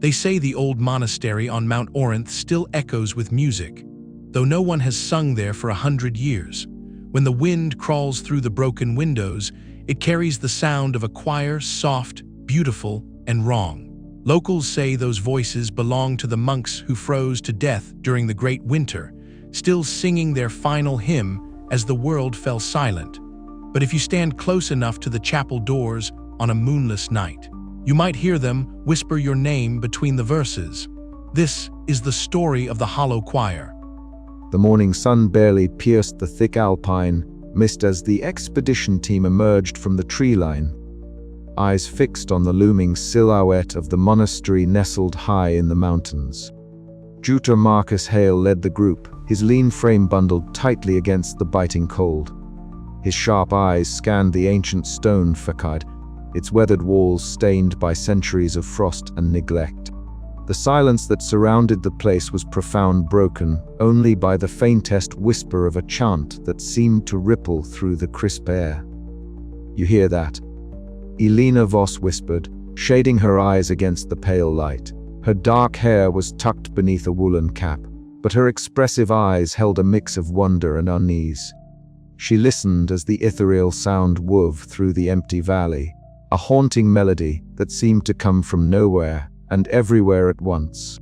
They say the old monastery on Mount Orinth still echoes with music, though no one has sung there for 100 years. When the wind crawls through the broken windows, it carries the sound of a choir, soft, beautiful, and wrong. Locals say those voices belong to the monks who froze to death during the Great Winter, still singing their final hymn as the world fell silent. But if you stand close enough to the chapel doors on a moonless night, you might hear them whisper your name between the verses. This is the story of the Hollow Choir. The morning sun barely pierced the thick alpine mist as the expedition team emerged from the tree line, eyes fixed on the looming silhouette of the monastery nestled high in the mountains. Tutor Marcus Hale led the group, his lean frame bundled tightly against the biting cold. His sharp eyes scanned the ancient stone facade, its weathered walls stained by centuries of frost and neglect. The silence that surrounded the place was profound, broken only by the faintest whisper of a chant that seemed to ripple through the crisp air. "You hear that?" Elena Voss whispered, shading her eyes against the pale light. Her dark hair was tucked beneath a woolen cap, but her expressive eyes held a mix of wonder and unease. She listened as the ethereal sound wove through the empty valley, a haunting melody that seemed to come from nowhere and everywhere at once.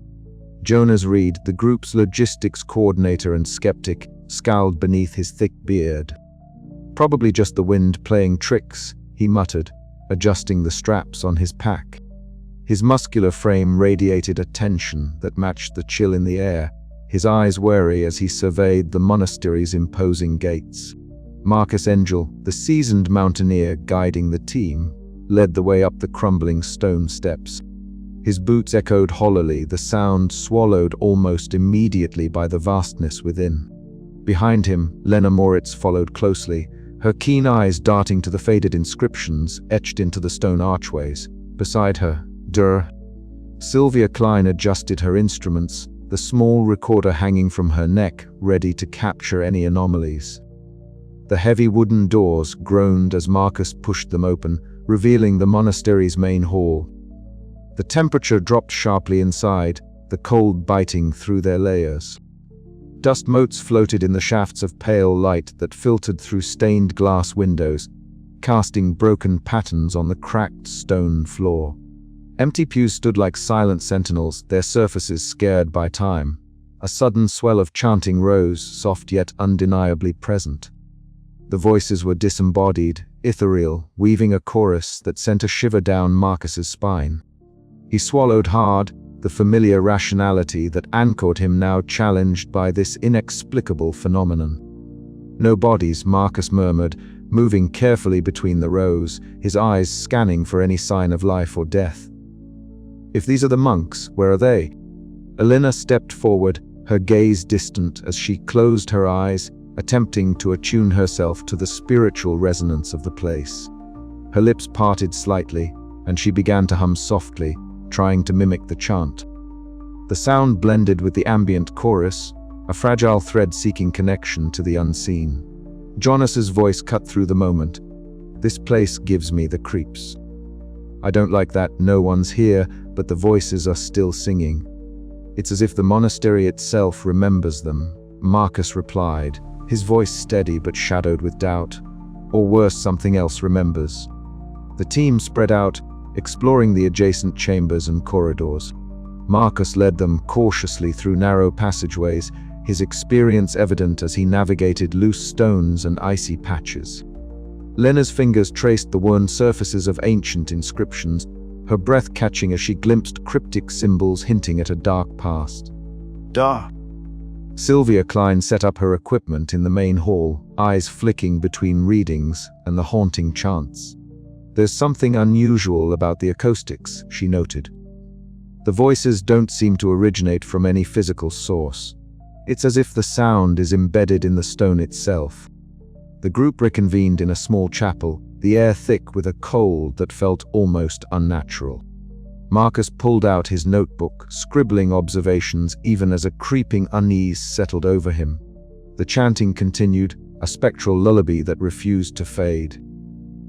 Jonas Reed, the group's logistics coordinator and skeptic, scowled beneath his thick beard. "Probably just the wind playing tricks," he muttered, adjusting the straps on his pack. His muscular frame radiated a tension that matched the chill in the air, his eyes wary as he surveyed the monastery's imposing gates. Marcus Engel, the seasoned mountaineer guiding the team, led the way up the crumbling stone steps. His boots echoed hollowly, the sound swallowed almost immediately by the vastness within. Behind him, Lena Moritz followed closely, her keen eyes darting to the faded inscriptions etched into the stone archways. Beside her, Sylvia Klein adjusted her instruments, the small recorder hanging from her neck, ready to capture any anomalies. The heavy wooden doors groaned as Marcus pushed them open, revealing the monastery's main hall. The temperature dropped sharply inside, the cold biting through their layers. Dust motes floated in the shafts of pale light that filtered through stained glass windows, casting broken patterns on the cracked stone floor. Empty pews stood like silent sentinels, their surfaces scared by time. A sudden swell of chanting rose, soft yet undeniably present. The voices were disembodied, ethereal, weaving a chorus that sent a shiver down Marcus's spine. He swallowed hard, the familiar rationality that anchored him now challenged by this inexplicable phenomenon. "No bodies," Marcus murmured, moving carefully between the rows, his eyes scanning for any sign of life or death. "If these are the monks, where are they?" Elena stepped forward, her gaze distant as she closed her eyes, attempting to attune herself to the spiritual resonance of the place. Her lips parted slightly, and she began to hum softly, trying to mimic the chant. The sound blended with the ambient chorus, a fragile thread seeking connection to the unseen. Jonas's voice cut through the moment. "This place gives me the creeps. I don't like that no one's here, but the voices are still singing. It's as if the monastery itself remembers them," Marcus replied, his voice steady but shadowed with doubt. "Or worse, something else remembers." The team spread out, exploring the adjacent chambers and corridors. Marcus led them cautiously through narrow passageways, his experience evident as he navigated loose stones and icy patches. Lena's fingers traced the worn surfaces of ancient inscriptions, her breath catching as she glimpsed cryptic symbols hinting at a dark past. Sylvia Klein set up her equipment in the main hall, eyes flicking between readings and the haunting chants. "There's something unusual about the acoustics," she noted. "The voices don't seem to originate from any physical source. It's as if the sound is embedded in the stone itself." The group reconvened in a small chapel, the air thick with a cold that felt almost unnatural. Marcus pulled out his notebook, scribbling observations even as a creeping unease settled over him. The chanting continued, a spectral lullaby that refused to fade.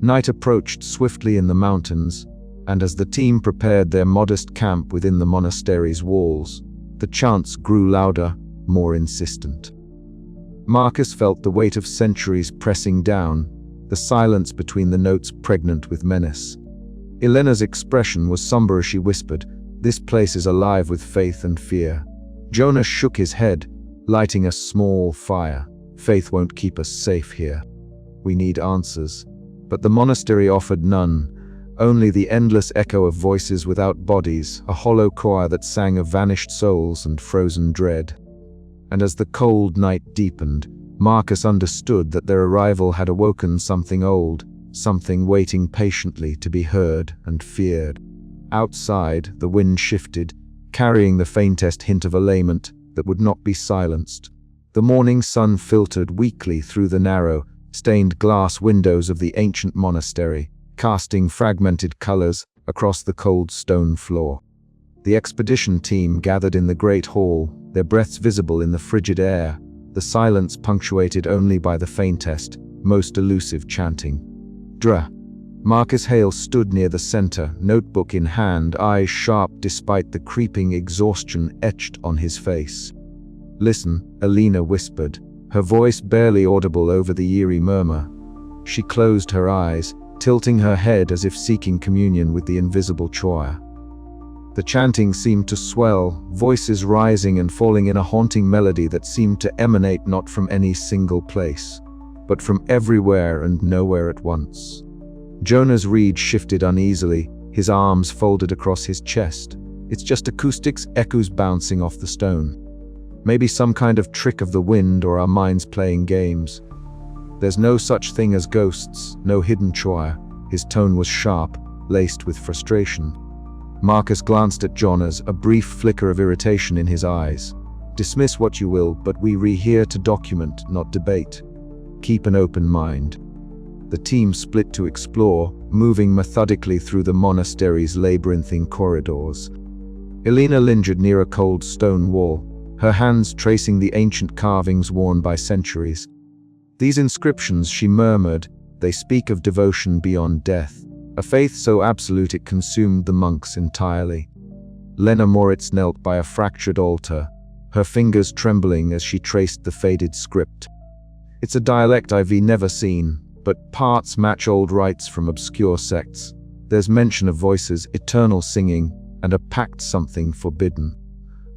Night approached swiftly in the mountains, And as the team prepared their modest camp within the monastery's walls, the chants grew louder, more insistent. Marcus felt the weight of centuries pressing down, the silence between the notes pregnant with menace. Elena's expression was somber as she whispered, "This place is alive with faith and fear." Jonas shook his head, lighting a small fire. "Faith won't keep us safe here. We need answers." But the monastery offered none, only the endless echo of voices without bodies, a hollow choir that sang of vanished souls and frozen dread. And as the cold night deepened, Marcus understood that their arrival had awoken something old, something waiting patiently to be heard and feared. Outside, the wind shifted, carrying the faintest hint of a lament that would not be silenced. The morning sun filtered weakly through the narrow, stained glass windows of the ancient monastery, casting fragmented colors across the cold stone floor. The expedition team gathered in the great hall, their breaths visible in the frigid air, the silence punctuated only by the faintest, most elusive chanting. Dra. Marcus Hale stood near the center, notebook in hand, eyes sharp despite the creeping exhaustion etched on his face. "Listen," Elena whispered, her voice barely audible over the eerie murmur. She closed her eyes, tilting her head as if seeking communion with the invisible choir. The chanting seemed to swell, voices rising and falling in a haunting melody that seemed to emanate not from any single place, but from everywhere and nowhere at once. Jonah's reed shifted uneasily, his arms folded across his chest. "It's just acoustics, echoes bouncing off the stone. Maybe some kind of trick of the wind or our minds playing games. There's no such thing as ghosts, no hidden choir." His tone was sharp, laced with frustration. Marcus glanced at Jonas, a brief flicker of irritation in his eyes. "Dismiss what you will, but we're here to document, not debate. Keep an open mind." The team split to explore, moving methodically through the monastery's labyrinthine corridors. Elena lingered near a cold stone wall, her hands tracing the ancient carvings worn by centuries. "These inscriptions," she murmured, "they speak of devotion beyond death, a faith so absolute it consumed the monks entirely." Lena Moritz knelt by a fractured altar, her fingers trembling as she traced the faded script. "It's a dialect I've never seen, but parts match old rites from obscure sects. There's mention of voices, eternal singing, and a pact something forbidden."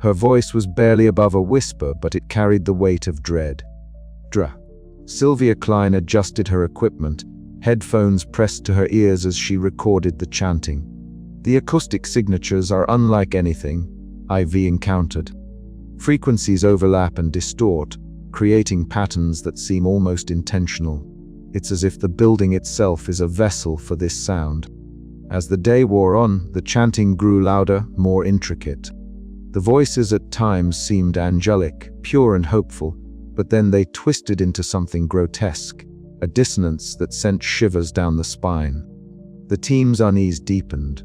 Her voice was barely above a whisper, but it carried the weight of dread. "Dra." Sylvia Klein adjusted her equipment, headphones pressed to her ears as she recorded the chanting. "The acoustic signatures are unlike anything I've encountered. Frequencies overlap and distort, creating patterns that seem almost intentional. It's as if the building itself is a vessel for this sound." As the day wore on, the chanting grew louder, more intricate. The voices at times seemed angelic, pure and hopeful, but then they twisted into something grotesque, a dissonance that sent shivers down the spine. The team's unease deepened.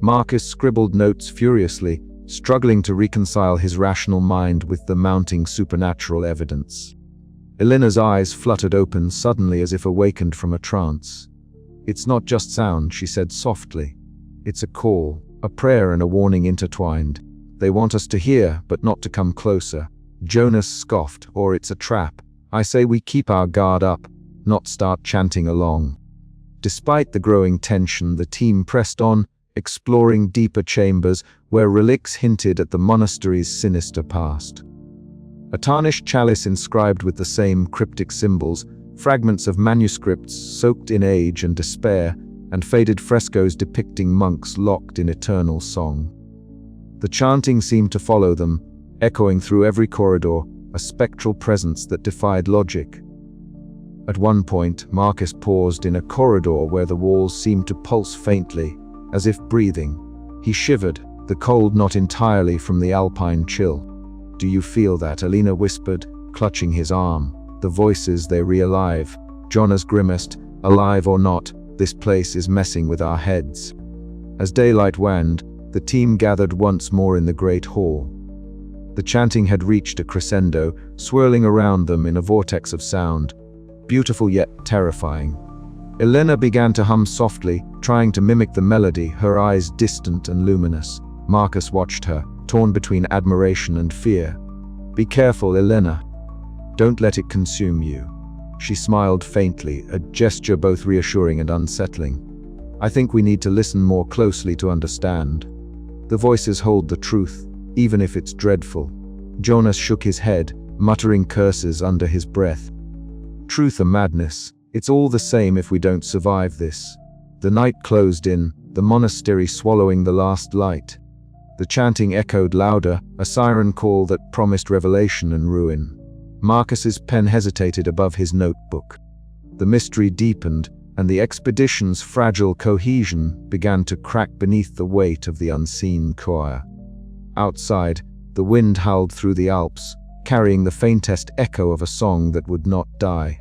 Marcus scribbled notes furiously, struggling to reconcile his rational mind with the mounting supernatural evidence. Elena's eyes fluttered open suddenly as if awakened from a trance. "It's not just sound," she said softly. "It's a call, a prayer and a warning intertwined. They want us to hear, but not to come closer." Jonas scoffed, "Or it's a trap. I say we keep our guard up, not start chanting along." Despite the growing tension, the team pressed on, exploring deeper chambers where relics hinted at the monastery's sinister past. A tarnished chalice inscribed with the same cryptic symbols, fragments of manuscripts soaked in age and despair, and faded frescoes depicting monks locked in eternal song. The chanting seemed to follow them, echoing through every corridor, a spectral presence that defied logic. At one point, Marcus paused in a corridor where the walls seemed to pulse faintly, as if breathing. He shivered, the cold not entirely from the alpine chill. "Do you feel that?" Elena whispered, clutching his arm. The voices, they re-alive. Jonas grimaced, "Alive or not, this place is messing with our heads." As daylight waned, the team gathered once more in the great hall. The chanting had reached a crescendo, swirling around them in a vortex of sound, beautiful yet terrifying. Elena began to hum softly, trying to mimic the melody, her eyes distant and luminous. Marcus watched her, torn between admiration and fear. "Be careful, Elena. Don't let it consume you." She smiled faintly, a gesture both reassuring and unsettling. "I think we need to listen more closely to understand. The voices hold the truth, even if it's dreadful." Jonas shook his head, muttering curses under his breath. "Truth or madness, it's all the same if we don't survive this." The night closed in, the monastery swallowing the last light. The chanting echoed louder, a siren call that promised revelation and ruin. Marcus's pen hesitated above his notebook. The mystery deepened, and the expedition's fragile cohesion began to crack beneath the weight of the unseen choir. Outside, the wind howled through the Alps, carrying the faintest echo of a song that would not die.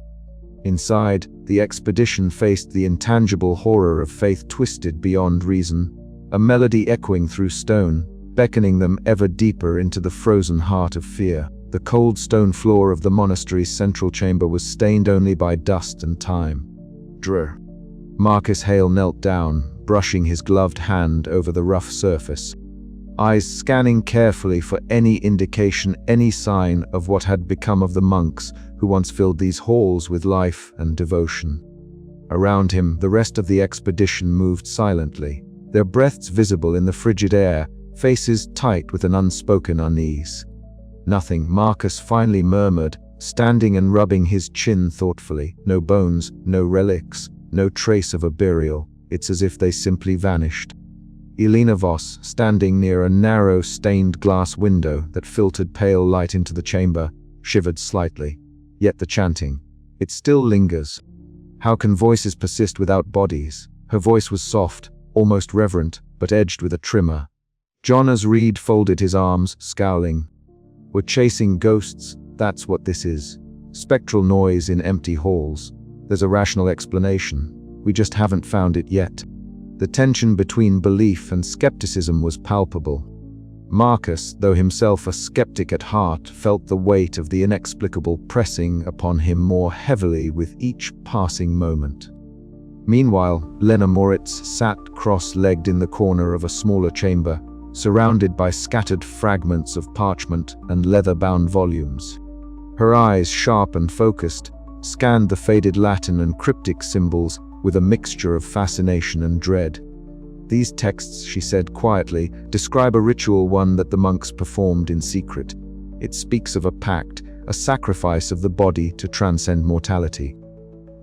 Inside, the expedition faced the intangible horror of faith twisted beyond reason, a melody echoing through stone, beckoning them ever deeper into the frozen heart of fear. The cold stone floor of the monastery's central chamber was stained only by dust and time. Drr. Marcus Hale knelt down, brushing his gloved hand over the rough surface, eyes scanning carefully for any indication, any sign of what had become of the monks who once filled these halls with life and devotion. Around him, the rest of the expedition moved silently, their breaths visible in the frigid air, faces tight with an unspoken unease. "Nothing," Marcus finally murmured, standing and rubbing his chin thoughtfully. "No bones, no relics, no trace of a burial. It's as if they simply vanished." Elena Voss, standing near a narrow, stained glass window that filtered pale light into the chamber, shivered slightly. Yet the chanting, it still lingers. How can voices persist without bodies? Her voice was soft, almost reverent, but edged with a tremor. Jonas Reed folded his arms, scowling. "We're chasing ghosts, that's what this is. Spectral noise in empty halls. There's a rational explanation. We just haven't found it yet." The tension between belief and skepticism was palpable. Marcus, though himself a skeptic at heart, felt the weight of the inexplicable pressing upon him more heavily with each passing moment. Meanwhile, Lena Moritz sat cross-legged in the corner of a smaller chamber, surrounded by scattered fragments of parchment and leather-bound volumes. Her eyes, sharp and focused, scanned the faded Latin and cryptic symbols with a mixture of fascination and dread. "These texts," she said quietly, "describe a ritual, one that the monks performed in secret. It speaks of a pact, a sacrifice of the body to transcend mortality."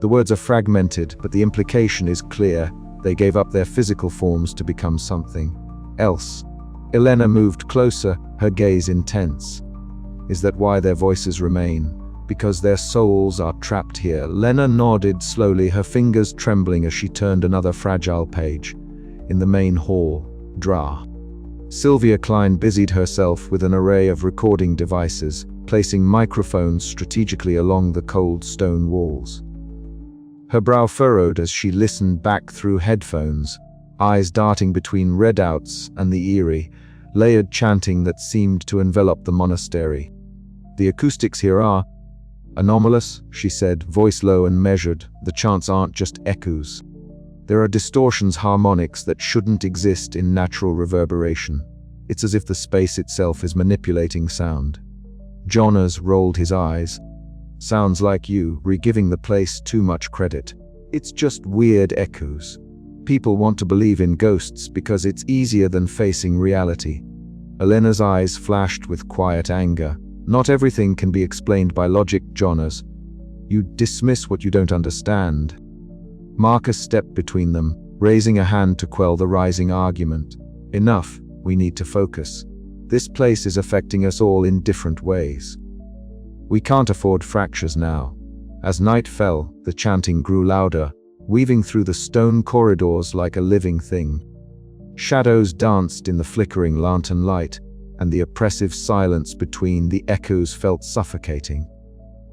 The words are fragmented, but the implication is clear. They gave up their physical forms to become something else. Elena moved closer, her gaze intense. "Is that why their voices remain? Because their souls are trapped here?" Lena nodded slowly, her fingers trembling as she turned another fragile page. In the main hall, Dra. Sylvia Klein busied herself with an array of recording devices, placing microphones strategically along the cold stone walls. Her brow furrowed as she listened back through headphones, eyes darting between readouts and the eerie, layered chanting that seemed to envelop the monastery. "The acoustics here are anomalous," she said, voice low and measured. "The chants aren't just echoes. There are distortions, harmonics that shouldn't exist in natural reverberation. It's as if the space itself is manipulating sound." Jonas rolled his eyes. "Sounds like you, re-giving the place too much credit. It's just weird echoes. People want to believe in ghosts because it's easier than facing reality." Elena's eyes flashed with quiet anger. "Not everything can be explained by logic, Jonas. You dismiss what you don't understand." Marcus stepped between them, raising a hand to quell the rising argument. "Enough, we need to focus. This place is affecting us all in different ways. We can't afford fractures now." As night fell, the chanting grew louder, weaving through the stone corridors like a living thing. Shadows danced in the flickering lantern light, and the oppressive silence between the echoes felt suffocating.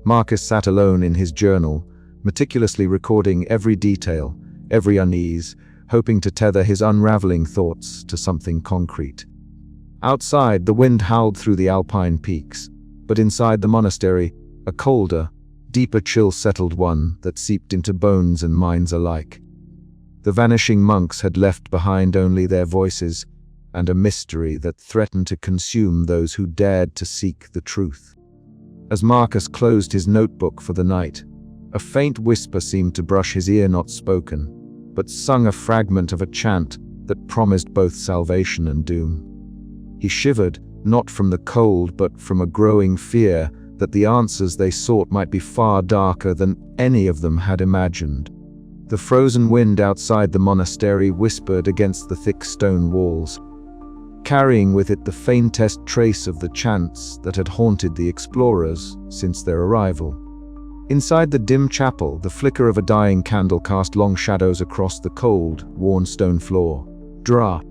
Marcus sat alone in his journal, meticulously recording every detail, every unease, hoping to tether his unraveling thoughts to something concrete. Outside, the wind howled through the alpine peaks, but inside the monastery, a colder, deeper chill settled one that seeped into bones and minds alike. The vanishing monks had left behind only their voices and a mystery that threatened to consume those who dared to seek the truth. As Marcus closed his notebook for the night, a faint whisper seemed to brush his ear, not spoken, but sung a fragment of a chant that promised both salvation and doom. He shivered, not from the cold but from a growing fear that the answers they sought might be far darker than any of them had imagined. The frozen wind outside the monastery whispered against the thick stone walls, carrying with it the faintest trace of the chants that had haunted the explorers since their arrival. Inside the dim chapel, the flicker of a dying candle cast long shadows across the cold, worn stone floor. Dra.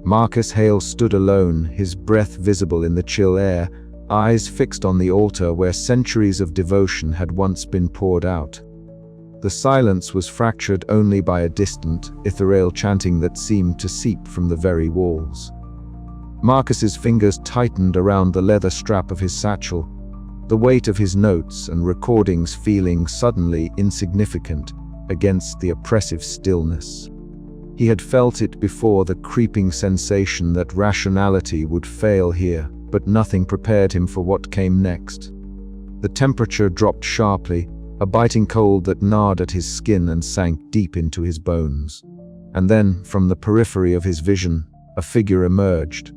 Marcus Hale stood alone, his breath visible in the chill air, eyes fixed on the altar where centuries of devotion had once been poured out. The silence was fractured only by a distant, ethereal chanting that seemed to seep from the very walls. Marcus's fingers tightened around the leather strap of his satchel, the weight of his notes and recordings feeling suddenly insignificant against the oppressive stillness. He had felt it before, the creeping sensation that rationality would fail here, but nothing prepared him for what came next. The temperature dropped sharply, a biting cold that gnawed at his skin and sank deep into his bones. And then, from the periphery of his vision, a figure emerged.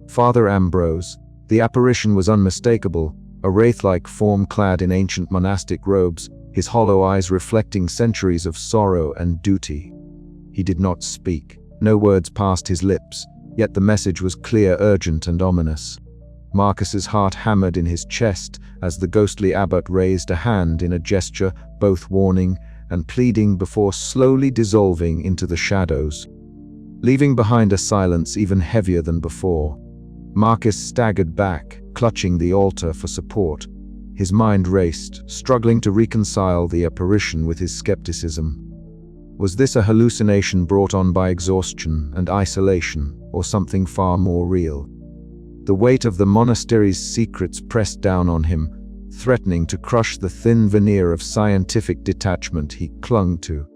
Father Ambrose. The apparition was unmistakable, a wraith-like form clad in ancient monastic robes, his hollow eyes reflecting centuries of sorrow and duty. He did not speak. No words passed his lips, yet the message was clear, urgent, and ominous. Marcus's heart hammered in his chest as the ghostly abbot raised a hand in a gesture both warning and pleading before slowly dissolving into the shadows. Leaving behind a silence even heavier than before, Marcus staggered back, clutching the altar for support. His mind raced, struggling to reconcile the apparition with his skepticism. Was this a hallucination brought on by exhaustion and isolation, or something far more real? The weight of the monastery's secrets pressed down on him, threatening to crush the thin veneer of scientific detachment he clung to.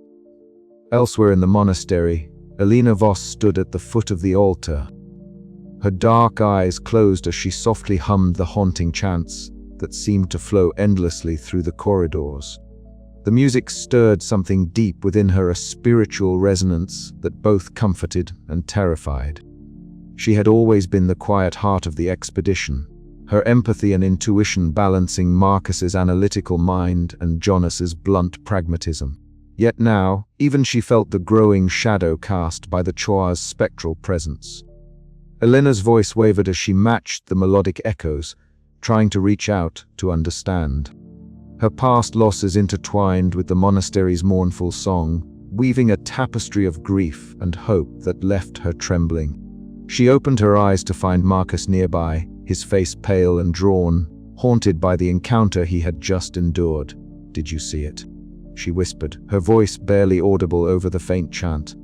Elsewhere in the monastery, Elena Voss stood at the foot of the altar. Her dark eyes closed as she softly hummed the haunting chants that seemed to flow endlessly through the corridors. The music stirred something deep within her, a spiritual resonance that both comforted and terrified. She had always been the quiet heart of the expedition, her empathy and intuition balancing Marcus's analytical mind and Jonas's blunt pragmatism. Yet now, even she felt the growing shadow cast by the Choa's spectral presence. Elena's voice wavered as she matched the melodic echoes, trying to reach out to understand. Her past losses intertwined with the monastery's mournful song, weaving a tapestry of grief and hope that left her trembling. She opened her eyes to find Marcus nearby, his face pale and drawn, haunted by the encounter he had just endured. "Did you see it?" she whispered, her voice barely audible over the faint chant.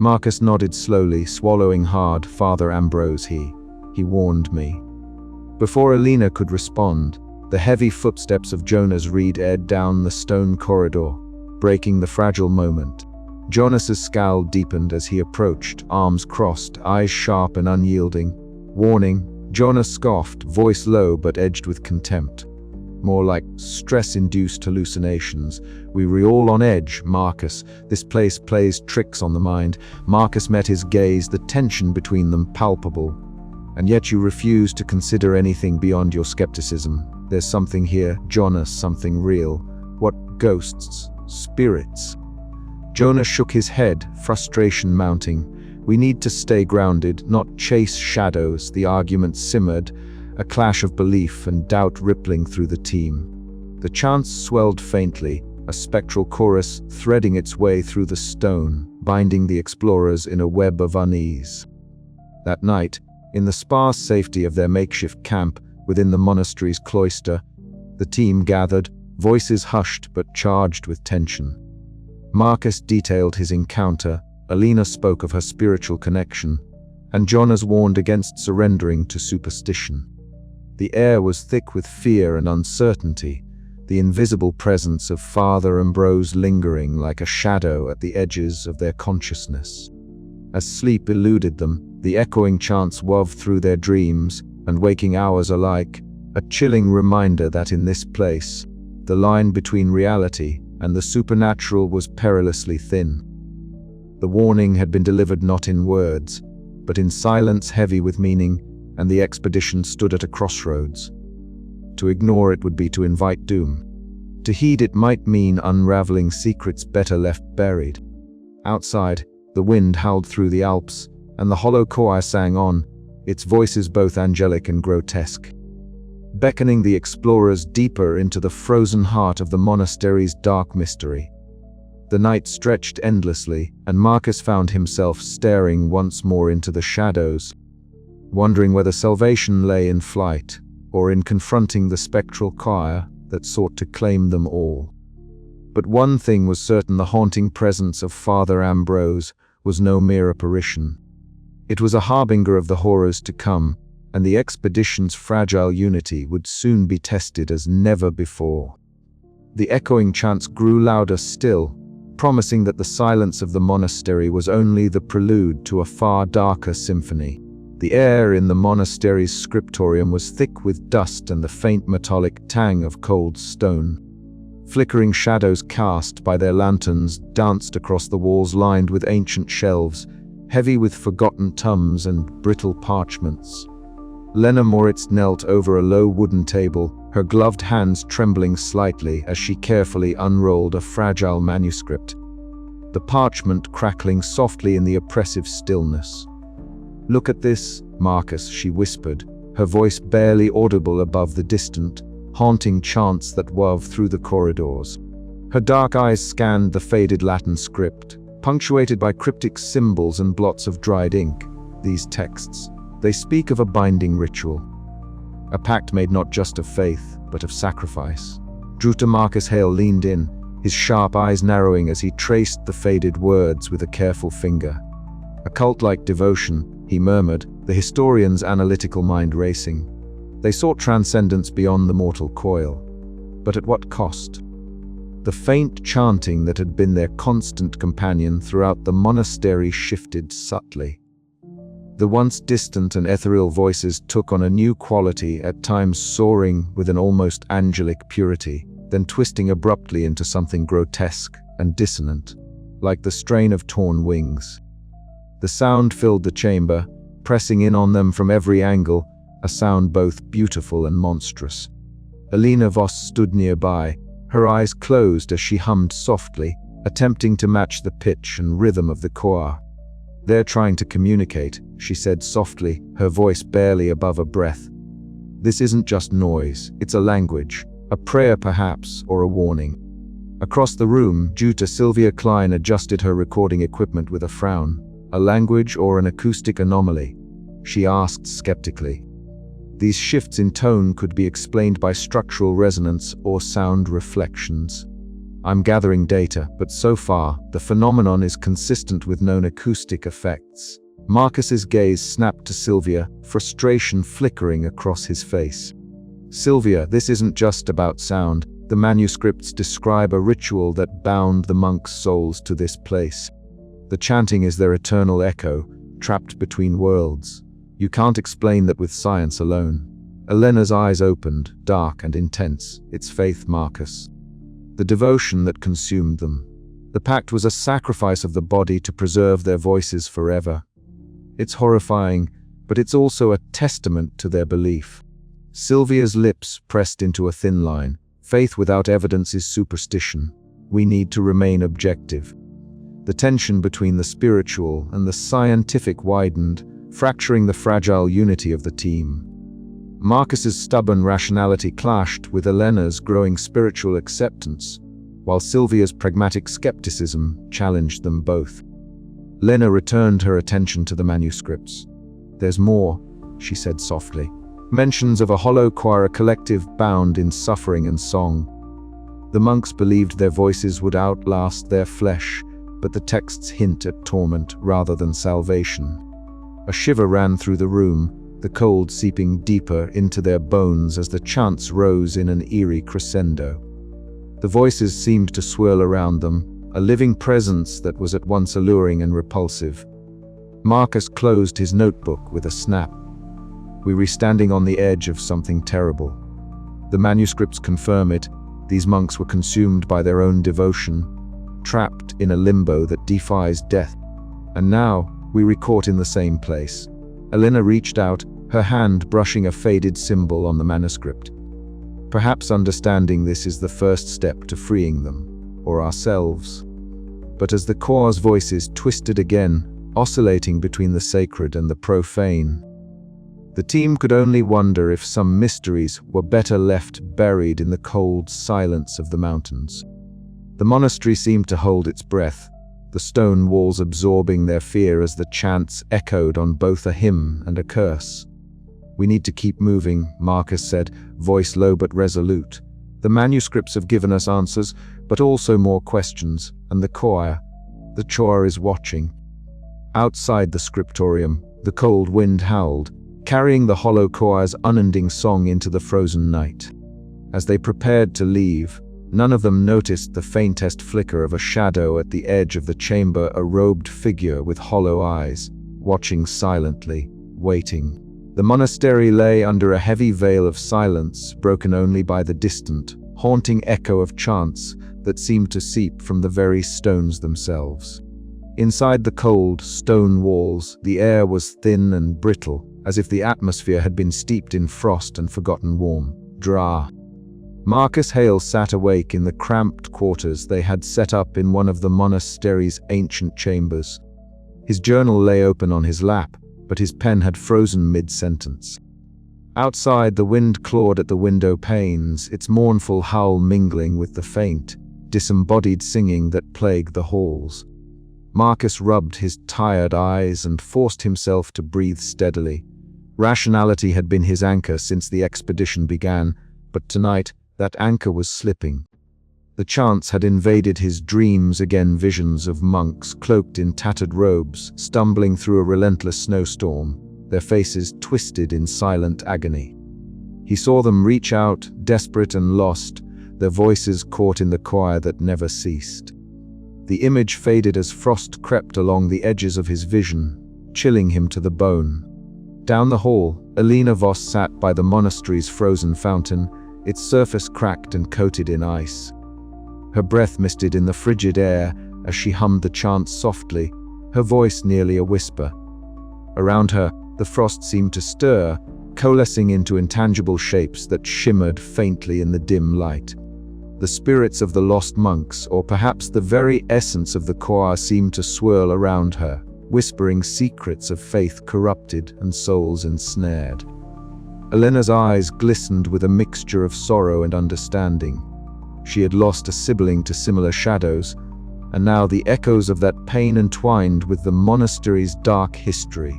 Marcus nodded slowly, swallowing hard. "Father Ambrose, he warned me." Before Elena could respond, the heavy footsteps of Jonas Reed aired down the stone corridor, breaking the fragile moment. Jonas's scowl deepened as he approached, arms crossed, eyes sharp and unyielding. "Warning," Jonas scoffed, voice low but edged with contempt. "More like stress-induced hallucinations. We were all on edge, Marcus. This place plays tricks on the mind." Marcus met his gaze, the tension between them palpable. "And yet you refuse to consider anything beyond your skepticism. There's something here, Jonas, something real. What ghosts? Spirits?" Jonas shook his head, frustration mounting. "We need to stay grounded, not chase shadows." The argument simmered, a clash of belief and doubt rippling through the team. The chants swelled faintly, a spectral chorus threading its way through the stone, binding the explorers in a web of unease. That night, in the sparse safety of their makeshift camp within the monastery's cloister, the team gathered, voices hushed but charged with tension. Marcus detailed his encounter, Elena spoke of her spiritual connection, and Jonas warned against surrendering to superstition. The air was thick with fear and uncertainty, the invisible presence of Father Ambrose lingering like a shadow at the edges of their consciousness. As sleep eluded them, the echoing chants wove through their dreams and waking hours alike, a chilling reminder that in this place, the line between reality and the supernatural was perilously thin. The warning had been delivered not in words, but in silence heavy with meaning, and the expedition stood at a crossroads. To ignore it would be to invite doom. To heed it might mean unraveling secrets better left buried. Outside, the wind howled through the Alps, and the hollow choir sang on, its voices both angelic and grotesque, beckoning the explorers deeper into the frozen heart of the monastery's dark mystery. The night stretched endlessly, and Marcus found himself staring once more into the shadows, wondering whether salvation lay in flight or in confronting the spectral choir that sought to claim them all. But one thing was certain: the haunting presence of Father Ambrose was no mere apparition. It was a harbinger of the horrors to come, and the expedition's fragile unity would soon be tested as never before. The echoing chants grew louder still, promising that the silence of the monastery was only the prelude to a far darker symphony. The air in the monastery's scriptorium was thick with dust and the faint metallic tang of cold stone. Flickering shadows cast by their lanterns danced across the walls lined with ancient shelves, heavy with forgotten tomes and brittle parchments. Lena Moritz knelt over a low wooden table, her gloved hands trembling slightly as she carefully unrolled a fragile manuscript, the parchment crackling softly in the oppressive stillness. "Look at this, Marcus," she whispered, her voice barely audible above the distant, haunting chants that wove through the corridors. Her dark eyes scanned the faded Latin script, punctuated by cryptic symbols and blots of dried ink. These texts, they speak of a binding ritual, a pact made not just of faith, but of sacrifice. Druta Marcus Hale leaned in, his sharp eyes narrowing as he traced the faded words with a careful finger. "A cult-like devotion," he murmured, the historian's analytical mind racing. They sought transcendence beyond the mortal coil. But at what cost? The faint chanting that had been their constant companion throughout the monastery shifted subtly. The once distant and ethereal voices took on a new quality, at times soaring with an almost angelic purity, then twisting abruptly into something grotesque and dissonant, like the strain of torn wings. The sound filled the chamber, pressing in on them from every angle, a sound both beautiful and monstrous. Alina Voss stood nearby, her eyes closed as she hummed softly, attempting to match the pitch and rhythm of the choir. "They're trying to communicate," she said softly, her voice barely above a breath. "This isn't just noise, it's a language, a prayer perhaps, or a warning." Across the room, Juta Sylvia Klein adjusted her recording equipment with a frown. "A language or an acoustic anomaly?" she asked skeptically. These shifts in tone could be explained by structural resonance or sound reflections. "I'm gathering data, but so far, the phenomenon is consistent with known acoustic effects." Marcus's gaze snapped to Sylvia, frustration flickering across his face. "Sylvia, this isn't just about sound. The manuscripts describe a ritual that bound the monks' souls to this place. The chanting is their eternal echo, trapped between worlds. You can't explain that with science alone." Elena's eyes opened, dark and intense. "It's faith, Marcus. The devotion that consumed them. The pact was a sacrifice of the body to preserve their voices forever. It's horrifying, but it's also a testament to their belief." Sylvia's lips pressed into a thin line. "Faith without evidence is superstition. We need to remain objective." The tension between the spiritual and the scientific widened, fracturing the fragile unity of the team. Marcus's stubborn rationality clashed with Elena's growing spiritual acceptance, while Sylvia's pragmatic skepticism challenged them both. Lena returned her attention to the manuscripts. "There's more," she said softly. "Mentions of a hollow choir collective bound in suffering and song. The monks believed their voices would outlast their flesh, but the texts hint at torment rather than salvation." A shiver ran through the room, the cold seeping deeper into their bones as the chants rose in an eerie crescendo. The voices seemed to swirl around them, a living presence that was at once alluring and repulsive. Marcus closed his notebook with a snap. We were standing on the edge of something terrible. The manuscripts confirm it. These monks were consumed by their own devotion, trapped in a limbo that defies death. And now, we were caught in the same place. Elena reached out, her hand brushing a faded symbol on the manuscript. Perhaps understanding this is the first step to freeing them, or ourselves. But as the choir's voices twisted again, oscillating between the sacred and the profane, the team could only wonder if some mysteries were better left buried in the cold silence of the mountains. The monastery seemed to hold its breath, the stone walls absorbing their fear as the chants echoed on both a hymn and a curse. "We need to keep moving," Marcus said, voice low but resolute. "The manuscripts have given us answers, but also more questions, and the choir is watching." Outside the scriptorium, the cold wind howled, carrying the hollow choir's unending song into the frozen night. As they prepared to leave, none of them noticed the faintest flicker of a shadow at the edge of the chamber, a robed figure with hollow eyes, watching silently, waiting. The monastery lay under a heavy veil of silence, broken only by the distant, haunting echo of chants that seemed to seep from the very stones themselves. Inside the cold, stone walls, the air was thin and brittle, as if the atmosphere had been steeped in frost and forgotten warm. Dra. Marcus Hale sat awake in the cramped quarters they had set up in one of the monastery's ancient chambers. His journal lay open on his lap, but his pen had frozen mid-sentence. Outside, the wind clawed at the window panes, its mournful howl mingling with the faint, disembodied singing that plagued the halls. Marcus rubbed his tired eyes and forced himself to breathe steadily. Rationality had been his anchor since the expedition began, but tonight that anchor was slipping. The chants had invaded his dreams again, visions of monks cloaked in tattered robes, stumbling through a relentless snowstorm, their faces twisted in silent agony. He saw them reach out, desperate and lost, their voices caught in the choir that never ceased. The image faded as frost crept along the edges of his vision, chilling him to the bone. Down the hall, Elena Voss sat by the monastery's frozen fountain, its surface cracked and coated in ice. Her breath misted in the frigid air as she hummed the chants softly, her voice nearly a whisper. Around her, the frost seemed to stir, coalescing into intangible shapes that shimmered faintly in the dim light. The spirits of the lost monks, or perhaps the very essence of the choir, seemed to swirl around her, whispering secrets of faith corrupted and souls ensnared. Elena's eyes glistened with a mixture of sorrow and understanding. She had lost a sibling to similar shadows, and now the echoes of that pain entwined with the monastery's dark history.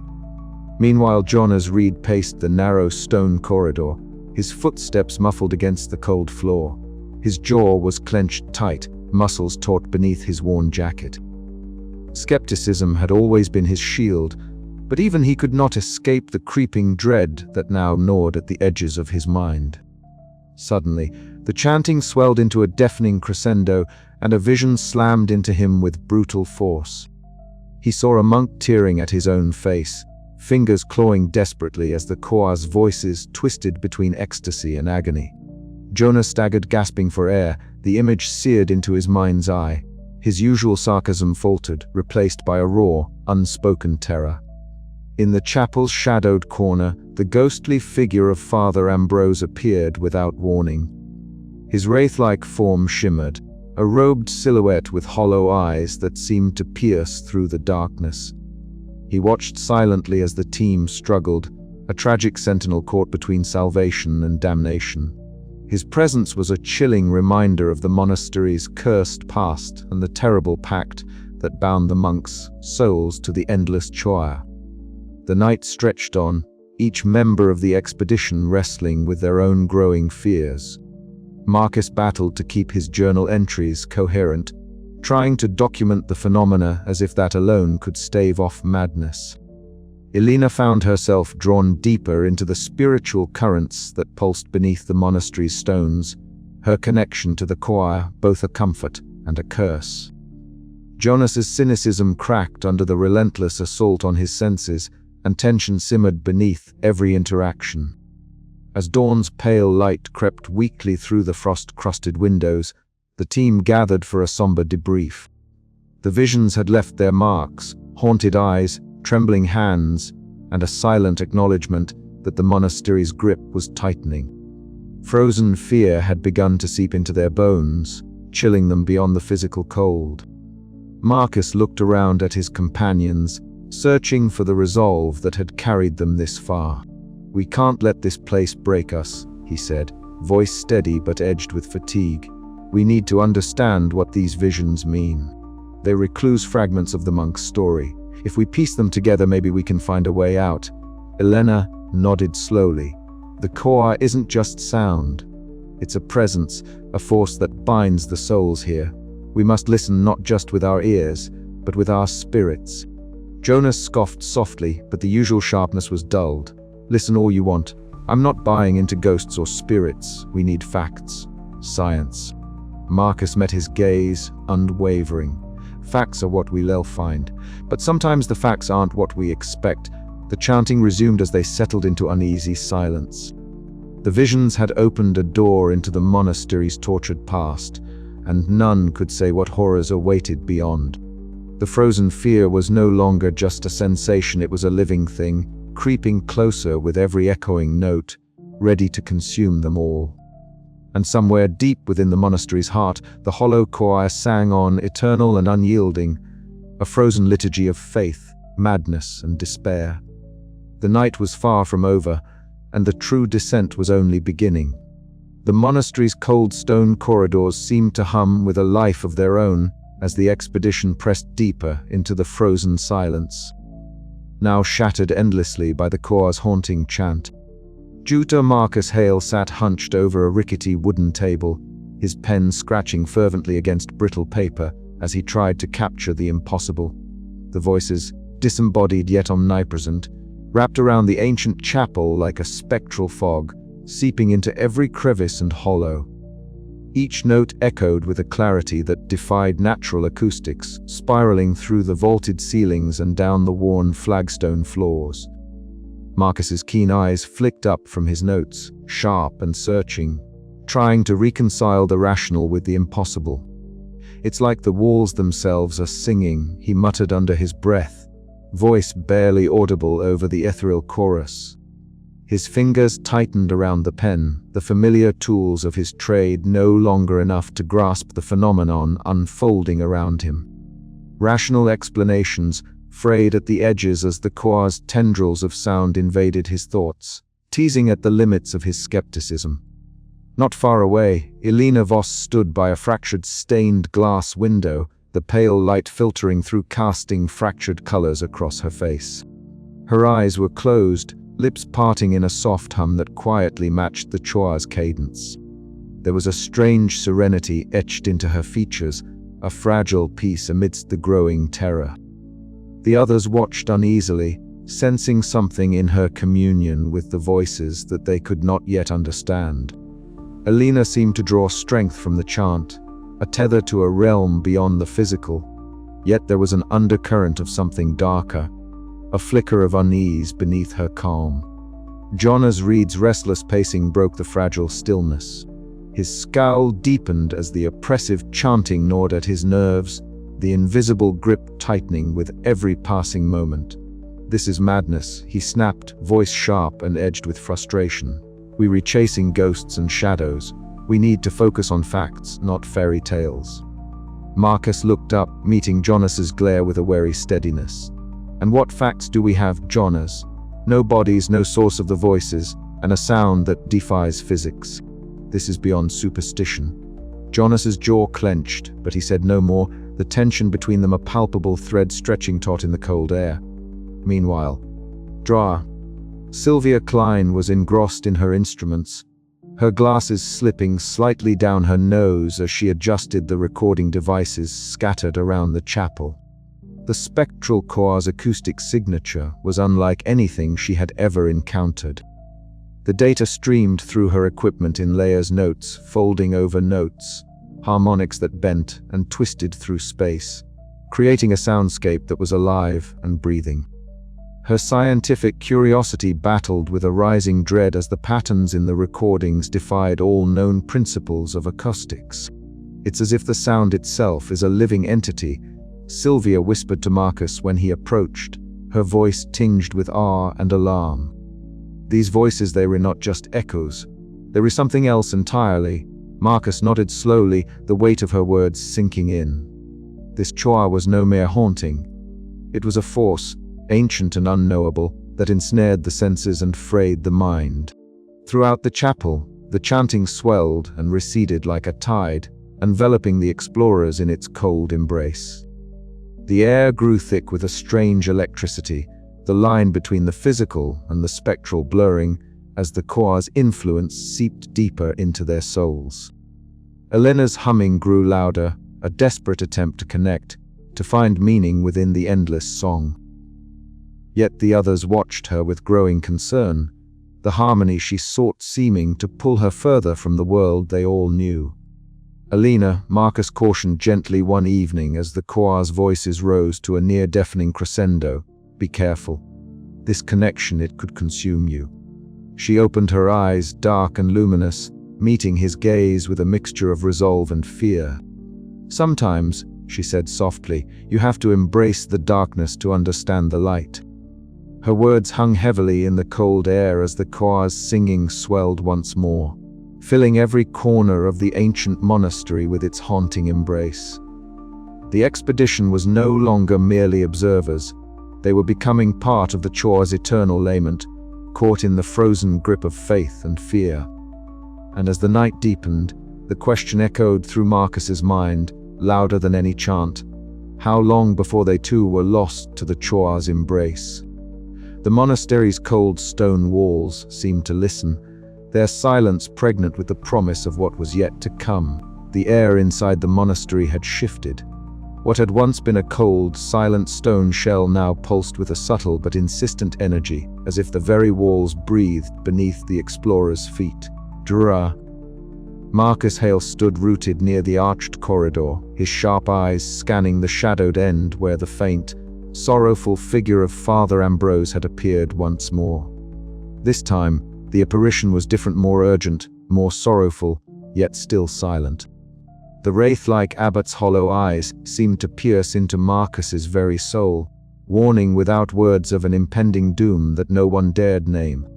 Meanwhile, John, as Reed paced the narrow stone corridor, his footsteps muffled against the cold floor. His jaw was clenched tight, muscles taut beneath his worn jacket. Skepticism had always been his shield, but even he could not escape the creeping dread that now gnawed at the edges of his mind. Suddenly, the chanting swelled into a deafening crescendo, and a vision slammed into him with brutal force. He saw a monk tearing at his own face, fingers clawing desperately as the choir's voices twisted between ecstasy and agony. Jonah staggered, gasping for air, the image seared into his mind's eye. His usual sarcasm faltered, replaced by a raw, unspoken terror. In the chapel's shadowed corner, the ghostly figure of Father Ambrose appeared without warning. His wraith-like form shimmered, a robed silhouette with hollow eyes that seemed to pierce through the darkness. He watched silently as the team struggled, a tragic sentinel caught between salvation and damnation. His presence was a chilling reminder of the monastery's cursed past and the terrible pact that bound the monks' souls to the endless choir. The night stretched on, each member of the expedition wrestling with their own growing fears. Marcus battled to keep his journal entries coherent, trying to document the phenomena as if that alone could stave off madness. Elena found herself drawn deeper into the spiritual currents that pulsed beneath the monastery's stones, her connection to the choir both a comfort and a curse. Jonas's cynicism cracked under the relentless assault on his senses, and tension simmered beneath every interaction. As dawn's pale light crept weakly through the frost-crusted windows, the team gathered for a somber debrief. The visions had left their marks, haunted eyes, trembling hands, and a silent acknowledgement that the monastery's grip was tightening. Frozen fear had begun to seep into their bones, chilling them beyond the physical cold. Marcus looked around at his companions, searching for the resolve that had carried them this far. "We can't let this place break us," he said, voice steady but edged with fatigue. "We need to understand what these visions mean. They're recluse fragments of the monk's story. If we piece them together, maybe we can find a way out." Elena nodded slowly. "The choir isn't just sound. It's a presence, a force that binds the souls here. We must listen not just with our ears, but with our spirits." Jonas scoffed softly, but the usual sharpness was dulled. "Listen all you want. I'm not buying into ghosts or spirits. We need facts. Science." Marcus met his gaze, unwavering. "Facts are what we'll find. But sometimes the facts aren't what we expect." The chanting resumed as they settled into uneasy silence. The visions had opened a door into the monastery's tortured past, and none could say what horrors awaited beyond. The frozen fear was no longer just a sensation, it was a living thing, creeping closer with every echoing note, ready to consume them all. And somewhere deep within the monastery's heart, the hollow choir sang on, eternal and unyielding, a frozen liturgy of faith, madness, and despair. The night was far from over, and the true descent was only beginning. The monastery's cold stone corridors seemed to hum with a life of their own as the expedition pressed deeper into the frozen silence, now shattered endlessly by the choir's haunting chant. Juta Marcus Hale sat hunched over a rickety wooden table, his pen scratching fervently against brittle paper as he tried to capture the impossible. The voices, disembodied yet omnipresent, wrapped around the ancient chapel like a spectral fog, seeping into every crevice and hollow. Each note echoed with a clarity that defied natural acoustics, spiraling through the vaulted ceilings and down the worn flagstone floors. Marcus's keen eyes flicked up from his notes, sharp and searching, trying to reconcile the rational with the impossible. "It's like the walls themselves are singing," he muttered under his breath, voice barely audible over the ethereal chorus. His fingers tightened around the pen, the familiar tools of his trade no longer enough to grasp the phenomenon unfolding around him. Rational explanations frayed at the edges as the choir's tendrils of sound invaded his thoughts, teasing at the limits of his skepticism. Not far away, Elena Voss stood by a fractured stained glass window, the pale light filtering through casting fractured colors across her face. Her eyes were closed, lips parting in a soft hum that quietly matched the choir's cadence. There was a strange serenity etched into her features, a fragile peace amidst the growing terror. The others watched uneasily, sensing something in her communion with the voices that they could not yet understand. Elena seemed to draw strength from the chant, a tether to a realm beyond the physical, yet there was an undercurrent of something darker, a flicker of unease beneath her calm. Jonas Reed's restless pacing broke the fragile stillness. His scowl deepened as the oppressive chanting gnawed at his nerves, the invisible grip tightening with every passing moment. "This is madness," he snapped, voice sharp and edged with frustration. "We're chasing ghosts and shadows. We need to focus on facts, not fairy tales." Marcus looked up, meeting Jonas's glare with a wary steadiness. "And what facts do we have, Jonas? No bodies, no source of the voices, and a sound that defies physics. This is beyond superstition." Jonas's jaw clenched, but he said no more, the tension between them a palpable thread stretching taut in the cold air. Meanwhile, Sylvia Klein was engrossed in her instruments, her glasses slipping slightly down her nose as she adjusted the recording devices scattered around the chapel. The spectral choir's acoustic signature was unlike anything she had ever encountered. The data streamed through her equipment in layers, notes folding over notes, harmonics that bent and twisted through space, creating a soundscape that was alive and breathing. Her scientific curiosity battled with a rising dread as the patterns in the recordings defied all known principles of acoustics. "It's as if the sound itself is a living entity," Sylvia whispered to Marcus when he approached, her voice tinged with awe and alarm. "These voices, they were not just echoes. There is something else entirely." Marcus nodded slowly, the weight of her words sinking in. This Choir was no mere haunting. It was a force, ancient and unknowable, that ensnared the senses and frayed the mind. Throughout the chapel, the chanting swelled and receded like a tide, enveloping the explorers in its cold embrace. The air grew thick with a strange electricity, the line between the physical and the spectral blurring as the choir's influence seeped deeper into their souls. Elena's humming grew louder, a desperate attempt to connect, to find meaning within the endless song. Yet the others watched her with growing concern, the harmony she sought seeming to pull her further from the world they all knew. "Elena," Marcus cautioned gently one evening as the choir's voices rose to a near-deafening crescendo, "be careful. This connection, it could consume you." She opened her eyes, dark and luminous, meeting his gaze with a mixture of resolve and fear. "Sometimes," she said softly, "you have to embrace the darkness to understand the light." Her words hung heavily in the cold air as the choir's singing swelled once more, filling every corner of the ancient monastery with its haunting embrace. The expedition was no longer merely observers. They were becoming part of the choir's eternal lament, caught in the frozen grip of faith and fear. And as the night deepened, the question echoed through Marcus's mind, louder than any chant: how long before they too were lost to the choir's embrace? The monastery's cold stone walls seemed to listen, their silence pregnant with the promise of what was yet to come. The air inside the monastery had shifted. What had once been a cold, silent stone shell now pulsed with a subtle but insistent energy, as if the very walls breathed beneath the explorer's feet. "Dra." Marcus Hale stood rooted near the arched corridor, his sharp eyes scanning the shadowed end where the faint, sorrowful figure of Father Ambrose had appeared once more. This time, the apparition was different, more urgent, more sorrowful, yet still silent. The wraith-like abbot's hollow eyes seemed to pierce into Marcus's very soul, warning without words of an impending doom that no one dared name.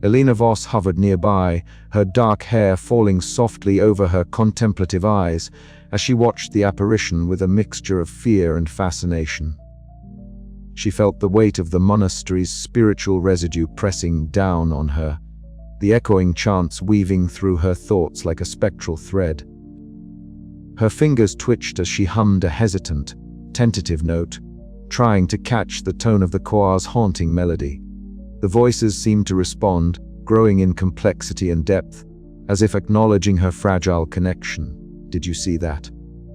Elena Voss hovered nearby, her dark hair falling softly over her contemplative eyes as she watched the apparition with a mixture of fear and fascination. She felt the weight of the monastery's spiritual residue pressing down on her, the echoing chants weaving through her thoughts like a spectral thread. Her fingers twitched as she hummed a hesitant, tentative note, trying to catch the tone of the choir's haunting melody. The voices seemed to respond, growing in complexity and depth, as if acknowledging her fragile connection. "Did you see that?"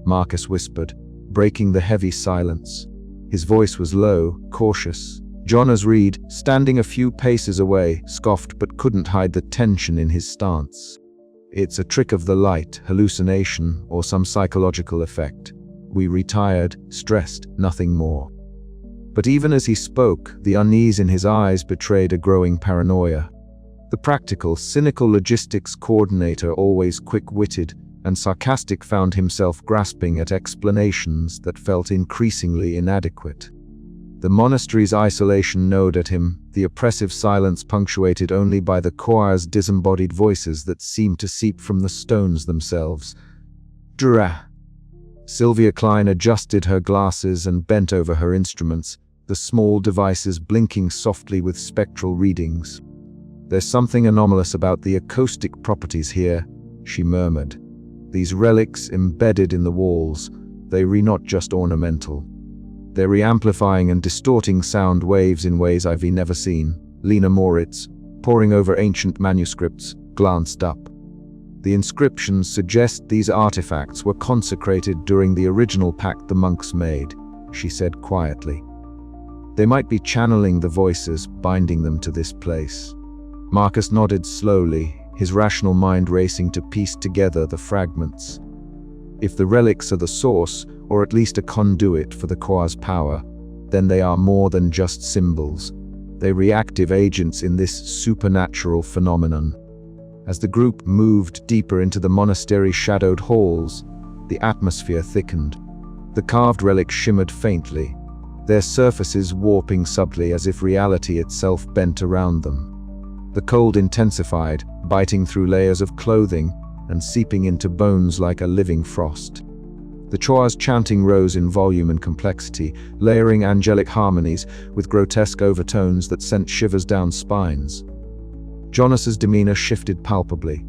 Marcus whispered, breaking the heavy silence. His voice was low, cautious. Jonas Reed, standing a few paces away, scoffed but couldn't hide the tension in his stance. "It's a trick of the light, hallucination, or some psychological effect. We retired, stressed, nothing more." But even as he spoke, the unease in his eyes betrayed a growing paranoia. The practical, cynical logistics coordinator, always quick-witted and sarcastic, found himself grasping at explanations that felt increasingly inadequate. The monastery's isolation gnawed at him, the oppressive silence punctuated only by the choir's disembodied voices that seemed to seep from the stones themselves. "Dra." Sylvia Klein adjusted her glasses and bent over her instruments, the small devices blinking softly with spectral readings. "There's something anomalous about the acoustic properties here," she murmured. "These relics embedded in the walls, they are not just ornamental. They're re-amplifying and distorting sound waves in ways I've never seen." Lena Moritz, poring over ancient manuscripts, glanced up. "The inscriptions suggest these artifacts were consecrated during the original pact the monks made," she said quietly. "They might be channeling the voices, binding them to this place." Marcus nodded slowly, his rational mind racing to piece together the fragments. If the relics are the source, or at least a conduit for the Koa's power, then they are more than just symbols. They're reactive agents in this supernatural phenomenon. As the group moved deeper into the monastery's shadowed halls, the atmosphere thickened. The carved relics shimmered faintly, their surfaces warping subtly as if reality itself bent around them. The cold intensified, biting through layers of clothing and seeping into bones like a living frost. The Choa's chanting rose in volume and complexity, layering angelic harmonies with grotesque overtones that sent shivers down spines. Jonas's demeanor shifted palpably.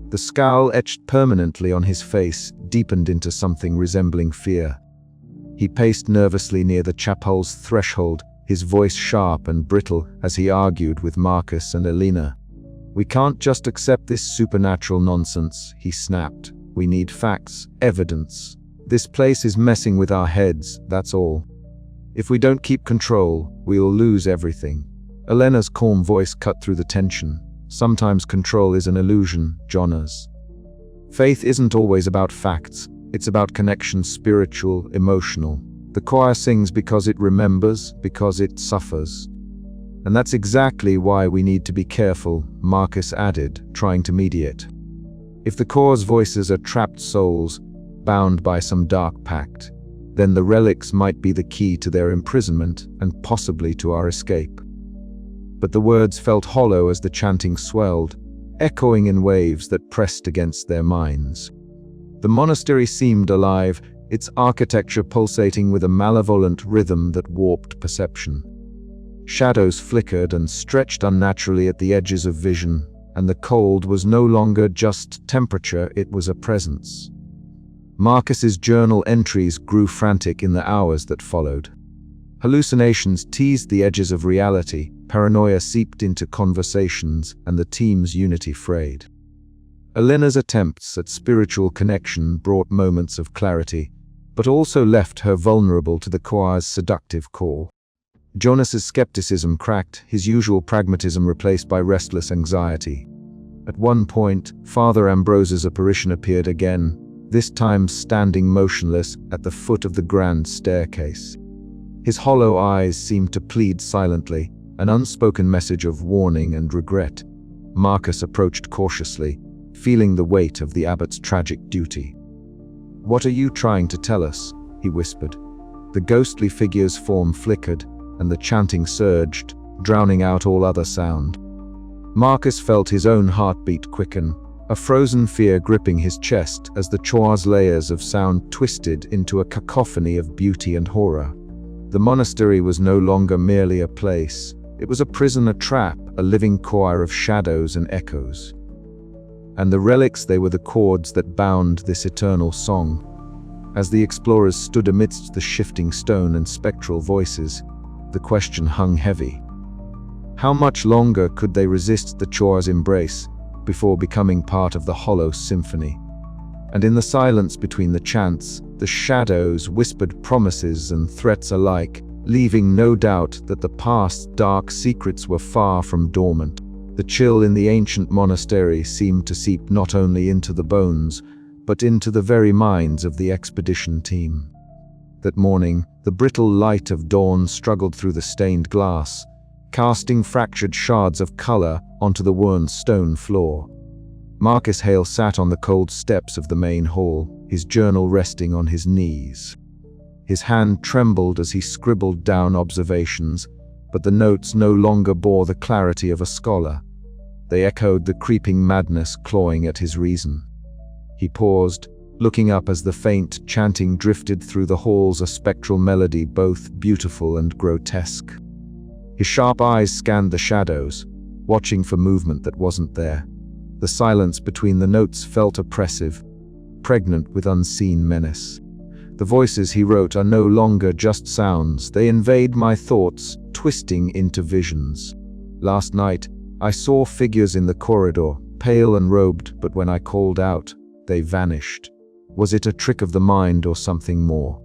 The scowl etched permanently on his face deepened into something resembling fear. He paced nervously near the chapel's threshold, his voice sharp and brittle as he argued with Marcus and Elena. "We can't just accept this supernatural nonsense," he snapped. "We need facts, evidence. This place is messing with our heads, that's all. If we don't keep control, we'll lose everything." Elena's calm voice cut through the tension. "Sometimes control is an illusion, Jonas. Faith isn't always about facts, it's about connection, spiritual, emotional. The choir sings because it remembers, because it suffers. And that's exactly why we need to be careful," Marcus added, trying to mediate. "If the choir's voices are trapped souls, bound by some dark pact, then the relics might be the key to their imprisonment and possibly to our escape." But the words felt hollow as the chanting swelled, echoing in waves that pressed against their minds. The monastery seemed alive, its architecture pulsating with a malevolent rhythm that warped perception. Shadows flickered and stretched unnaturally at the edges of vision, and the cold was no longer just temperature, it was a presence. Marcus's journal entries grew frantic in the hours that followed. Hallucinations teased the edges of reality, paranoia seeped into conversations, and the team's unity frayed. Elena's attempts at spiritual connection brought moments of clarity, but also left her vulnerable to the choir's seductive call. Jonas's skepticism cracked, his usual pragmatism replaced by restless anxiety. At one point, Father Ambrose's apparition appeared again, this time standing motionless at the foot of the grand staircase. His hollow eyes seemed to plead silently, an unspoken message of warning and regret. Marcus approached cautiously, feeling the weight of the abbot's tragic duty. "What are you trying to tell us?" he whispered. The ghostly figure's form flickered, and the chanting surged, drowning out all other sound. Marcus felt his own heartbeat quicken, a frozen fear gripping his chest as the choir's layers of sound twisted into a cacophony of beauty and horror. The monastery was no longer merely a place. It was a prison, a trap, a living choir of shadows and echoes. And the relics, they were the cords that bound this eternal song. As the explorers stood amidst the shifting stone and spectral voices, the question hung heavy. How much longer could they resist the choir's embrace before becoming part of the hollow symphony? And in the silence between the chants, the shadows whispered promises and threats alike, leaving no doubt that the past's dark secrets were far from dormant. The chill in the ancient monastery seemed to seep not only into the bones, but into the very minds of the expedition team. That morning, the brittle light of dawn struggled through the stained glass, casting fractured shards of color onto the worn stone floor. Marcus Hale sat on the cold steps of the main hall, his journal resting on his knees. His hand trembled as he scribbled down observations, but the notes no longer bore the clarity of a scholar. They echoed the creeping madness clawing at his reason. He paused, looking up as the faint chanting drifted through the halls, a spectral melody both beautiful and grotesque. His sharp eyes scanned the shadows, watching for movement that wasn't there. The silence between the notes felt oppressive, pregnant with unseen menace. The voices, he wrote, are no longer just sounds. They invade my thoughts, twisting into visions. Last night, I saw figures in the corridor, pale and robed, but when I called out, they vanished. Was it a trick of the mind or something more?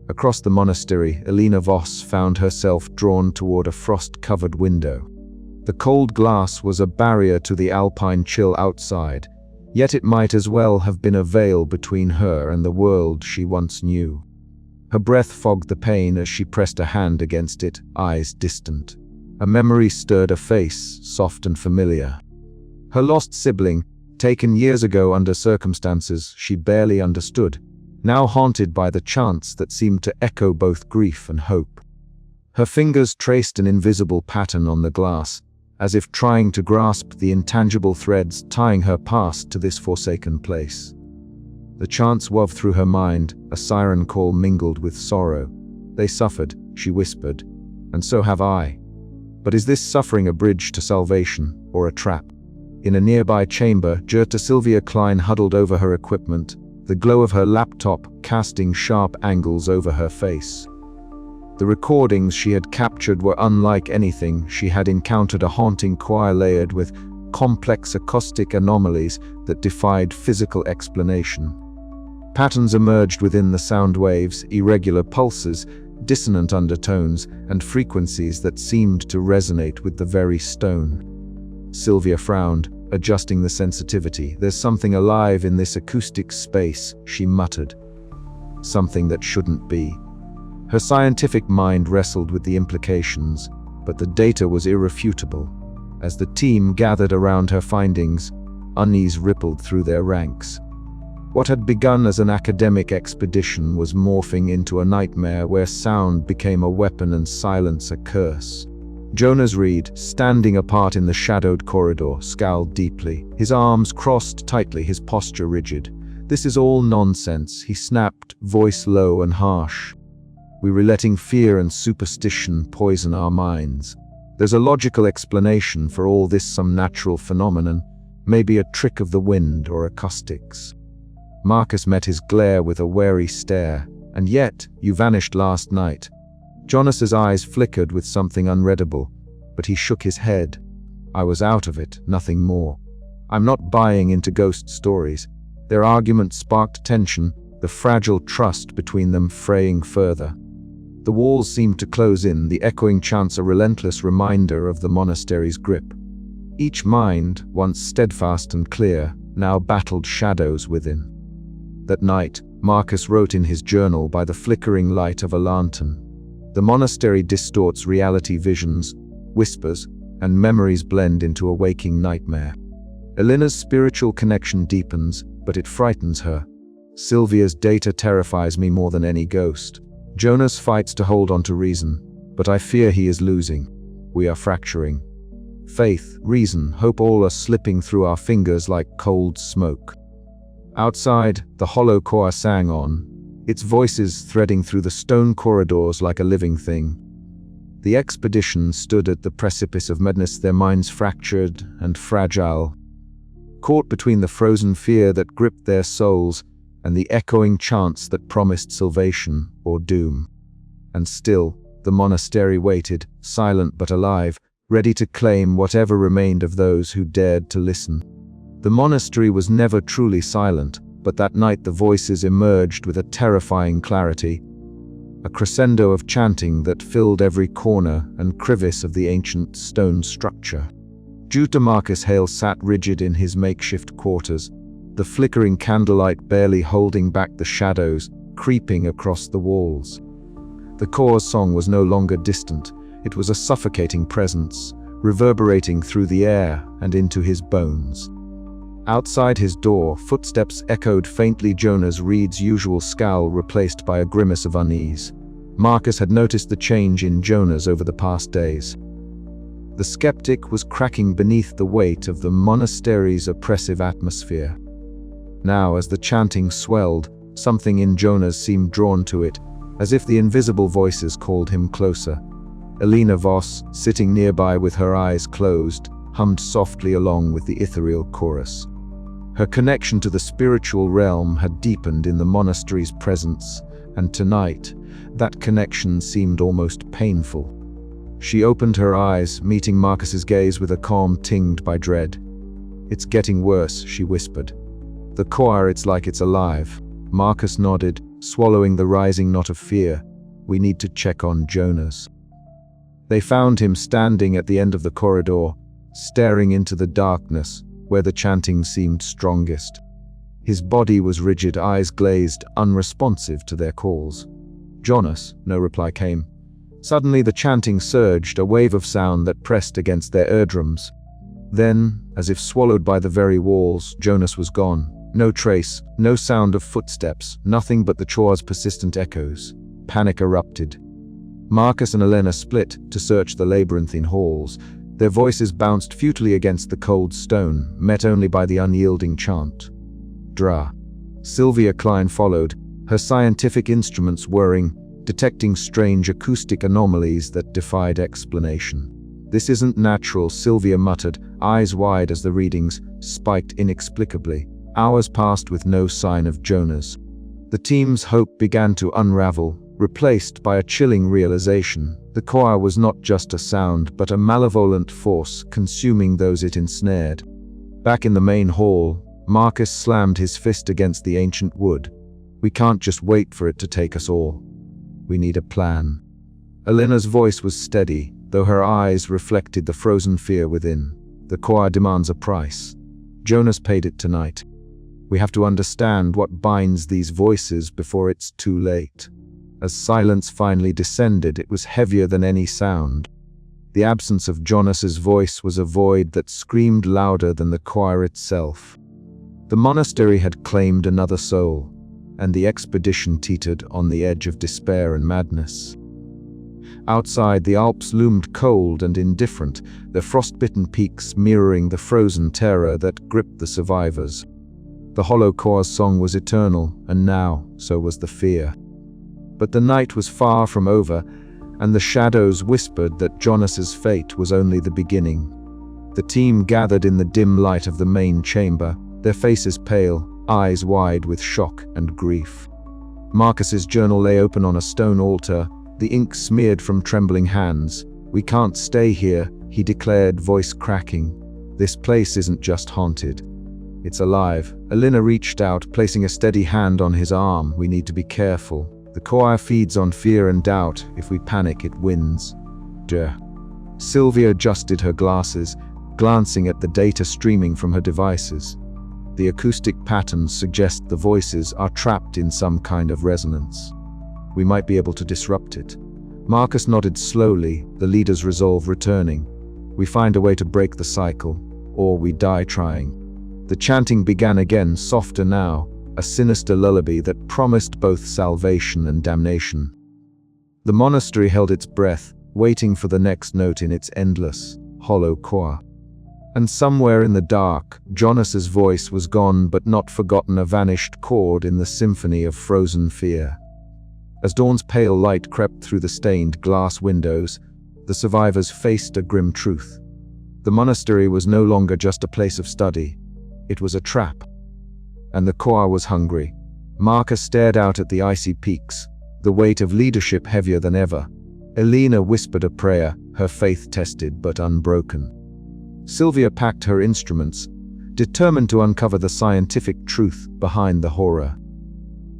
Across the monastery, Elena Voss found herself drawn toward a frost-covered window. The cold glass was a barrier to the alpine chill outside, yet it might as well have been a veil between her and the world she once knew. Her breath fogged the pain as she pressed a hand against it, eyes distant. A memory stirred a face, soft and familiar. Her lost sibling, taken years ago under circumstances she barely understood, now haunted by the chants that seemed to echo both grief and hope. Her fingers traced an invisible pattern on the glass, as if trying to grasp the intangible threads tying her past to this forsaken place. The chants wove through her mind, a siren call mingled with sorrow. They suffered, she whispered, and so have I. But is this suffering a bridge to salvation, or a trap? In a nearby chamber, Jurta Sylvia Klein huddled over her equipment, the glow of her laptop casting sharp angles over her face. The recordings she had captured were unlike anything she had encountered, a haunting choir layered with complex acoustic anomalies that defied physical explanation. Patterns emerged within the sound waves, irregular pulses, dissonant undertones, and frequencies that seemed to resonate with the very stone. Sylvia frowned, adjusting the sensitivity. "There's something alive in this acoustic space," she muttered. "Something that shouldn't be." Her scientific mind wrestled with the implications, but the data was irrefutable. As the team gathered around her findings, unease rippled through their ranks. What had begun as an academic expedition was morphing into a nightmare where sound became a weapon and silence a curse. Jonas Reed, standing apart in the shadowed corridor, scowled deeply, his arms crossed tightly, his posture rigid. "This is all nonsense," he snapped, voice low and harsh. "We were letting fear and superstition poison our minds. There's a logical explanation for all this, some natural phenomenon, maybe a trick of the wind or acoustics." Marcus met his glare with a wary stare. "And yet, you vanished last night." Jonas's eyes flickered with something unreadable, but he shook his head. "I was out of it, nothing more. I'm not buying into ghost stories." Their argument sparked tension, the fragile trust between them fraying further. The walls seemed to close in, the echoing chants a relentless reminder of the monastery's grip. Each mind, once steadfast and clear, now battled shadows within. That night, Marcus wrote in his journal by the flickering light of a lantern. The monastery distorts reality, visions, whispers, and memories blend into a waking nightmare. Elena's spiritual connection deepens, but it frightens her. Sylvia's data terrifies me more than any ghost. Jonas fights to hold on to reason, but I fear he is losing. We are fracturing. Faith, reason, hope, all are slipping through our fingers like cold smoke. Outside, the hollow choir sang on, its voices threading through the stone corridors like a living thing. The expedition stood at the precipice of madness, their minds fractured and fragile, caught between the frozen fear that gripped their souls and the echoing chants that promised salvation or doom. And still, the monastery waited, silent but alive, ready to claim whatever remained of those who dared to listen. The monastery was never truly silent, but that night the voices emerged with a terrifying clarity, a crescendo of chanting that filled every corner and crevice of the ancient stone structure. Jutta Marcus Hale sat rigid in his makeshift quarters, the flickering candlelight barely holding back the shadows creeping across the walls. The choir's song was no longer distant, it was a suffocating presence, reverberating through the air and into his bones. Outside his door, footsteps echoed faintly, Jonas Reed's usual scowl replaced by a grimace of unease. Marcus had noticed the change in Jonas over the past days. The skeptic was cracking beneath the weight of the monastery's oppressive atmosphere. Now, as the chanting swelled, something in Jonas seemed drawn to it, as if the invisible voices called him closer. Elena Voss, sitting nearby with her eyes closed, hummed softly along with the ethereal chorus. Her connection to the spiritual realm had deepened in the monastery's presence, and tonight, that connection seemed almost painful. She opened her eyes, meeting Marcus's gaze with a calm tinged by dread. "It's getting worse," she whispered. "The choir, it's like it's alive." Marcus nodded, swallowing the rising knot of fear. "We need to check on Jonas." They found him standing at the end of the corridor, staring into the darkness where the chanting seemed strongest. His body was rigid, eyes glazed, unresponsive to their calls. "Jonas," no reply came. Suddenly the chanting surged, a wave of sound that pressed against their eardrums. Then, as if swallowed by the very walls, Jonas was gone. No trace, no sound of footsteps, nothing but the choir's persistent echoes. Panic erupted. Marcus and Elena split to search the labyrinthine halls. Their voices bounced futilely against the cold stone, met only by the unyielding chant. Dra. Sylvia Klein followed, her scientific instruments whirring, detecting strange acoustic anomalies that defied explanation. "This isn't natural," Sylvia muttered, eyes wide as the readings spiked inexplicably. Hours passed with no sign of Jonas. The team's hope began to unravel, replaced by a chilling realization. The choir was not just a sound, but a malevolent force consuming those it ensnared. Back in the main hall, Marcus slammed his fist against the ancient wood. "We can't just wait for it to take us all. We need a plan." Elena's voice was steady, though her eyes reflected the frozen fear within. "The choir demands a price. Jonas paid it tonight. We have to understand what binds these voices before it's too late." As silence finally descended, it was heavier than any sound. The absence of Jonas's voice was a void that screamed louder than the choir itself. The monastery had claimed another soul, and the expedition teetered on the edge of despair and madness. Outside, the Alps loomed cold and indifferent, their frostbitten peaks mirroring the frozen terror that gripped the survivors. The hollow choir's song was eternal, and now, so was the fear. But the night was far from over, and the shadows whispered that Jonas's fate was only the beginning. The team gathered in the dim light of the main chamber, their faces pale, eyes wide with shock and grief. Marcus's journal lay open on a stone altar, the ink smeared from trembling hands. "We can't stay here," he declared, voice cracking. "This place isn't just haunted. It's alive." Elena reached out, placing a steady hand on his arm. "We need to be careful. The choir feeds on fear and doubt. If we panic, it wins." Duh. Sylvia adjusted her glasses, glancing at the data streaming from her devices. The acoustic patterns suggest the voices are trapped in some kind of resonance. "We might be able to disrupt it." Marcus nodded slowly, the leader's resolve returning. "We find a way to break the cycle, or we die trying." The chanting began again, softer now, a sinister lullaby that promised both salvation and damnation. The monastery held its breath, waiting for the next note in its endless, hollow choir. And somewhere in the dark, Jonas's voice was gone but not forgotten, a vanished chord in the symphony of frozen fear. As dawn's pale light crept through the stained glass windows, the survivors faced a grim truth. The monastery was no longer just a place of study. It was a trap. And the choir was hungry. Marcus stared out at the icy peaks, the weight of leadership heavier than ever. Elena whispered a prayer, her faith tested but unbroken. Sylvia packed her instruments, determined to uncover the scientific truth behind the horror.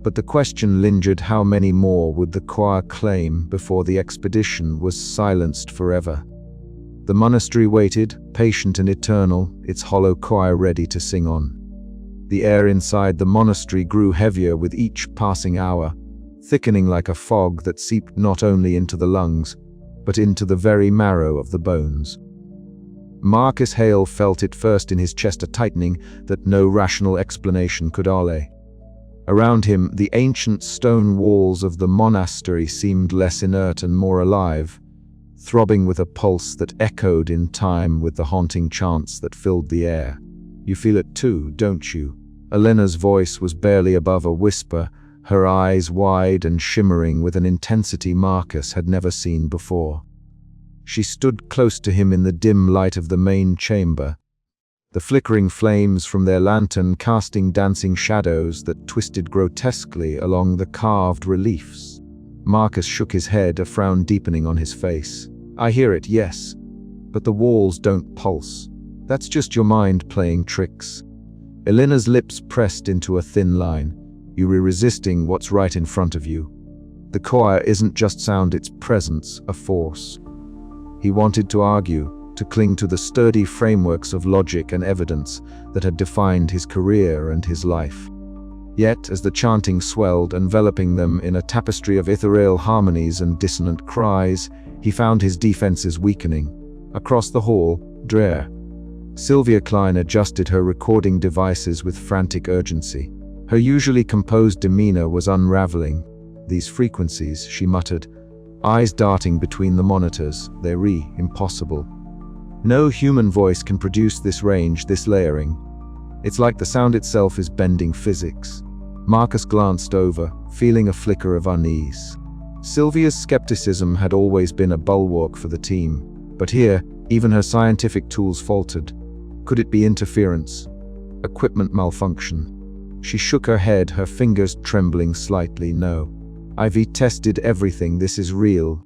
But the question lingered: how many more would the choir claim before the expedition was silenced forever? The monastery waited, patient and eternal, its hollow choir ready to sing on. The air inside the monastery grew heavier with each passing hour, thickening like a fog that seeped not only into the lungs, but into the very marrow of the bones. Marcus Hale felt it first in his chest, a tightening that no rational explanation could allay. Around him, the ancient stone walls of the monastery seemed less inert and more alive, throbbing with a pulse that echoed in time with the haunting chants that filled the air. "You feel it too, don't you?" Elena's voice was barely above a whisper, her eyes wide and shimmering with an intensity Marcus had never seen before. She stood close to him in the dim light of the main chamber, the flickering flames from their lantern casting dancing shadows that twisted grotesquely along the carved reliefs. Marcus shook his head, a frown deepening on his face. "I hear it, yes, but the walls don't pulse. That's just your mind playing tricks." Elena's lips pressed into a thin line. "You were resisting what's right in front of you. The choir isn't just sound, it's presence, a force." He wanted to argue, to cling to the sturdy frameworks of logic and evidence that had defined his career and his life. Yet, as the chanting swelled, enveloping them in a tapestry of ethereal harmonies and dissonant cries, he found his defenses weakening. Across the hall, Sylvia Klein adjusted her recording devices with frantic urgency. Her usually composed demeanor was unraveling. "These frequencies," she muttered, eyes darting between the monitors. "They're impossible. No human voice can produce this range, this layering. It's like the sound itself is bending physics." Marcus glanced over, feeling a flicker of unease. Sylvia's skepticism had always been a bulwark for the team, but here, even her scientific tools faltered. Could it be interference? Equipment malfunction? She shook her head, her fingers trembling slightly. "No. I've tested everything. This is real."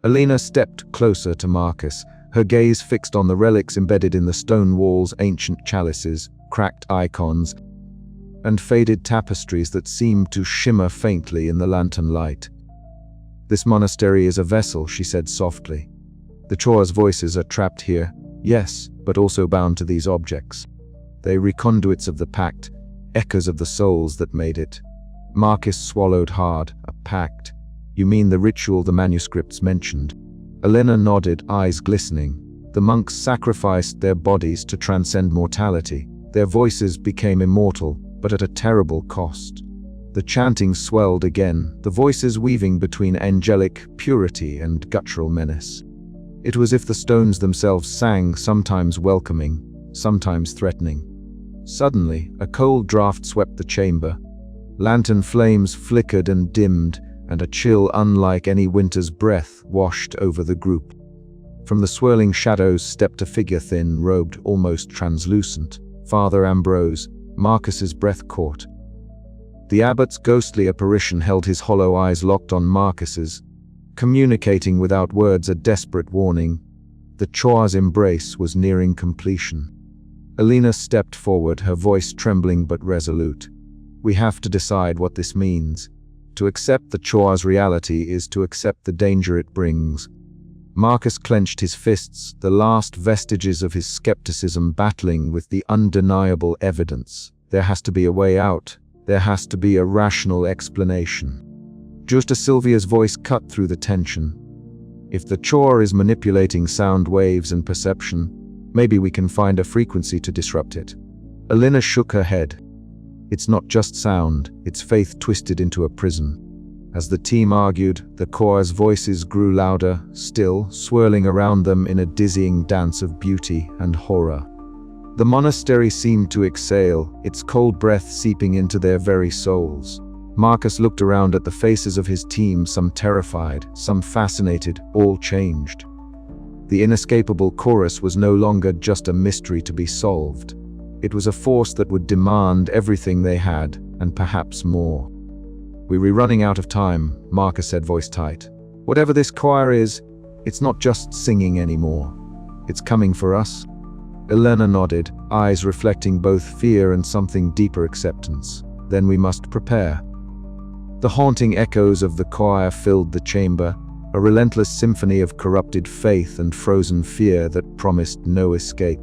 Alina stepped closer to Marcus, her gaze fixed on the relics embedded in the stone walls, ancient chalices, cracked icons, and faded tapestries that seemed to shimmer faintly in the lantern light. "This monastery is a vessel," she said softly. "The Choa's voices are trapped here, yes, but also bound to these objects. They're conduits of the pact, echoes of the souls that made it." Marcus swallowed hard. "A pact? You mean the ritual the manuscripts mentioned?" Alina nodded, eyes glistening. "The monks sacrificed their bodies to transcend mortality. Their voices became immortal, but at a terrible cost." The chanting swelled again, the voices weaving between angelic purity and guttural menace. It was as if the stones themselves sang, sometimes welcoming, sometimes threatening. Suddenly, a cold draft swept the chamber. Lantern flames flickered and dimmed, and a chill unlike any winter's breath washed over the group. From the swirling shadows stepped a figure, thin-robed, almost translucent. Father Ambrose. Marcus's breath caught. The abbot's ghostly apparition held his hollow eyes locked on Marcus's, communicating without words a desperate warning. The Choa's embrace was nearing completion. Alina stepped forward, her voice trembling but resolute. "We have to decide what this means. To accept the Choa's reality is to accept the danger it brings." Marcus clenched his fists, the last vestiges of his skepticism battling with the undeniable evidence. There has to be a way out. There has to be a rational explanation. Just as Sylvia's voice cut through the tension. "If the Choa is manipulating sound waves and perception, maybe we can find a frequency to disrupt it." Alina shook her head. "It's not just sound, it's faith twisted into a prison." As the team argued, the Choa's voices grew louder, still, swirling around them in a dizzying dance of beauty and horror. The monastery seemed to exhale, its cold breath seeping into their very souls. Marcus looked around at the faces of his team, some terrified, some fascinated, all changed. The inescapable chorus was no longer just a mystery to be solved. It was a force that would demand everything they had, and perhaps more. "We're running out of time," Marcus said, voice tight. "Whatever this choir is, it's not just singing anymore. It's coming for us." Alina nodded, eyes reflecting both fear and something deeper, acceptance. "Then we must prepare." The haunting echoes of the choir filled the chamber, a relentless symphony of corrupted faith and frozen fear that promised no escape.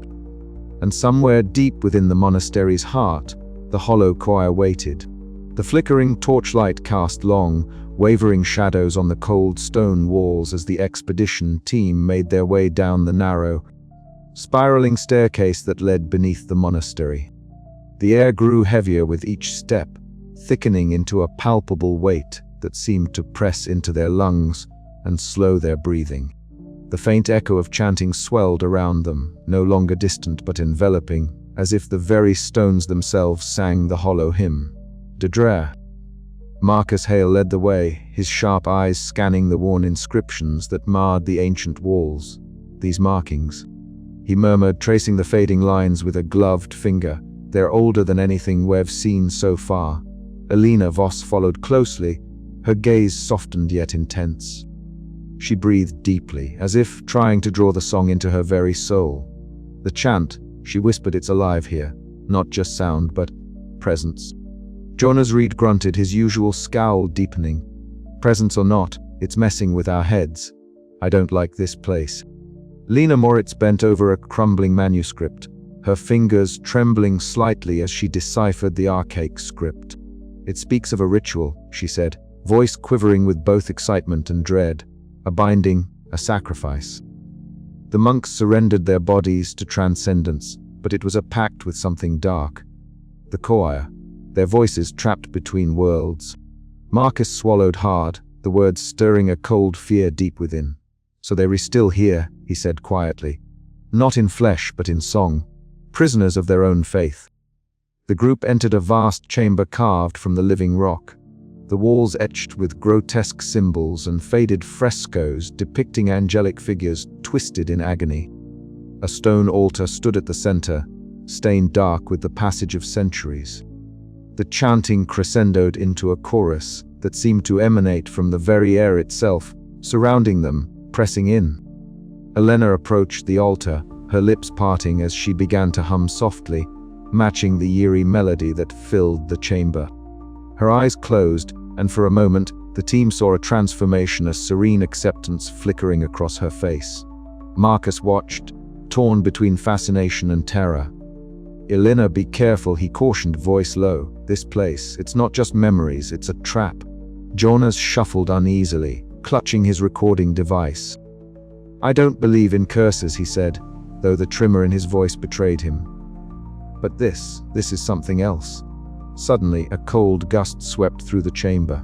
And somewhere deep within the monastery's heart, the hollow choir waited. The flickering torchlight cast long, wavering shadows on the cold stone walls as the expedition team made their way down the narrow, spiraling staircase that led beneath the monastery. The air grew heavier with each step, thickening into a palpable weight that seemed to press into their lungs and slow their breathing. The faint echo of chanting swelled around them, no longer distant but enveloping, as if the very stones themselves sang the hollow hymn. "Dedre." Marcus Hale led the way, his sharp eyes scanning the worn inscriptions that marred the ancient walls. "These markings," he murmured, tracing the fading lines with a gloved finger. "They're older than anything we've seen so far." Alina Voss followed closely, her gaze softened yet intense. She breathed deeply, as if trying to draw the song into her very soul. "The chant," she whispered, "it's alive here. Not just sound, but presence." Jonas Reed grunted, his usual scowl deepening. "Presence or not, it's messing with our heads. I don't like this place." Lena Moritz bent over a crumbling manuscript, her fingers trembling slightly as she deciphered the archaic script. "It speaks of a ritual," she said, voice quivering with both excitement and dread. "A binding, a sacrifice." The monks surrendered their bodies to transcendence, but it was a pact with something dark. The choir, their voices trapped between worlds. Marcus swallowed hard, the words stirring a cold fear deep within. "So they are still here," he said quietly. "Not in flesh, but in song. Prisoners of their own faith." The group entered a vast chamber carved from the living rock. The walls etched with grotesque symbols and faded frescoes depicting angelic figures twisted in agony. A stone altar stood at the center, stained dark with the passage of centuries. The chanting crescendoed into a chorus that seemed to emanate from the very air itself, surrounding them, pressing in. Elena approached the altar, her lips parting as she began to hum softly, matching the eerie melody that filled the chamber. Her eyes closed, and for a moment, the team saw a transformation, a serene acceptance flickering across her face. Marcus watched, torn between fascination and terror. "Elena, be careful," he cautioned, voice low. "This place, it's not just memories, it's a trap." Jonas shuffled uneasily, clutching his recording device. "I don't believe in curses," he said, though the tremor in his voice betrayed him. "But this is something else." Suddenly, a cold gust swept through the chamber.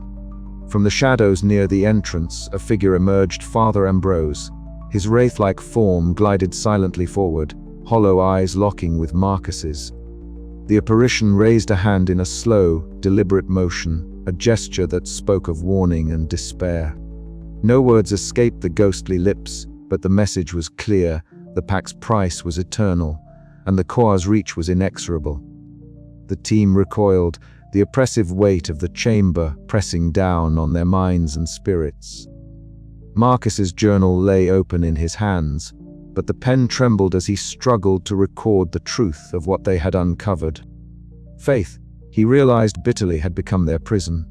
From the shadows near the entrance, a figure emerged, Father Ambrose. His wraith-like form glided silently forward, hollow eyes locking with Marcus's. The apparition raised a hand in a slow, deliberate motion, a gesture that spoke of warning and despair. No words escaped the ghostly lips, but the message was clear: the pact's price was eternal, and the choir's reach was inexorable. The team recoiled, the oppressive weight of the chamber pressing down on their minds and spirits. Marcus's journal lay open in his hands, but the pen trembled as he struggled to record the truth of what they had uncovered. Faith, he realized bitterly, had become their prison.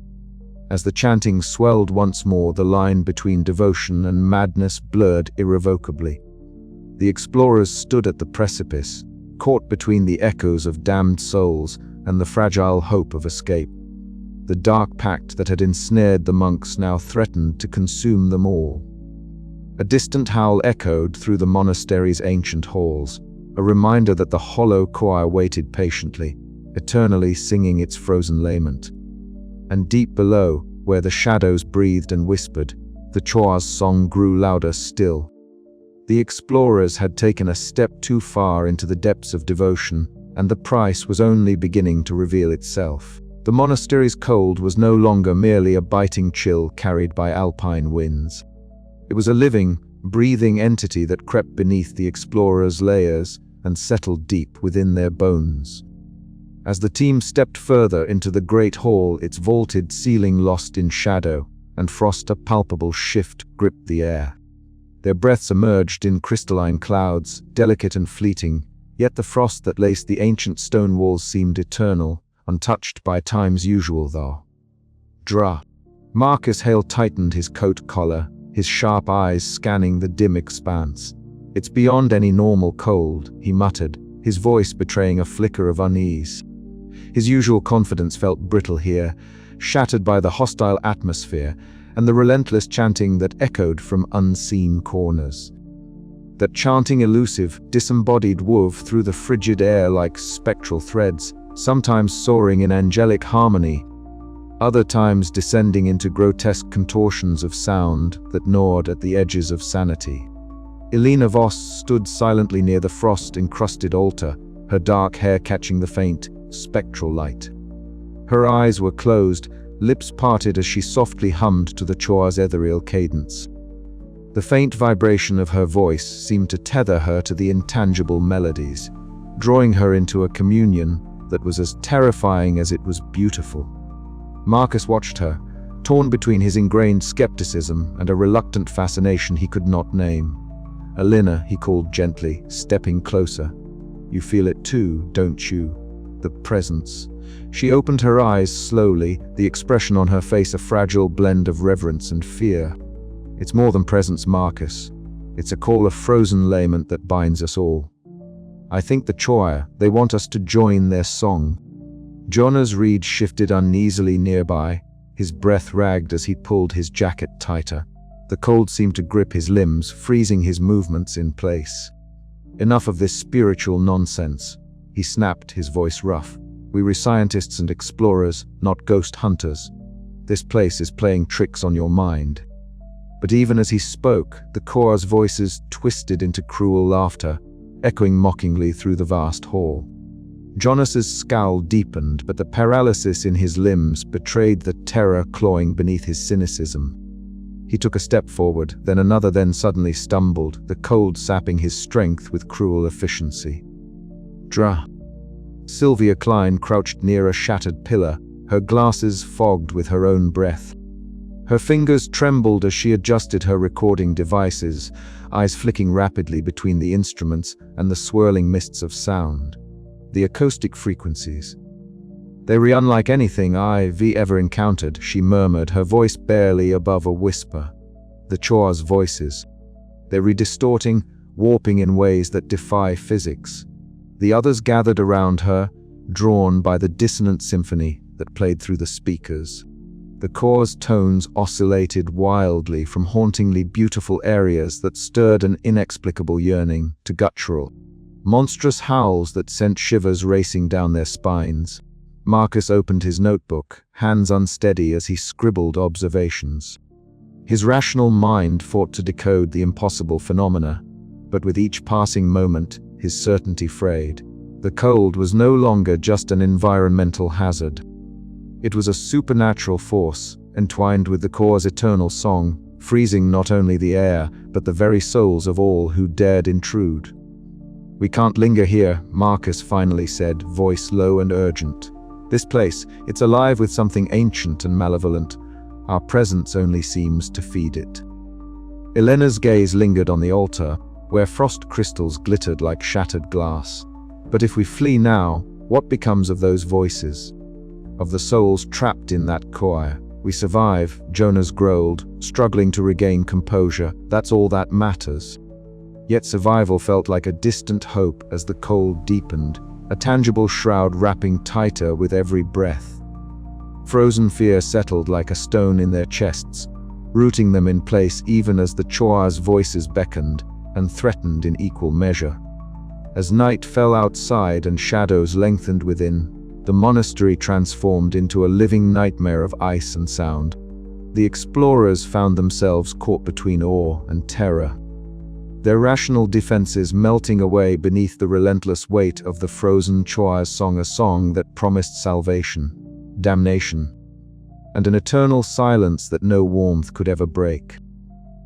As the chanting swelled once more, the line between devotion and madness blurred irrevocably. The explorers stood at the precipice, caught between the echoes of damned souls and the fragile hope of escape. The dark pact that had ensnared the monks now threatened to consume them all. A distant howl echoed through the monastery's ancient halls, a reminder that the hollow choir waited patiently, eternally singing its frozen lament. And deep below, where the shadows breathed and whispered, the choir's song grew louder still. The explorers had taken a step too far into the depths of devotion, and the price was only beginning to reveal itself. The monastery's cold was no longer merely a biting chill carried by alpine winds. It was a living, breathing entity that crept beneath the explorers' layers and settled deep within their bones. As the team stepped further into the great hall, its vaulted ceiling lost in shadow, and frost, a palpable shift, gripped the air. Their breaths emerged in crystalline clouds, delicate and fleeting, yet the frost that laced the ancient stone walls seemed eternal, untouched by time's usual thaw. Dra. Marcus Hale tightened his coat collar, his sharp eyes scanning the dim expanse. "It's beyond any normal cold," he muttered, his voice betraying a flicker of unease. His usual confidence felt brittle here, shattered by the hostile atmosphere and the relentless chanting that echoed from unseen corners. That chanting, elusive, disembodied, wove through the frigid air like spectral threads, sometimes soaring in angelic harmony, other times descending into grotesque contortions of sound that gnawed at the edges of sanity. Elena Voss stood silently near the frost-encrusted altar, her dark hair catching the faint, spectral light. Her eyes were closed, lips parted as she softly hummed to the choir's ethereal cadence. The faint vibration of her voice seemed to tether her to the intangible melodies, drawing her into a communion that was as terrifying as it was beautiful. Marcus watched her, torn between his ingrained skepticism and a reluctant fascination he could not name. "Elena," he called gently, stepping closer. "You feel it too, don't you? The presence." She opened her eyes slowly, the expression on her face a fragile blend of reverence and fear. "It's more than presence, Marcus. It's a call of frozen lament that binds us all. I think the choir, they want us to join their song. Jonas Reed shifted uneasily nearby, his breath ragged as he pulled his jacket tighter. The cold seemed to grip his limbs, freezing his movements in place. Enough of this spiritual nonsense, he snapped, his voice rough. We were scientists and explorers, not ghost hunters. This place is playing tricks on your mind. But even as he spoke, the choir's voices twisted into cruel laughter, echoing mockingly through the vast hall. Jonas's scowl deepened, but the paralysis in his limbs betrayed the terror clawing beneath his cynicism. He took a step forward, then another, then suddenly stumbled, the cold sapping his strength with cruel efficiency. Dra. Sylvia Klein crouched near a shattered pillar, her glasses fogged with her own breath. Her fingers trembled as she adjusted her recording devices, eyes flicking rapidly between the instruments and the swirling mists of sound. The acoustic frequencies. They were unlike anything I've ever encountered, she murmured, her voice barely above a whisper. The choir's voices. They were distorting, warping in ways that defy physics. The others gathered around her, drawn by the dissonant symphony that played through the speakers. The choir's tones oscillated wildly from hauntingly beautiful areas that stirred an inexplicable yearning to guttural, monstrous howls that sent shivers racing down their spines. Marcus opened his notebook, hands unsteady as he scribbled observations. His rational mind fought to decode the impossible phenomena, but with each passing moment, his certainty frayed. The cold was no longer just an environmental hazard. It was a supernatural force, entwined with the choir's eternal song, freezing not only the air, but the very souls of all who dared intrude. "We can't linger here," Marcus finally said, voice low and urgent. "This place, it's alive with something ancient and malevolent. Our presence only seems to feed it." Elena's gaze lingered on the altar, where frost crystals glittered like shattered glass. "But if we flee now, what becomes of those voices? Of the souls trapped in that choir? We survive," Jonas growled, struggling to regain composure. "That's all that matters." Yet survival felt like a distant hope as the cold deepened, a tangible shroud wrapping tighter with every breath. Frozen fear settled like a stone in their chests, rooting them in place even as the choir's voices beckoned and threatened in equal measure. As night fell outside and shadows lengthened within, the monastery transformed into a living nightmare of ice and sound. The explorers found themselves caught between awe and terror, their rational defenses melting away beneath the relentless weight of the frozen choir's song, a song that promised salvation, damnation, and an eternal silence that no warmth could ever break.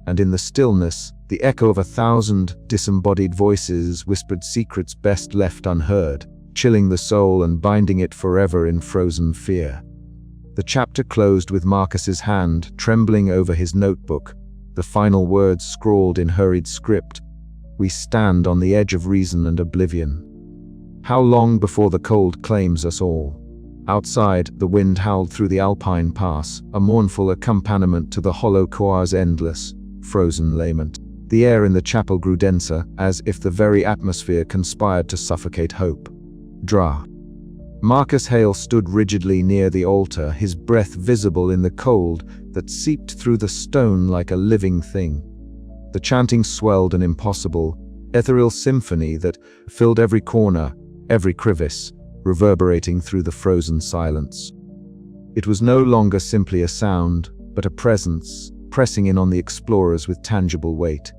And in the stillness, the echo of 1,000 disembodied voices whispered secrets best left unheard, chilling the soul and binding it forever in frozen fear. The chapter closed with Marcus's hand trembling over his notebook, the final words scrawled in hurried script. "We stand on the edge of reason and oblivion. How long before the cold claims us all?" Outside, the wind howled through the Alpine Pass, a mournful accompaniment to the hollow choir's endless, frozen lament. The air in the chapel grew denser, as if the very atmosphere conspired to suffocate hope. Dra. Marcus Hale stood rigidly near the altar, his breath visible in the cold that seeped through the stone like a living thing. The chanting swelled an impossible, ethereal symphony that filled every corner, every crevice, reverberating through the frozen silence. It was no longer simply a sound, but a presence, pressing in on the explorers with tangible weight.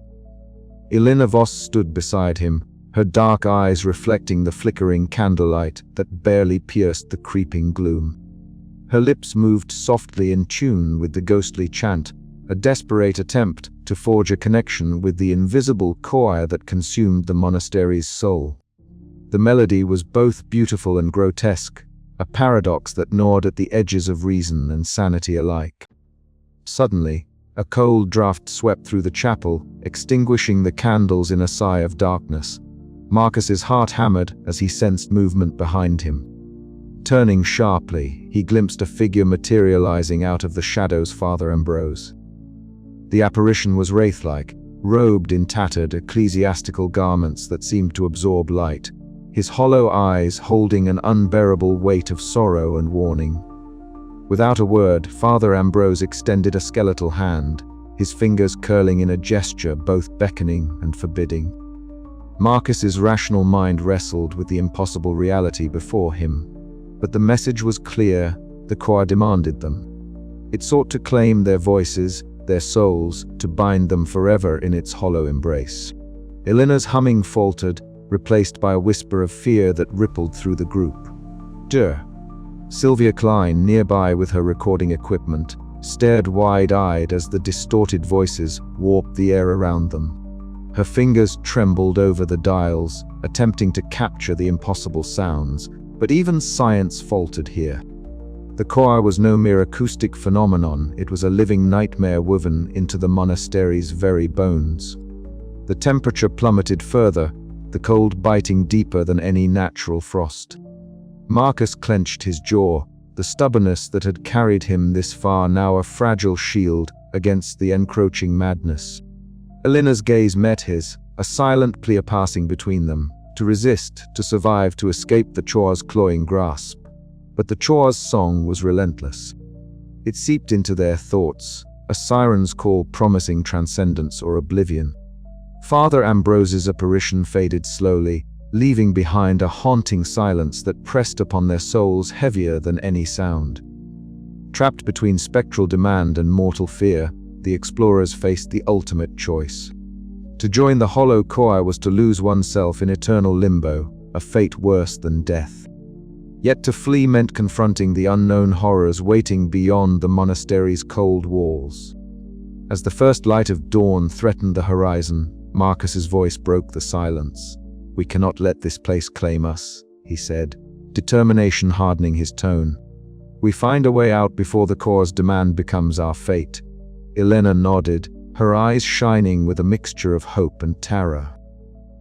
Elena Voss stood beside him, her dark eyes reflecting the flickering candlelight that barely pierced the creeping gloom. Her lips moved softly in tune with the ghostly chant, a desperate attempt to forge a connection with the invisible choir that consumed the monastery's soul. The melody was both beautiful and grotesque, a paradox that gnawed at the edges of reason and sanity alike. Suddenly, a cold draft swept through the chapel, extinguishing the candles in a sigh of darkness. Marcus's heart hammered as he sensed movement behind him. Turning sharply, he glimpsed a figure materializing out of the shadows. Father Ambrose. The apparition was wraith-like, robed in tattered ecclesiastical garments that seemed to absorb light, his hollow eyes holding an unbearable weight of sorrow and warning. Without a word, Father Ambrose extended a skeletal hand, his fingers curling in a gesture both beckoning and forbidding. Marcus's rational mind wrestled with the impossible reality before him, but the message was clear. The choir demanded them. It sought to claim their voices, their souls, to bind them forever in its hollow embrace. Elena's humming faltered, replaced by a whisper of fear that rippled through the group. "Duh." Sylvia Klein, nearby with her recording equipment, stared wide-eyed as the distorted voices warped the air around them. Her fingers trembled over the dials, attempting to capture the impossible sounds, but even science faltered here. The choir was no mere acoustic phenomenon, it was a living nightmare woven into the monastery's very bones. The temperature plummeted further, the cold biting deeper than any natural frost. Marcus clenched his jaw, the stubbornness that had carried him this far now a fragile shield against the encroaching madness. Elena's gaze met his, a silent plea passing between them, to resist, to survive, to escape the choir's clawing grasp. But the choir's song was relentless. It seeped into their thoughts, a siren's call promising transcendence or oblivion. Father Ambrose's apparition faded slowly, leaving behind a haunting silence that pressed upon their souls heavier than any sound. Trapped between spectral demand and mortal fear, the explorers faced the ultimate choice. To join the hollow choir was to lose oneself in eternal limbo, a fate worse than death. Yet to flee meant confronting the unknown horrors waiting beyond the monastery's cold walls. As the first light of dawn threatened the horizon, Marcus's voice broke the silence. "We cannot let this place claim us," he said, determination hardening his tone. "We find a way out before the choir's demand becomes our fate." Elena nodded, her eyes shining with a mixture of hope and terror.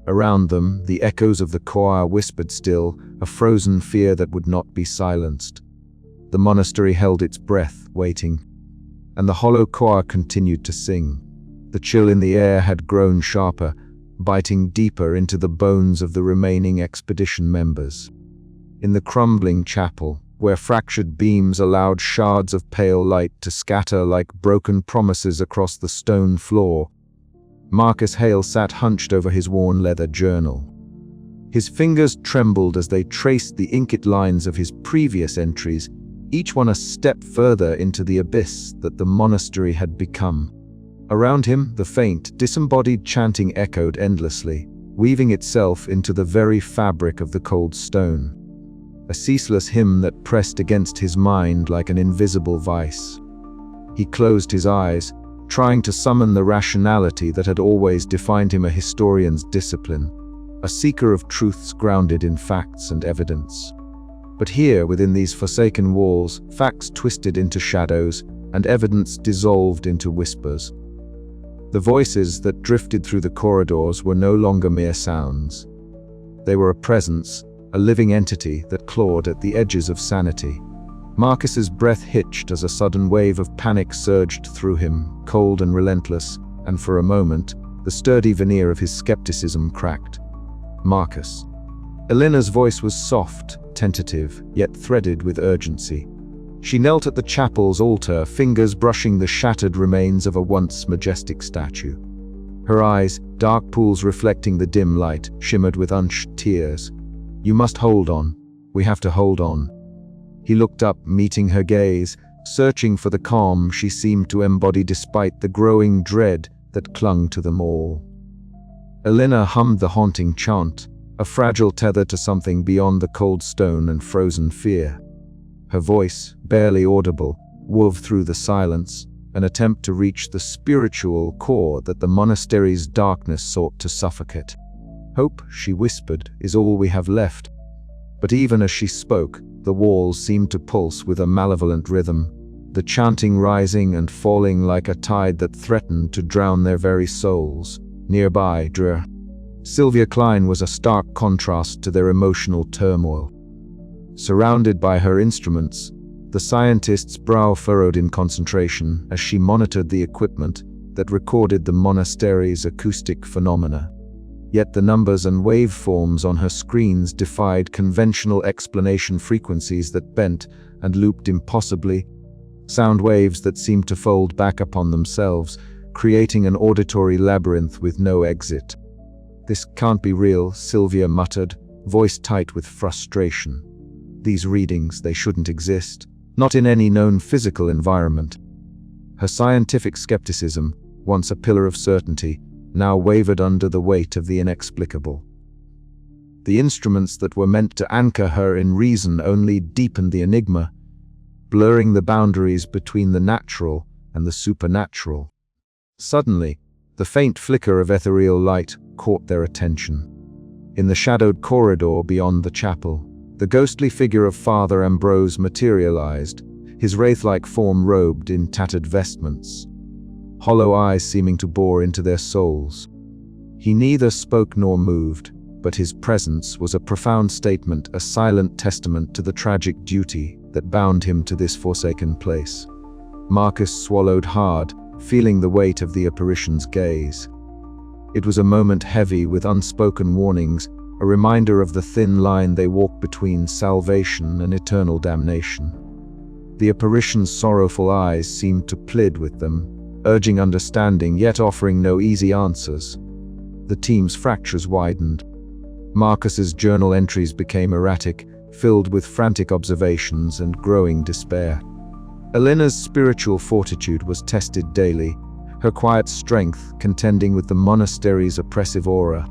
Around them, the echoes of the choir whispered still, a frozen fear that would not be silenced. The monastery held its breath, waiting. And the hollow choir continued to sing. The chill in the air had grown sharper, biting deeper into the bones of the remaining expedition members. In the crumbling chapel, where fractured beams allowed shards of pale light to scatter like broken promises across the stone floor, Marcus Hale sat hunched over his worn leather journal. His fingers trembled as they traced the inked lines of his previous entries, each one a step further into the abyss that the monastery had become. Around him, the faint, disembodied chanting echoed endlessly, weaving itself into the very fabric of the cold stone. A ceaseless hymn that pressed against his mind like an invisible vice. He closed his eyes, trying to summon the rationality that had always defined him, a historian's discipline, a seeker of truths grounded in facts and evidence. But here, within these forsaken walls, facts twisted into shadows and evidence dissolved into whispers. The voices that drifted through the corridors were no longer mere sounds. They were a presence, a living entity that clawed at the edges of sanity. Marcus's breath hitched as a sudden wave of panic surged through him, cold and relentless, and for a moment, the sturdy veneer of his skepticism cracked. "Marcus." Elena's voice was soft, tentative, yet threaded with urgency. She knelt at the chapel's altar, fingers brushing the shattered remains of a once majestic statue. Her eyes, dark pools reflecting the dim light, shimmered with unshed tears. "You must hold on. We have to hold on." He looked up, meeting her gaze, searching for the calm she seemed to embody despite the growing dread that clung to them all. Elena hummed the haunting chant, a fragile tether to something beyond the cold stone and frozen fear. Her voice, barely audible, wove through the silence, an attempt to reach the spiritual core that the monastery's darkness sought to suffocate. "Hope," she whispered, "is all we have left." But even as she spoke, the walls seemed to pulse with a malevolent rhythm, the chanting rising and falling like a tide that threatened to drown their very souls. Nearby, Sylvia Klein was a stark contrast to their emotional turmoil. Surrounded by her instruments, the scientist's brow furrowed in concentration as she monitored the equipment, that recorded the monastery's acoustic phenomena. Yet the numbers and waveforms on her screens defied conventional explanation frequencies that bent and looped impossibly, sound waves that seemed to fold back upon themselves, creating an auditory labyrinth with no exit. "This can't be real," Sylvia muttered, voice tight with frustration. "These readings, they shouldn't exist, not in any known physical environment." Her scientific skepticism, once a pillar of certainty, now wavered under the weight of the inexplicable. The instruments that were meant to anchor her in reason only deepened the enigma, blurring the boundaries between the natural and the supernatural. Suddenly, the faint flicker of ethereal light caught their attention. In the shadowed corridor beyond the chapel, the ghostly figure of Father Ambrose materialized, his wraith-like form robed in tattered vestments, hollow eyes seeming to bore into their souls. He neither spoke nor moved, but his presence was a profound statement, a silent testament to the tragic duty that bound him to this forsaken place. Marcus swallowed hard, feeling the weight of the apparition's gaze. It was a moment heavy with unspoken warnings, a reminder of the thin line they walk between salvation and eternal damnation. The apparition's sorrowful eyes seemed to plead with them, urging understanding yet offering no easy answers. The team's fractures widened. Marcus's journal entries became erratic, filled with frantic observations and growing despair. Elena's spiritual fortitude was tested daily, her quiet strength contending with the monastery's oppressive aura.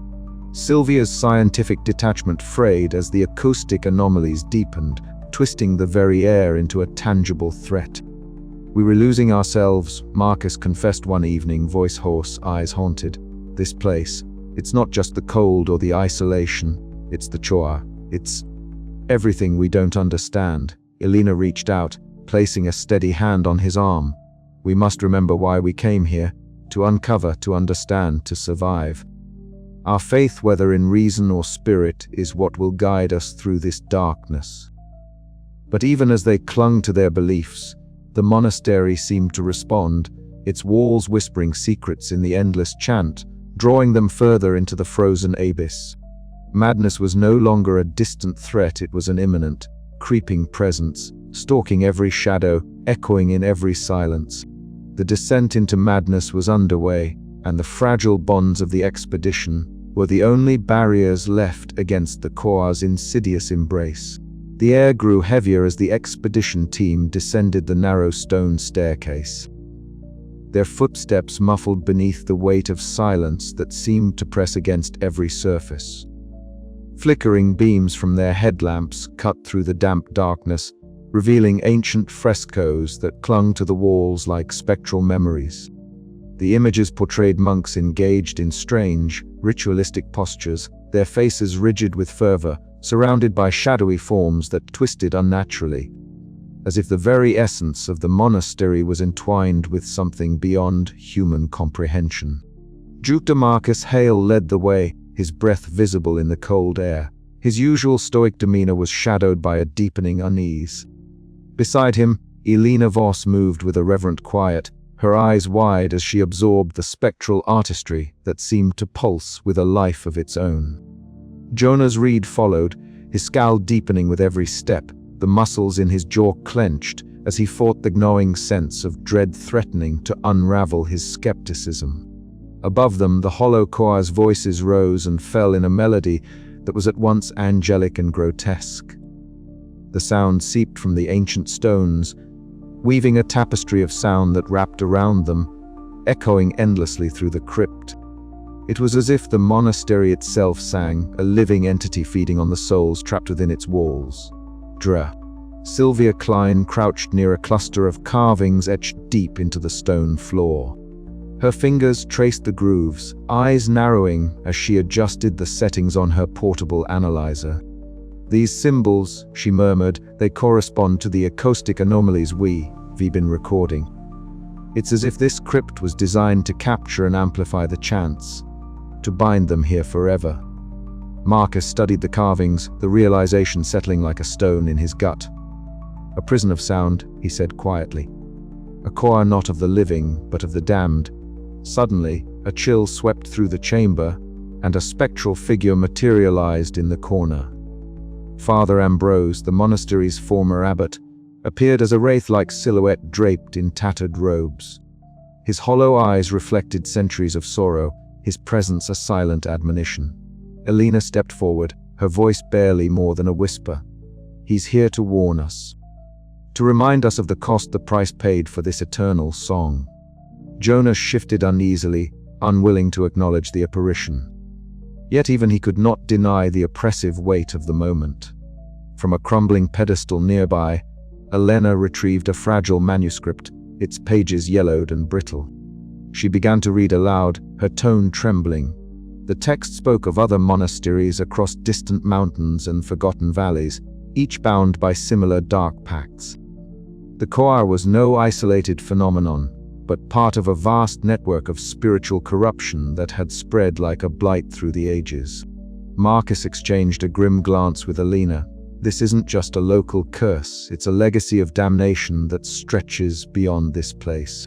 Sylvia's scientific detachment frayed as the acoustic anomalies deepened, twisting the very air into a tangible threat. "We were losing ourselves," Marcus confessed one evening, voice hoarse, eyes haunted. "This place, it's not just the cold or the isolation, it's the choir, it's everything we don't understand." Elena reached out, placing a steady hand on his arm. "We must remember why we came here, to uncover, to understand, to survive. Our faith, whether in reason or spirit, is what will guide us through this darkness." But even as they clung to their beliefs, the monastery seemed to respond, its walls whispering secrets in the endless chant, drawing them further into the frozen abyss. Madness was no longer a distant threat, it was an imminent, creeping presence, stalking every shadow, echoing in every silence. The descent into madness was underway, and the fragile bonds of the expedition were the only barriers left against the choir's insidious embrace. The air grew heavier as the expedition team descended the narrow stone staircase. Their footsteps muffled beneath the weight of silence that seemed to press against every surface. Flickering beams from their headlamps cut through the damp darkness, revealing ancient frescoes that clung to the walls like spectral memories. The images portrayed monks engaged in strange, ritualistic postures, their faces rigid with fervor, surrounded by shadowy forms that twisted unnaturally, as if the very essence of the monastery was entwined with something beyond human comprehension. Duke Marcus Hale led the way, his breath visible in the cold air. His usual stoic demeanor was shadowed by a deepening unease. Beside him, Elena Voss moved with a reverent quiet, her eyes wide as she absorbed the spectral artistry that seemed to pulse with a life of its own. Jonas Reed followed, his scowl deepening with every step, the muscles in his jaw clenched as he fought the gnawing sense of dread threatening to unravel his skepticism. Above them, the hollow choir's voices rose and fell in a melody that was at once angelic and grotesque. The sound seeped from the ancient stones, weaving a tapestry of sound that wrapped around them, echoing endlessly through the crypt. It was as if the monastery itself sang, a living entity feeding on the souls trapped within its walls. Dra. Sylvia Klein crouched near a cluster of carvings etched deep into the stone floor. Her fingers traced the grooves, eyes narrowing as she adjusted the settings on her portable analyzer. "These symbols," she murmured, "they correspond to the acoustic anomalies we've been recording. It's as if this crypt was designed to capture and amplify the chants, to bind them here forever." Marcus studied the carvings, the realization settling like a stone in his gut. "A prison of sound," he said quietly. "A choir not of the living, but of the damned." Suddenly, a chill swept through the chamber, and a spectral figure materialized in the corner. Father Ambrose, the monastery's former abbot, appeared as a wraith-like silhouette draped in tattered robes. His hollow eyes reflected centuries of sorrow, his presence a silent admonition. Elena stepped forward, her voice barely more than a whisper. "He's here to warn us. To remind us of the cost the price paid for this eternal song." Jonas shifted uneasily, unwilling to acknowledge the apparition. Yet even he could not deny the oppressive weight of the moment. From a crumbling pedestal nearby, Elena retrieved a fragile manuscript, its pages yellowed and brittle. She began to read aloud, her tone trembling. The text spoke of other monasteries across distant mountains and forgotten valleys, each bound by similar dark pacts. The choir was no isolated phenomenon, but part of a vast network of spiritual corruption that had spread like a blight through the ages. Marcus exchanged a grim glance with Elena. "This isn't just a local curse, it's a legacy of damnation that stretches beyond this place."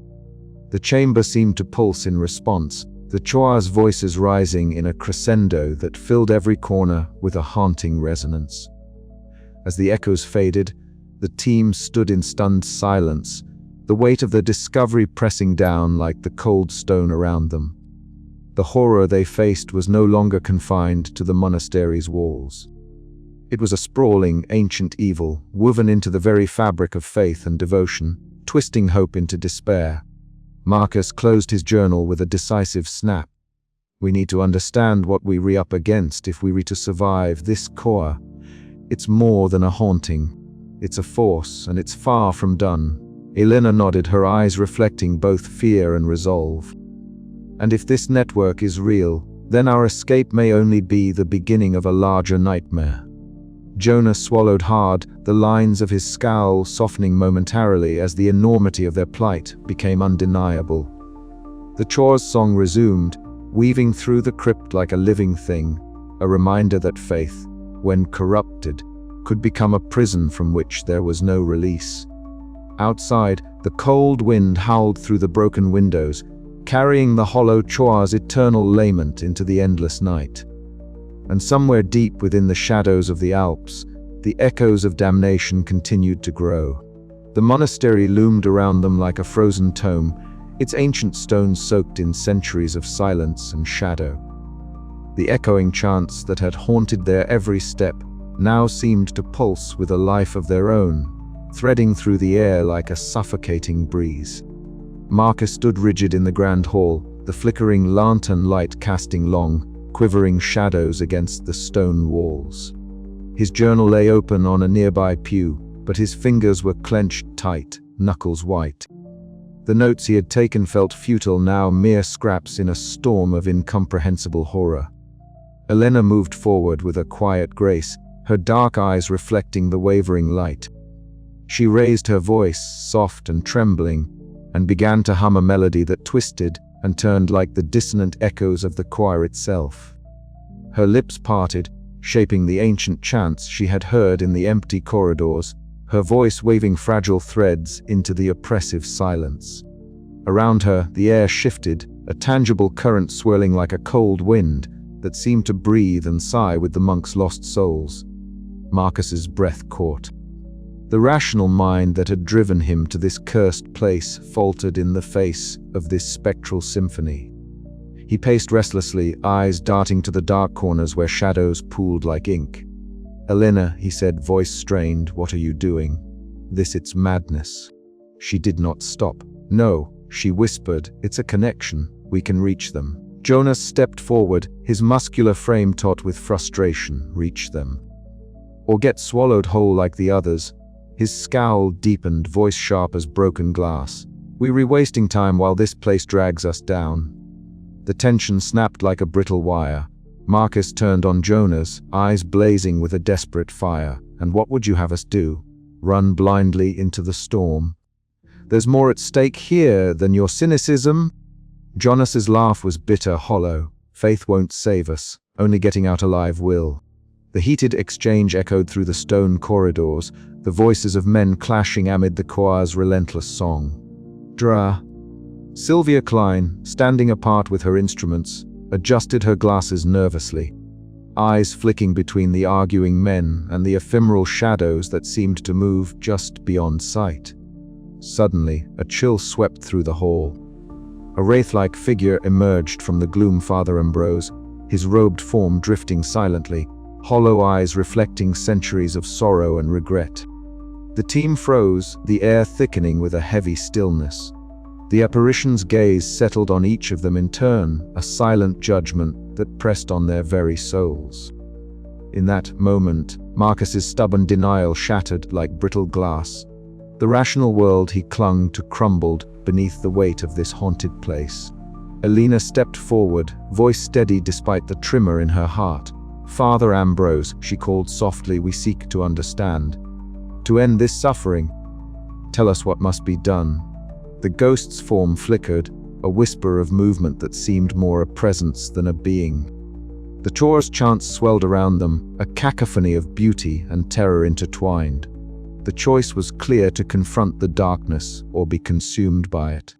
The chamber seemed to pulse in response, the choir's voices rising in a crescendo that filled every corner with a haunting resonance. As the echoes faded, the team stood in stunned silence, the weight of the discovery pressing down like the cold stone around them. The horror they faced was no longer confined to the monastery's walls. It was a sprawling, ancient evil, woven into the very fabric of faith and devotion, twisting hope into despair. Marcus closed his journal with a decisive snap. "We need to understand what we're up against if we're to survive this core. It's more than a haunting. It's a force, and it's far from done." Elena nodded, her eyes reflecting both fear and resolve. "And if this network is real, then our escape may only be the beginning of a larger nightmare." Jonas swallowed hard, the lines of his scowl softening momentarily as the enormity of their plight became undeniable. The choir's song resumed, weaving through the crypt like a living thing, a reminder that faith, when corrupted, could become a prison from which there was no release. Outside, the cold wind howled through the broken windows, carrying the hollow choir's eternal lament into the endless night. And somewhere deep within the shadows of the Alps, the echoes of damnation continued to grow. The monastery loomed around them like a frozen tome, its ancient stones soaked in centuries of silence and shadow. The echoing chants that had haunted their every step now seemed to pulse with a life of their own, threading through the air like a suffocating breeze. Marcus stood rigid in the grand hall, the flickering lantern light casting long, quivering shadows against the stone walls. His journal lay open on a nearby pew, but his fingers were clenched tight, knuckles white. The notes he had taken felt futile now, mere scraps in a storm of incomprehensible horror. Elena moved forward with a quiet grace, her dark eyes reflecting the wavering light. She raised her voice, soft and trembling, and began to hum a melody that twisted and turned like the dissonant echoes of the choir itself. Her lips parted, shaping the ancient chants she had heard in the empty corridors, her voice waving fragile threads into the oppressive silence. Around her, the air shifted, a tangible current swirling like a cold wind that seemed to breathe and sigh with the monks' lost souls. Marcus's breath caught. The rational mind that had driven him to this cursed place faltered in the face of this spectral symphony. He paced restlessly, eyes darting to the dark corners where shadows pooled like ink. "Elena," he said, voice strained, "what are you doing? It's madness." She did not stop. "No," she whispered, "it's a connection. We can reach them." Jonas stepped forward, his muscular frame taut with frustration. "Reach them? Or get swallowed whole like the others?" His scowl deepened, voice sharp as broken glass. "We're wasting time while this place drags us down." The tension snapped like a brittle wire. Marcus turned on Jonas, eyes blazing with a desperate fire. "And what would you have us do? Run blindly into the storm? There's more at stake here than your cynicism." Jonas's laugh was bitter, hollow. "Faith won't save us. Only getting out alive will." The heated exchange echoed through the stone corridors, the voices of men clashing amid the choir's relentless song. "Dra," Sylvia Klein, standing apart with her instruments, adjusted her glasses nervously, eyes flicking between the arguing men and the ephemeral shadows that seemed to move just beyond sight. Suddenly, a chill swept through the hall. A wraith-like figure emerged from the gloom. Father Ambrose, his robed form drifting silently, hollow eyes reflecting centuries of sorrow and regret. The team froze, the air thickening with a heavy stillness. The apparition's gaze settled on each of them in turn, a silent judgment that pressed on their very souls. In that moment, Marcus's stubborn denial shattered like brittle glass. The rational world he clung to crumbled beneath the weight of this haunted place. Elena stepped forward, voice steady despite the tremor in her heart. "Father Ambrose," she called softly, "we seek to understand. To end this suffering, tell us what must be done." The ghost's form flickered, a whisper of movement that seemed more a presence than a being. The Chor's chants swelled around them, a cacophony of beauty and terror intertwined. The choice was clear: to confront the darkness or be consumed by it.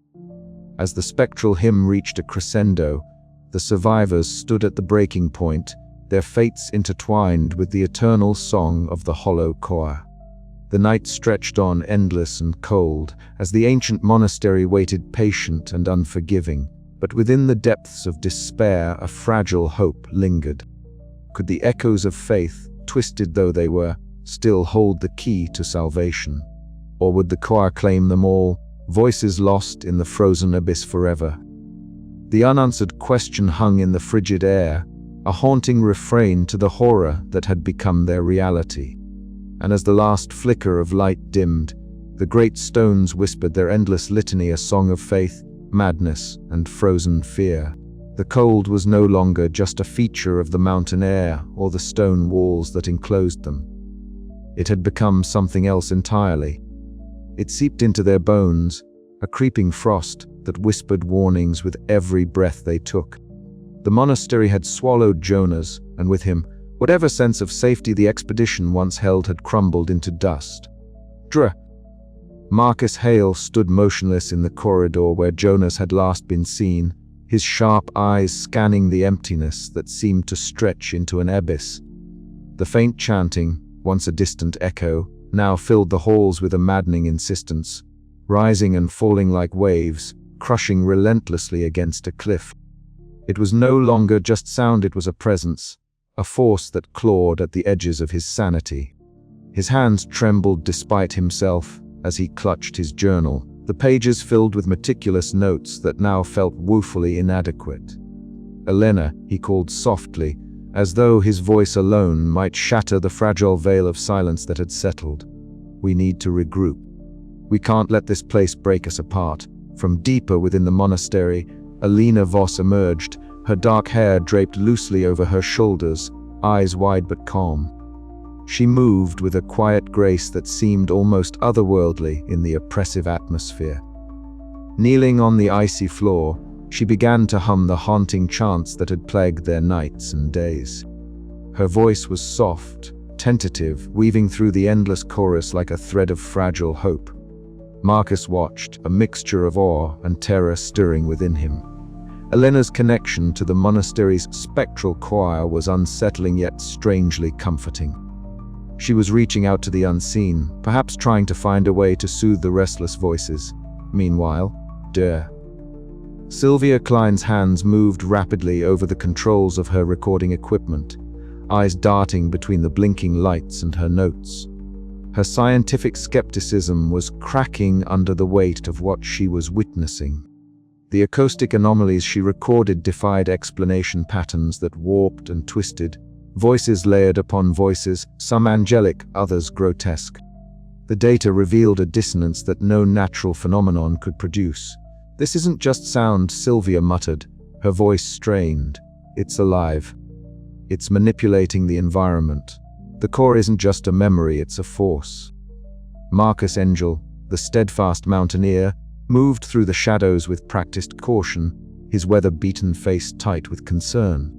As the spectral hymn reached a crescendo, the survivors stood at the breaking point, their fates intertwined with the eternal song of the hollow choir. The night stretched on, endless and cold, as the ancient monastery waited, patient and unforgiving. But within the depths of despair, a fragile hope lingered. Could the echoes of faith, twisted though they were, still hold the key to salvation? Or would the choir claim them all, voices lost in the frozen abyss forever? The unanswered question hung in the frigid air, a haunting refrain to the horror that had become their reality. And as the last flicker of light dimmed, the great stones whispered their endless litany, a song of faith, madness, and frozen fear. The cold was no longer just a feature of the mountain air or the stone walls that enclosed them. It had become something else entirely. It seeped into their bones, a creeping frost that whispered warnings with every breath they took. The monastery had swallowed Jonas, and with him, whatever sense of safety the expedition once held had crumbled into dust. Marcus Hale stood motionless in the corridor where Jonas had last been seen, his sharp eyes scanning the emptiness that seemed to stretch into an abyss. The faint chanting, once a distant echo, now filled the halls with a maddening insistence, rising and falling like waves, crushing relentlessly against a cliff. It was no longer just sound, it was a presence, a force that clawed at the edges of his sanity. His hands trembled despite himself as he clutched his journal, the pages filled with meticulous notes that now felt woefully inadequate. "Elena," he called softly, as though his voice alone might shatter the fragile veil of silence that had settled. "We need to regroup. We can't let this place break us apart." From deeper within the monastery, Elena Voss emerged, her dark hair draped loosely over her shoulders, eyes wide but calm. She moved with a quiet grace that seemed almost otherworldly in the oppressive atmosphere. Kneeling on the icy floor, she began to hum the haunting chants that had plagued their nights and days. Her voice was soft, tentative, weaving through the endless chorus like a thread of fragile hope. Marcus watched, a mixture of awe and terror stirring within him. Elena's connection to the monastery's spectral choir was unsettling yet strangely comforting. She was reaching out to the unseen, perhaps trying to find a way to soothe the restless voices. Meanwhile, Sylvia Klein's hands moved rapidly over the controls of her recording equipment, eyes darting between the blinking lights and her notes. Her scientific skepticism was cracking under the weight of what she was witnessing. The acoustic anomalies she recorded defied explanation, patterns that warped and twisted, voices layered upon voices, some angelic, others grotesque. The data revealed a dissonance that no natural phenomenon could produce. "This isn't just sound," Sylvia muttered, her voice strained. "It's alive. It's manipulating the environment. The core isn't just a memory, it's a force." Marcus Engel, the steadfast mountaineer, moved through the shadows with practiced caution, his weather-beaten face tight with concern.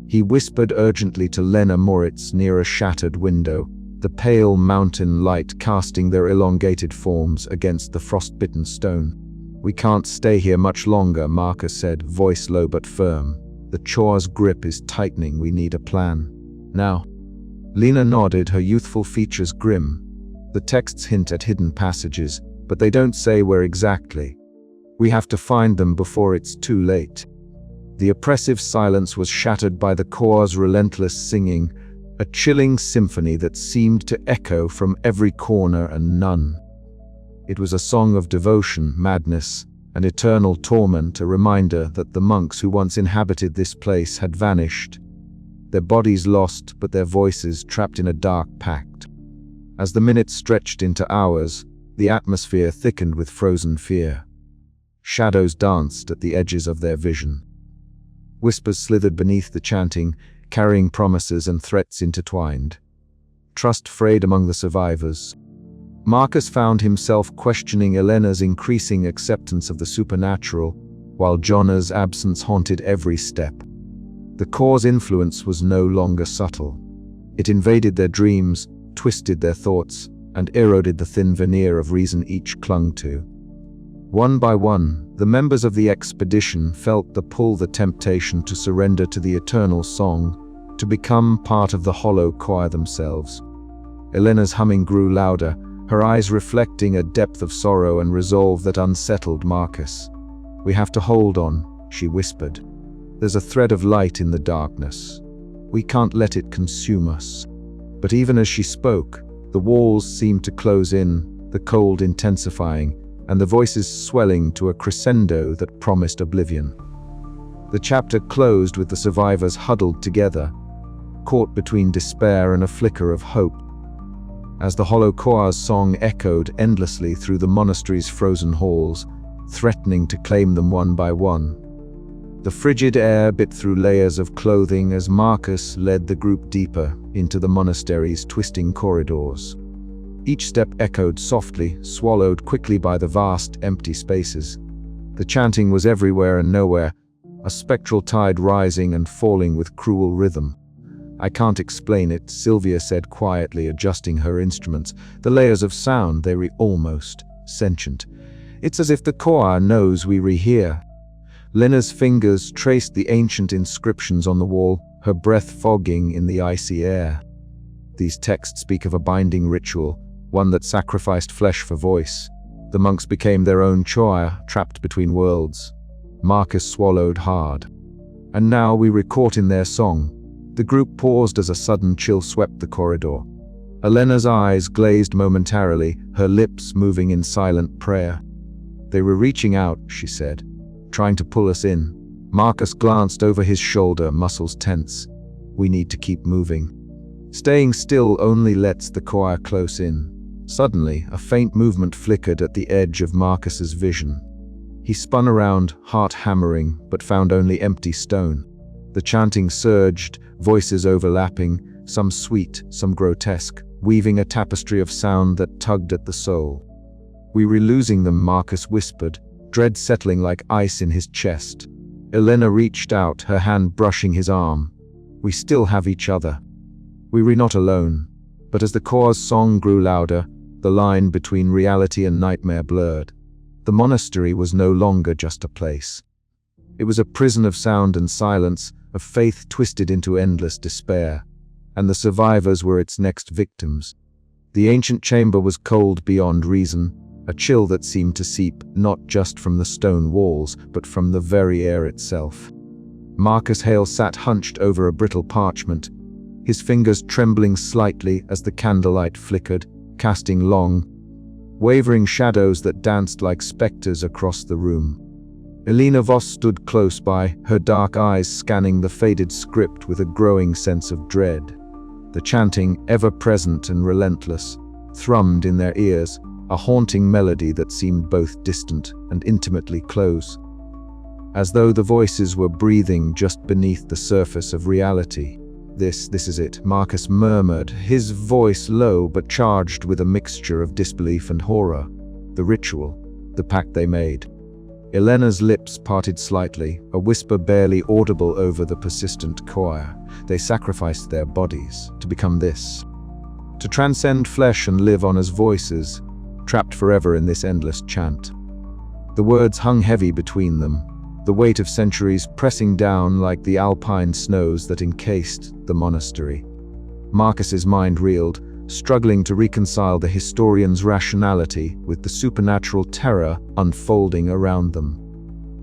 He whispered urgently to Lena Moritz near a shattered window, the pale mountain light casting their elongated forms against the frost-bitten stone. "We can't stay here much longer," Marcus said, voice low but firm. "The Choa's grip is tightening. We need a plan. Now." Lena nodded, her youthful features grim. "The texts hint at hidden passages, but they don't say where exactly. We have to find them before it's too late." The oppressive silence was shattered by the Choa's relentless singing, a chilling symphony that seemed to echo from every corner and none. It was a song of devotion, madness, and eternal torment, a reminder that the monks who once inhabited this place had vanished, their bodies lost but their voices trapped in a dark pact. As the minutes stretched into hours, the atmosphere thickened with frozen fear. Shadows danced at the edges of their vision. Whispers slithered beneath the chanting, carrying promises and threats intertwined. Trust frayed among the survivors. Marcus found himself questioning Elena's increasing acceptance of the supernatural, while Jonna's absence haunted every step. The Choa's influence was no longer subtle. It invaded their dreams, twisted their thoughts, and eroded the thin veneer of reason each clung to. One by one, the members of the expedition felt the pull, the temptation to surrender to the eternal song, to become part of the hollow choir themselves. Elena's humming grew louder, her eyes reflecting a depth of sorrow and resolve that unsettled Marcus. "We have to hold on," she whispered. "There's a thread of light in the darkness. We can't let it consume us." But even as she spoke, the walls seemed to close in, the cold intensifying, and the voices swelling to a crescendo that promised oblivion. The chapter closed with the survivors huddled together, caught between despair and a flicker of hope. As the hollow choir's song echoed endlessly through the monastery's frozen halls, threatening to claim them one by one. The frigid air bit through layers of clothing as Marcus led the group deeper into the monastery's twisting corridors. Each step echoed softly, swallowed quickly by the vast, empty spaces. The chanting was everywhere and nowhere, a spectral tide rising and falling with cruel rhythm. "I can't explain it," Sylvia said quietly, adjusting her instruments. "The layers of sound, they're almost sentient. It's as if the choir knows we rehear." Lena's fingers traced the ancient inscriptions on the wall, her breath fogging in the icy air. These texts speak of a binding ritual, one that sacrificed flesh for voice. The monks became their own choir, trapped between worlds. Marcus swallowed hard. "And now we were caught in their song." The group paused as a sudden chill swept the corridor. Elena's eyes glazed momentarily, her lips moving in silent prayer. "They were reaching out," she said, "trying to pull us in." Marcus glanced over his shoulder, muscles tense. "We need to keep moving. Staying still only lets the choir close in." Suddenly, a faint movement flickered at the edge of Marcus's vision. He spun around, heart hammering, but found only empty stone. The chanting surged, voices overlapping, some sweet, some grotesque, weaving a tapestry of sound that tugged at the soul. "We were losing them," Marcus whispered, dread settling like ice in his chest. Elena reached out, her hand brushing his arm. "We still have each other. We were not alone." But as the choir's song grew louder, the line between reality and nightmare blurred. The monastery was no longer just a place. It was a prison of sound and silence, of faith twisted into endless despair, and the survivors were its next victims. The ancient chamber was cold beyond reason, a chill that seemed to seep not just from the stone walls, but from the very air itself. Marcus Hale sat hunched over a brittle parchment, his fingers trembling slightly as the candlelight flickered, casting long, wavering shadows that danced like specters across the room. Elena Voss stood close by, her dark eyes scanning the faded script with a growing sense of dread. The chanting, ever present and relentless, thrummed in their ears, a haunting melody that seemed both distant and intimately close, as though the voices were breathing just beneath the surface of reality. This is it," Marcus murmured, his voice low but charged with a mixture of disbelief and horror. "The ritual, the pact they made." Elena's lips parted slightly, a whisper barely audible over the persistent choir. "They sacrificed their bodies to become this, to transcend flesh and live on as voices, trapped forever in this endless chant." The words hung heavy between them, the weight of centuries pressing down like the alpine snows that encased the monastery. Marcus's mind reeled, struggling to reconcile the historian's rationality with the supernatural terror unfolding around them.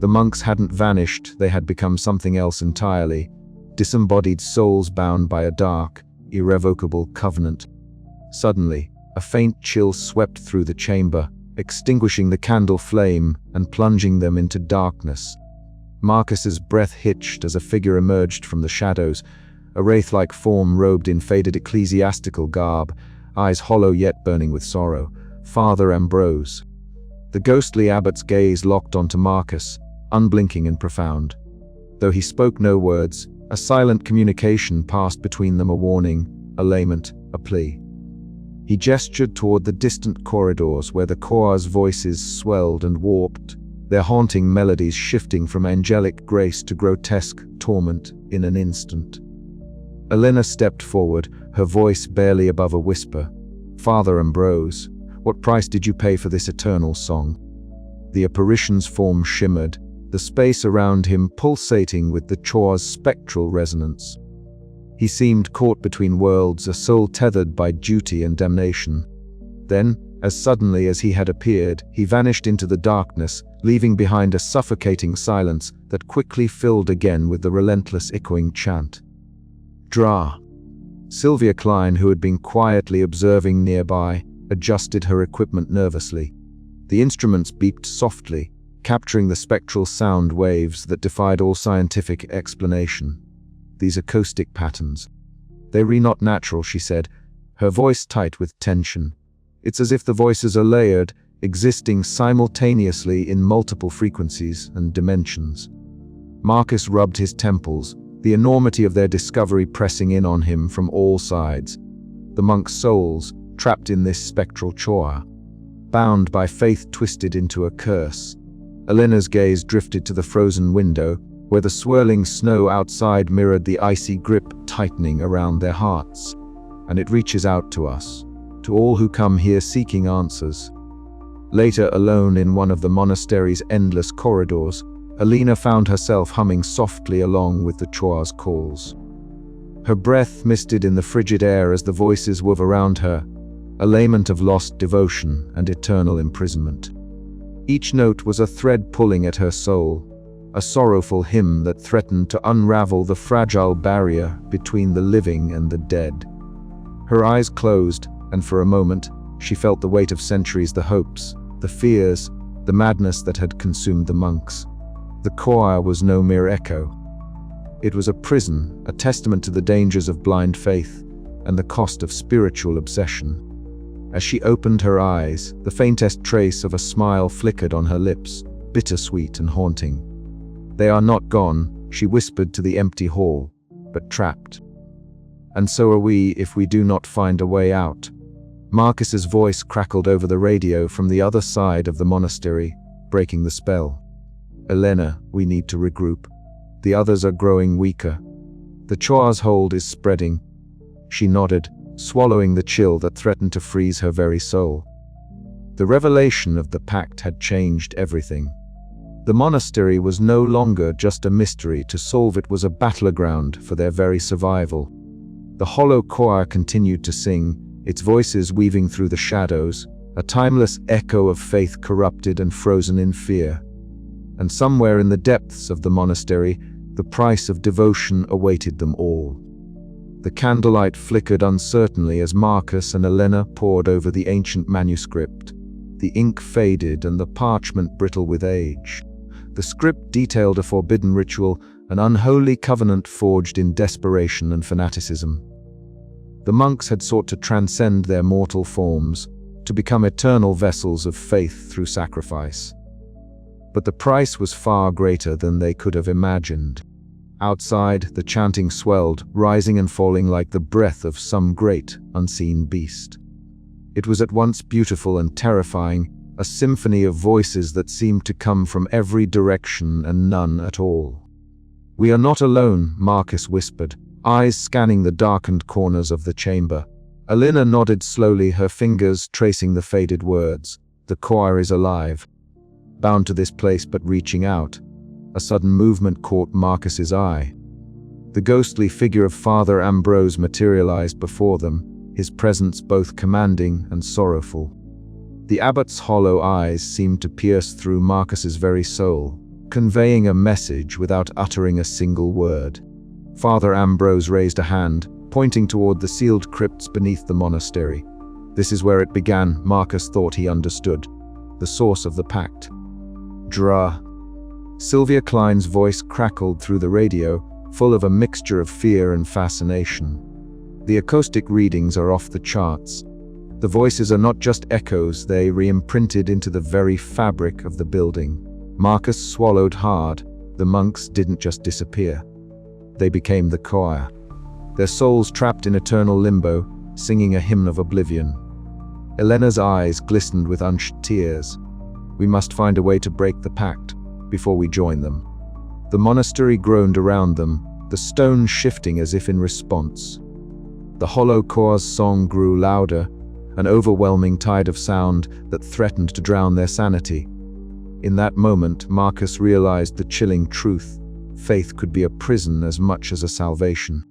The monks hadn't vanished, they had become something else entirely, disembodied souls bound by a dark, irrevocable covenant. Suddenly, a faint chill swept through the chamber, extinguishing the candle flame and plunging them into darkness. Marcus's breath hitched as a figure emerged from the shadows, a wraith-like form robed in faded ecclesiastical garb, eyes hollow yet burning with sorrow. Father Ambrose. The ghostly abbot's gaze locked onto Marcus, unblinking and profound. Though he spoke no words, a silent communication passed between them, a warning, a lament, a plea. He gestured toward the distant corridors where the choir's voices swelled and warped, their haunting melodies shifting from angelic grace to grotesque torment in an instant. Elena stepped forward, her voice barely above a whisper. "Father Ambrose, what price did you pay for this eternal song?" The apparition's form shimmered, the space around him pulsating with the choir's spectral resonance. He seemed caught between worlds, a soul tethered by duty and damnation. Then, as suddenly as he had appeared, he vanished into the darkness, leaving behind a suffocating silence that quickly filled again with the relentless echoing chant. Dra. Sylvia Klein, who had been quietly observing nearby, adjusted her equipment nervously. The instruments beeped softly, capturing the spectral sound waves that defied all scientific explanation. These acoustic patterns. "They are not natural," she said, her voice tight with tension. "It's as if the voices are layered, existing simultaneously in multiple frequencies and dimensions." Marcus rubbed his temples, the enormity of their discovery pressing in on him from all sides. The monks' souls, trapped in this spectral choir, bound by faith twisted into a curse. Elena's gaze drifted to the frozen window, where the swirling snow outside mirrored the icy grip tightening around their hearts. "And it reaches out to us, to all who come here seeking answers." Later, alone in one of the monastery's endless corridors, Elena found herself humming softly along with the choir's calls. Her breath misted in the frigid air as the voices wove around her, a lament of lost devotion and eternal imprisonment. Each note was a thread pulling at her soul, a sorrowful hymn that threatened to unravel the fragile barrier between the living and the dead. Her eyes closed, and for a moment, she felt the weight of centuries, the hopes, the fears, the madness that had consumed the monks. The choir was no mere echo. It was a prison, a testament to the dangers of blind faith and the cost of spiritual obsession. As she opened her eyes, the faintest trace of a smile flickered on her lips, bittersweet and haunting. "They are not gone," she whispered to the empty hall, "but trapped. And so are we if we do not find a way out." Marcus's voice crackled over the radio from the other side of the monastery, breaking the spell. "Elena, we need to regroup. The others are growing weaker. The choir's hold is spreading." She nodded, swallowing the chill that threatened to freeze her very soul. The revelation of the pact had changed everything. The monastery was no longer just a mystery to solve, it was a battleground for their very survival. The hollow choir continued to sing, its voices weaving through the shadows, a timeless echo of faith corrupted and frozen in fear. And somewhere in the depths of the monastery, the price of devotion awaited them all. The candlelight flickered uncertainly as Marcus and Elena pored over the ancient manuscript. The ink faded and the parchment brittle with age. The script detailed a forbidden ritual, an unholy covenant forged in desperation and fanaticism. The monks had sought to transcend their mortal forms, to become eternal vessels of faith through sacrifice. But the price was far greater than they could have imagined. Outside, the chanting swelled, rising and falling like the breath of some great, unseen beast. It was at once beautiful and terrifying, a symphony of voices that seemed to come from every direction and none at all. "We are not alone," Marcus whispered, eyes scanning the darkened corners of the chamber. Elena nodded slowly, her fingers tracing the faded words. "The choir is alive." bound to this place but reaching out. A sudden movement caught Marcus's eye. The ghostly figure of Father Ambrose materialized before them, his presence both commanding and sorrowful. The abbot's hollow eyes seemed to pierce through Marcus's very soul, conveying a message without uttering a single word. Father Ambrose raised a hand, pointing toward the sealed crypts beneath the monastery. This is where it began, Marcus thought he understood. The source of the pact. Dra. Sylvia Klein's voice crackled through the radio, full of a mixture of fear and fascination. The acoustic readings are off the charts. The voices are not just echoes, they re-imprinted into the very fabric of the building. Marcus swallowed hard. The monks didn't just disappear. They became the choir. Their souls trapped in eternal limbo, singing a hymn of oblivion. Elena's eyes glistened with unshed tears. We must find a way to break the pact before we join them. The monastery groaned around them, the stones shifting as if in response. The hollow choir's song grew louder, an overwhelming tide of sound that threatened to drown their sanity. In that moment, Marcus realized the chilling truth. Faith could be a prison as much as a salvation.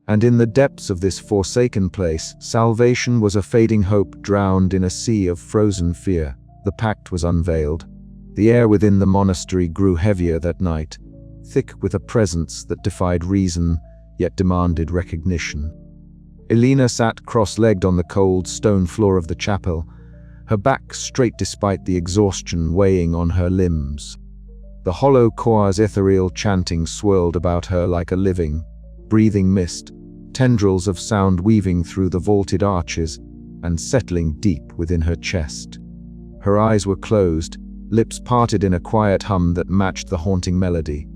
And in the depths of this forsaken place, salvation was a fading hope drowned in a sea of frozen fear. The pact was unveiled. The air within the monastery grew heavier that night, thick with a presence that defied reason, yet demanded recognition. Elena sat cross-legged on the cold stone floor of the chapel, her back straight despite the exhaustion weighing on her limbs. The hollow choir's ethereal chanting swirled about her like a living, breathing mist, tendrils of sound weaving through the vaulted arches and settling deep within her chest. Her eyes were closed, lips parted in a quiet hum that matched the haunting melody.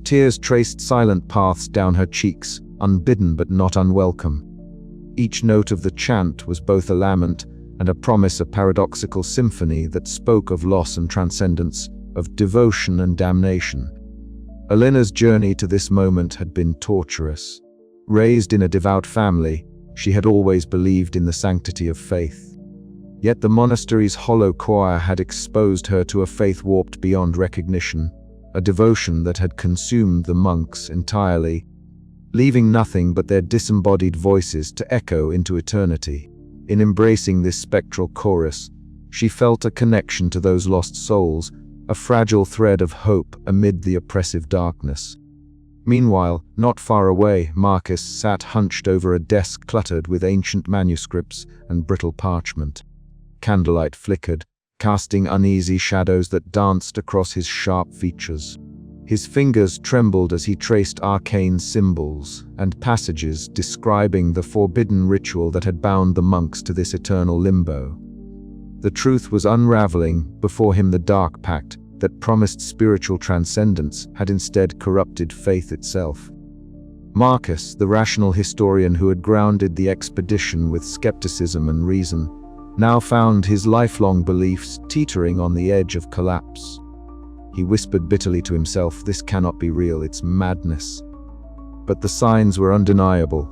Tears traced silent paths down her cheeks, unbidden but not unwelcome. Each note of the chant was both a lament and a promise, a paradoxical symphony that spoke of loss and transcendence, of devotion and damnation. Elena's journey to this moment had been torturous. Raised in a devout family, she had always believed in the sanctity of faith. Yet the monastery's hollow choir had exposed her to a faith warped beyond recognition, a devotion that had consumed the monks entirely, leaving nothing but their disembodied voices to echo into eternity. In embracing this spectral chorus, she felt a connection to those lost souls, a fragile thread of hope amid the oppressive darkness. Meanwhile, not far away, Marcus sat hunched over a desk cluttered with ancient manuscripts and brittle parchment. Candlelight flickered, casting uneasy shadows that danced across his sharp features. His fingers trembled as he traced arcane symbols and passages describing the forbidden ritual that had bound the monks to this eternal limbo. The truth was unraveling before him. The dark pact that promised spiritual transcendence had instead corrupted faith itself. Marcus, the rational historian who had grounded the expedition with skepticism and reason, now found his lifelong beliefs teetering on the edge of collapse. He whispered bitterly to himself, "This cannot be real, it's madness." But the signs were undeniable.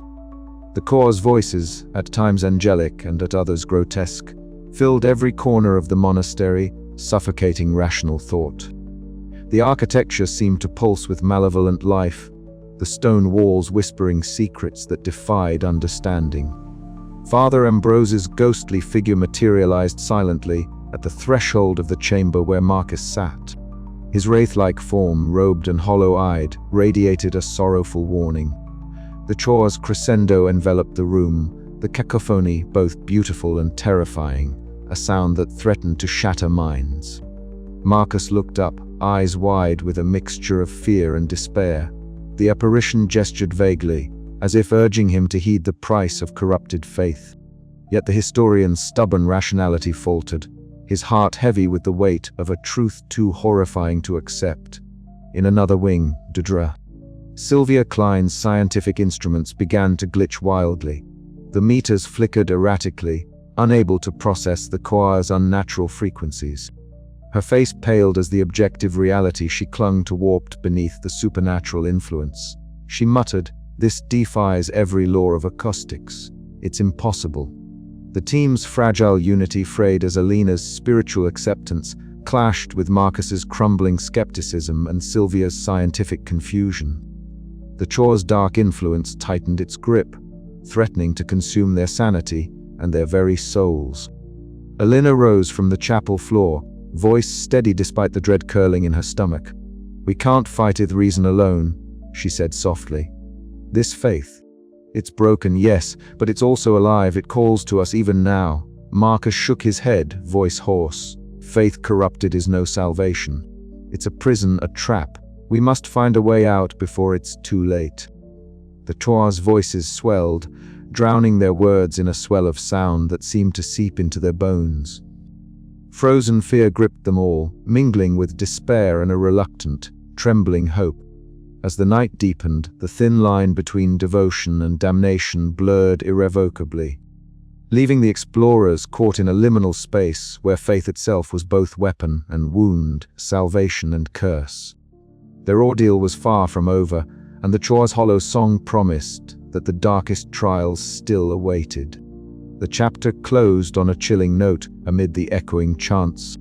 The choir's voices, at times angelic and at others grotesque, filled every corner of the monastery, suffocating rational thought. The architecture seemed to pulse with malevolent life, the stone walls whispering secrets that defied understanding. Father Ambrose's ghostly figure materialized silently at the threshold of the chamber where Marcus sat. His wraith-like form, robed and hollow-eyed, radiated a sorrowful warning. The choir's crescendo enveloped the room, the cacophony both beautiful and terrifying, a sound that threatened to shatter minds. Marcus looked up, eyes wide with a mixture of fear and despair. The apparition gestured vaguely, as if urging him to heed the price of corrupted faith. Yet the historian's stubborn rationality faltered, his heart heavy with the weight of a truth too horrifying to accept. In another wing, Dudra. Sylvia Klein's scientific instruments began to glitch wildly. The meters flickered erratically, unable to process the choir's unnatural frequencies. Her face paled as the objective reality she clung to warped beneath the supernatural influence. She muttered, "This defies every law of acoustics. It's impossible." The team's fragile unity frayed as Elena's spiritual acceptance clashed with Marcus's crumbling skepticism and Sylvia's scientific confusion. The chore's dark influence tightened its grip, threatening to consume their sanity and their very souls. Elena rose from the chapel floor, voice steady despite the dread curling in her stomach. "We can't fight with reason alone," she said softly. "This faith, it's broken, yes, but it's also alive. It calls to us even now." Marcus shook his head, voice hoarse. "Faith corrupted is no salvation. It's a prison, a trap. We must find a way out before it's too late." The Troyes' voices swelled, drowning their words in a swell of sound that seemed to seep into their bones. Frozen fear gripped them all, mingling with despair and a reluctant, trembling hope. As the night deepened, the thin line between devotion and damnation blurred irrevocably, leaving the explorers caught in a liminal space where faith itself was both weapon and wound, salvation and curse. Their ordeal was far from over, and the Troyes' hollow song promised that the darkest trials still awaited. The chapter closed on a chilling note amid the echoing chants.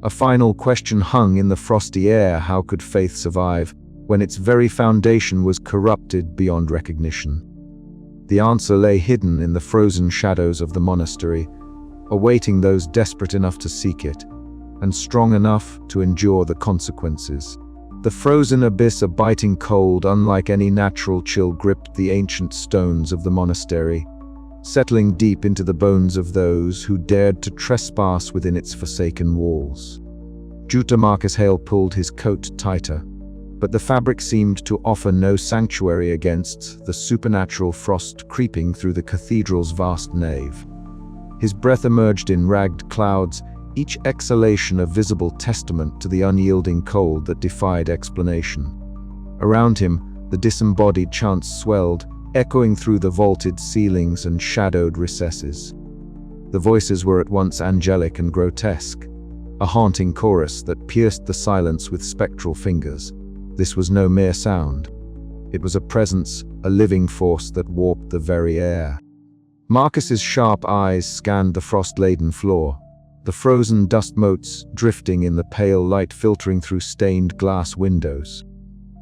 A final question hung in the frosty air: how could faith survive when its very foundation was corrupted beyond recognition? The answer lay hidden in the frozen shadows of the monastery, awaiting those desperate enough to seek it, and strong enough to endure the consequences. The frozen abyss, a biting cold unlike any natural chill, gripped the ancient stones of the monastery, settling deep into the bones of those who dared to trespass within its forsaken walls. Juta Marcus Hale pulled his coat tighter, but the fabric seemed to offer no sanctuary against the supernatural frost creeping through the cathedral's vast nave. His breath emerged in ragged clouds, each exhalation a visible testament to the unyielding cold that defied explanation. Around him, the disembodied chants swelled, echoing through the vaulted ceilings and shadowed recesses. The voices were at once angelic and grotesque, a haunting chorus that pierced the silence with spectral fingers. This was no mere sound. It was a presence, a living force that warped the very air. Marcus's sharp eyes scanned the frost-laden floor, the frozen dust motes drifting in the pale light filtering through stained glass windows.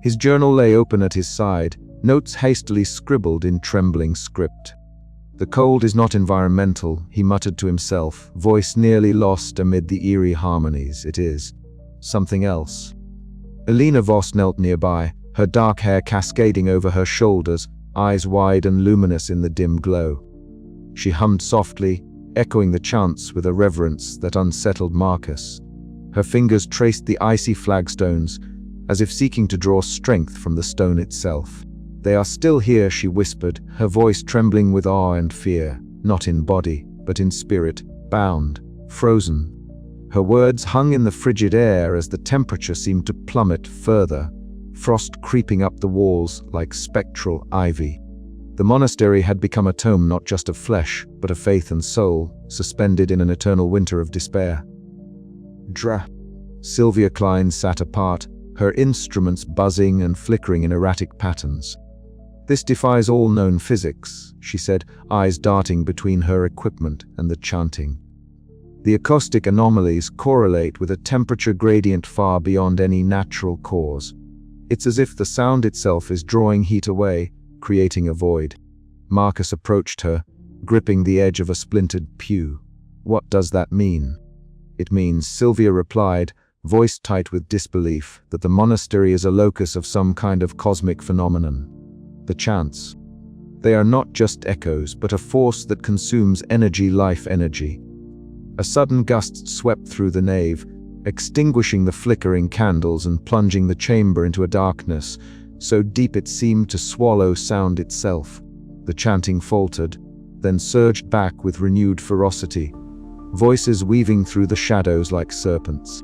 His journal lay open at his side, notes hastily scribbled in trembling script. "The cold is not environmental," he muttered to himself, voice nearly lost amid the eerie harmonies. "It is something else." Elena Voss knelt nearby, her dark hair cascading over her shoulders, eyes wide and luminous in the dim glow. She hummed softly, echoing the chants with a reverence that unsettled Marcus. Her fingers traced the icy flagstones, as if seeking to draw strength from the stone itself. "They are still here," she whispered, her voice trembling with awe and fear, not in body, but in spirit, bound, frozen. Her words hung in the frigid air as the temperature seemed to plummet further, frost creeping up the walls like spectral ivy. The monastery had become a tome not just of flesh, but of faith and soul, suspended in an eternal winter of despair. Sylvia Klein sat apart, her instruments buzzing and flickering in erratic patterns. "This defies all known physics," she said, eyes darting between her equipment and the chanting. "The acoustic anomalies correlate with a temperature gradient far beyond any natural cause. It's as if the sound itself is drawing heat away, creating a void." Marcus approached her, gripping the edge of a splintered pew. "What does that mean?" "It means," Sylvia replied, voice tight with disbelief, "that the monastery is a locus of some kind of cosmic phenomenon. The chants. They are not just echoes, but a force that consumes energy, life energy." A sudden gust swept through the nave, extinguishing the flickering candles and plunging the chamber into a darkness so deep it seemed to swallow sound itself. The chanting faltered, then surged back with renewed ferocity, voices weaving through the shadows like serpents.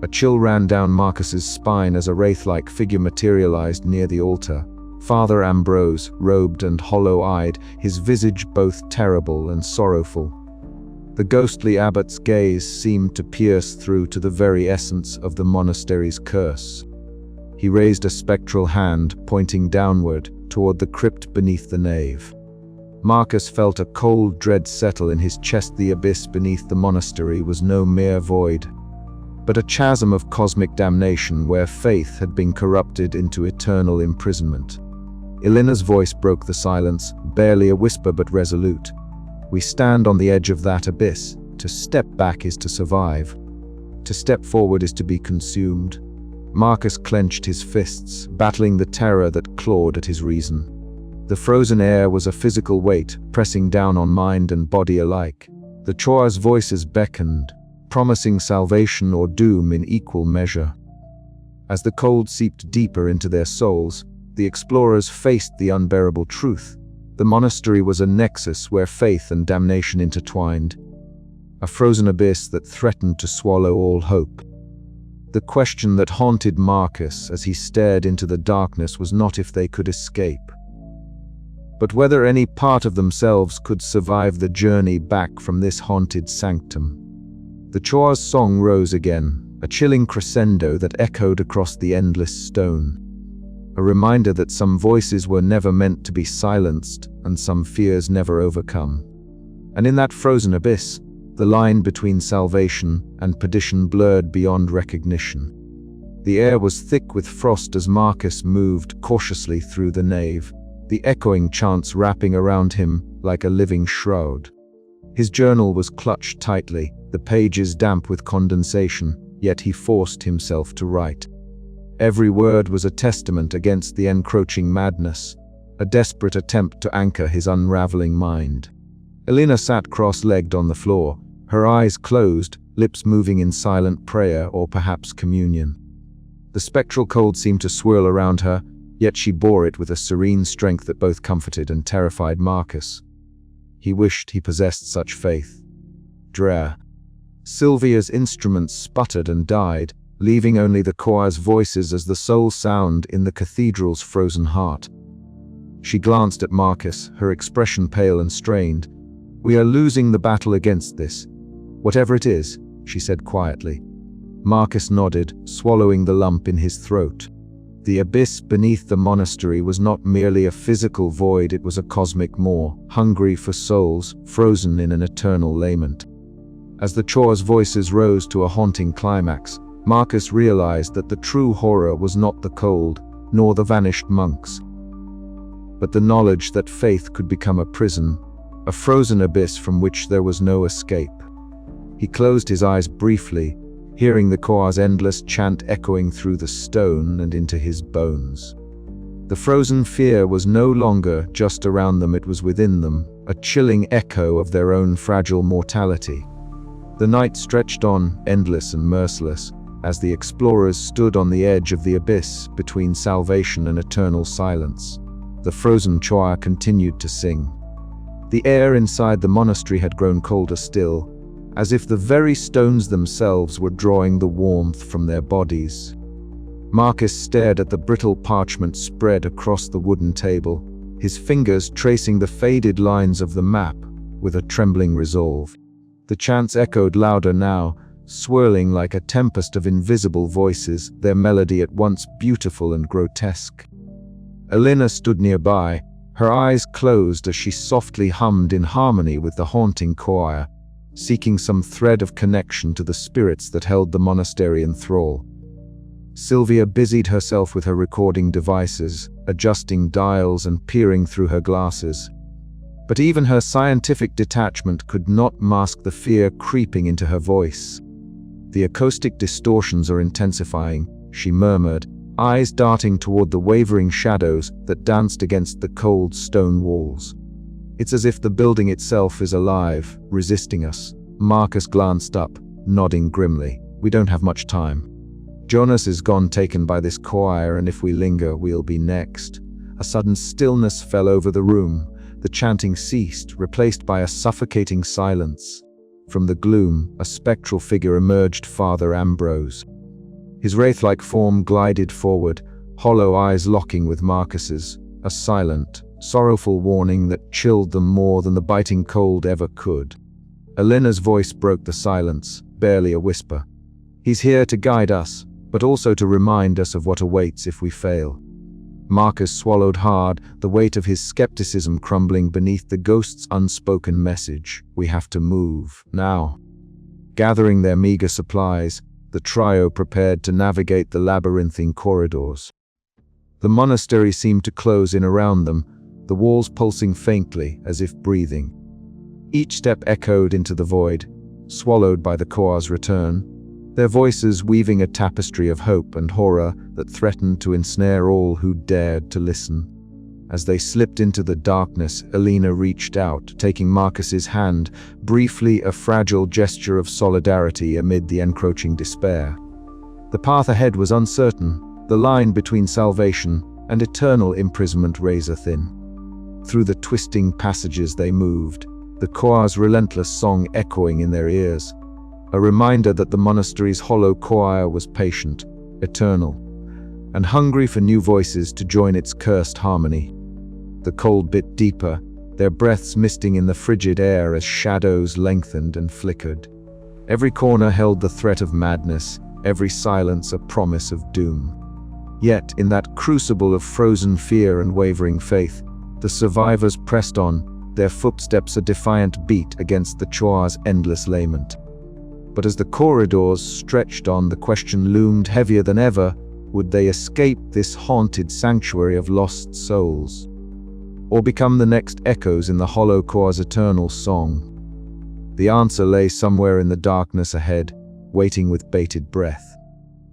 A chill ran down Marcus's spine as a wraith-like figure materialized near the altar. Father Ambrose, robed and hollow-eyed, his visage both terrible and sorrowful. The ghostly abbot's gaze seemed to pierce through to the very essence of the monastery's curse. He raised a spectral hand, pointing downward, toward the crypt beneath the nave. Marcus felt a cold dread settle in his chest. The abyss beneath the monastery was no mere void. but a chasm of cosmic damnation where faith had been corrupted into eternal imprisonment. Elena's voice broke the silence, barely a whisper but resolute. We stand on the edge of that abyss. To step back is to survive. To step forward is to be consumed. Marcus clenched his fists, battling the terror that clawed at his reason. The frozen air was a physical weight, pressing down on mind and body alike. The Choa's voices beckoned, promising salvation or doom in equal measure. As the cold seeped deeper into their souls, the explorers faced the unbearable truth. The monastery was a nexus where faith and damnation intertwined, a frozen abyss that threatened to swallow all hope. The question that haunted Marcus as he stared into the darkness was not if they could escape, but whether any part of themselves could survive the journey back from this haunted sanctum. The Choa's song rose again, a chilling crescendo that echoed across the endless stone. A reminder that some voices were never meant to be silenced and some fears never overcome. And in that frozen abyss, the line between salvation and perdition blurred beyond recognition. The air was thick with frost as Marcus moved cautiously through the nave, the echoing chants wrapping around him like a living shroud. His journal was clutched tightly, the pages damp with condensation, yet he forced himself to write. Every word was a testament against the encroaching madness, a desperate attempt to anchor his unraveling mind. Elena sat cross-legged on the floor, her eyes closed, lips moving in silent prayer or perhaps communion. The spectral cold seemed to swirl around her, yet she bore it with a serene strength that both comforted and terrified Marcus. He wished he possessed such faith. Drea. Sylvia's instruments sputtered and died, leaving only the choir's voices as the sole sound in the cathedral's frozen heart. She glanced at Marcus, her expression pale and strained. "We are losing the battle against this. Whatever it is," she said quietly. Marcus nodded, swallowing the lump in his throat. The abyss beneath the monastery was not merely a physical void, it was a cosmic maw, hungry for souls, frozen in an eternal lament. As the Choa's voices rose to a haunting climax, Marcus realized that the true horror was not the cold, nor the vanished monks, but the knowledge that faith could become a prison, a frozen abyss from which there was no escape. He closed his eyes briefly, hearing the choir's endless chant echoing through the stone and into his bones. The frozen fear was no longer just around them, it was within them, a chilling echo of their own fragile mortality. The night stretched on, endless and merciless, as the explorers stood on the edge of the abyss between salvation and eternal silence. The frozen choir continued to sing. The air inside the monastery had grown colder still, as if the very stones themselves were drawing the warmth from their bodies. Marcus stared at the brittle parchment spread across the wooden table, his fingers tracing the faded lines of the map with a trembling resolve. The chants echoed louder now, swirling like a tempest of invisible voices, their melody at once beautiful and grotesque. Elena stood nearby, her eyes closed as she softly hummed in harmony with the haunting choir, seeking some thread of connection to the spirits that held the monastery in thrall. Sylvia busied herself with her recording devices, adjusting dials and peering through her glasses. But even her scientific detachment could not mask the fear creeping into her voice. "The acoustic distortions are intensifying," she murmured, eyes darting toward the wavering shadows that danced against the cold stone walls. "It's as if the building itself is alive, resisting us." Marcus glanced up, nodding grimly. "We don't have much time. Jonas is gone, taken by this choir, and if we linger, we'll be next." A sudden stillness fell over the room. The chanting ceased, replaced by a suffocating silence. From the gloom, a spectral figure emerged, Father Ambrose. His wraith-like form glided forward, hollow eyes locking with Marcus's, a silent, sorrowful warning that chilled them more than the biting cold ever could. Elena's voice broke the silence, barely a whisper. "He's here to guide us, but also to remind us of what awaits if we fail." Marcus swallowed hard, the weight of his skepticism crumbling beneath the ghost's unspoken message. "We have to move, now." Gathering their meager supplies, the trio prepared to navigate the labyrinthine corridors. The monastery seemed to close in around them, the walls pulsing faintly as if breathing. Each step echoed into the void, swallowed by the Koa's return, their voices weaving a tapestry of hope and horror that threatened to ensnare all who dared to listen. As they slipped into the darkness, Elena reached out, taking Marcus's hand, briefly a fragile gesture of solidarity amid the encroaching despair. The path ahead was uncertain, the line between salvation and eternal imprisonment razor-thin. Through the twisting passages they moved, the Koa's relentless song echoing in their ears, a reminder that the monastery's hollow choir was patient, eternal, and hungry for new voices to join its cursed harmony. The cold bit deeper, their breaths misting in the frigid air as shadows lengthened and flickered. Every corner held the threat of madness, every silence a promise of doom. Yet, in that crucible of frozen fear and wavering faith, the survivors pressed on, their footsteps a defiant beat against the Choa's endless lament. But as the corridors stretched on, the question loomed heavier than ever: would they escape this haunted sanctuary of lost souls, or become the next echoes in the hollow Koa's eternal song? The answer lay somewhere in the darkness ahead, waiting with bated breath.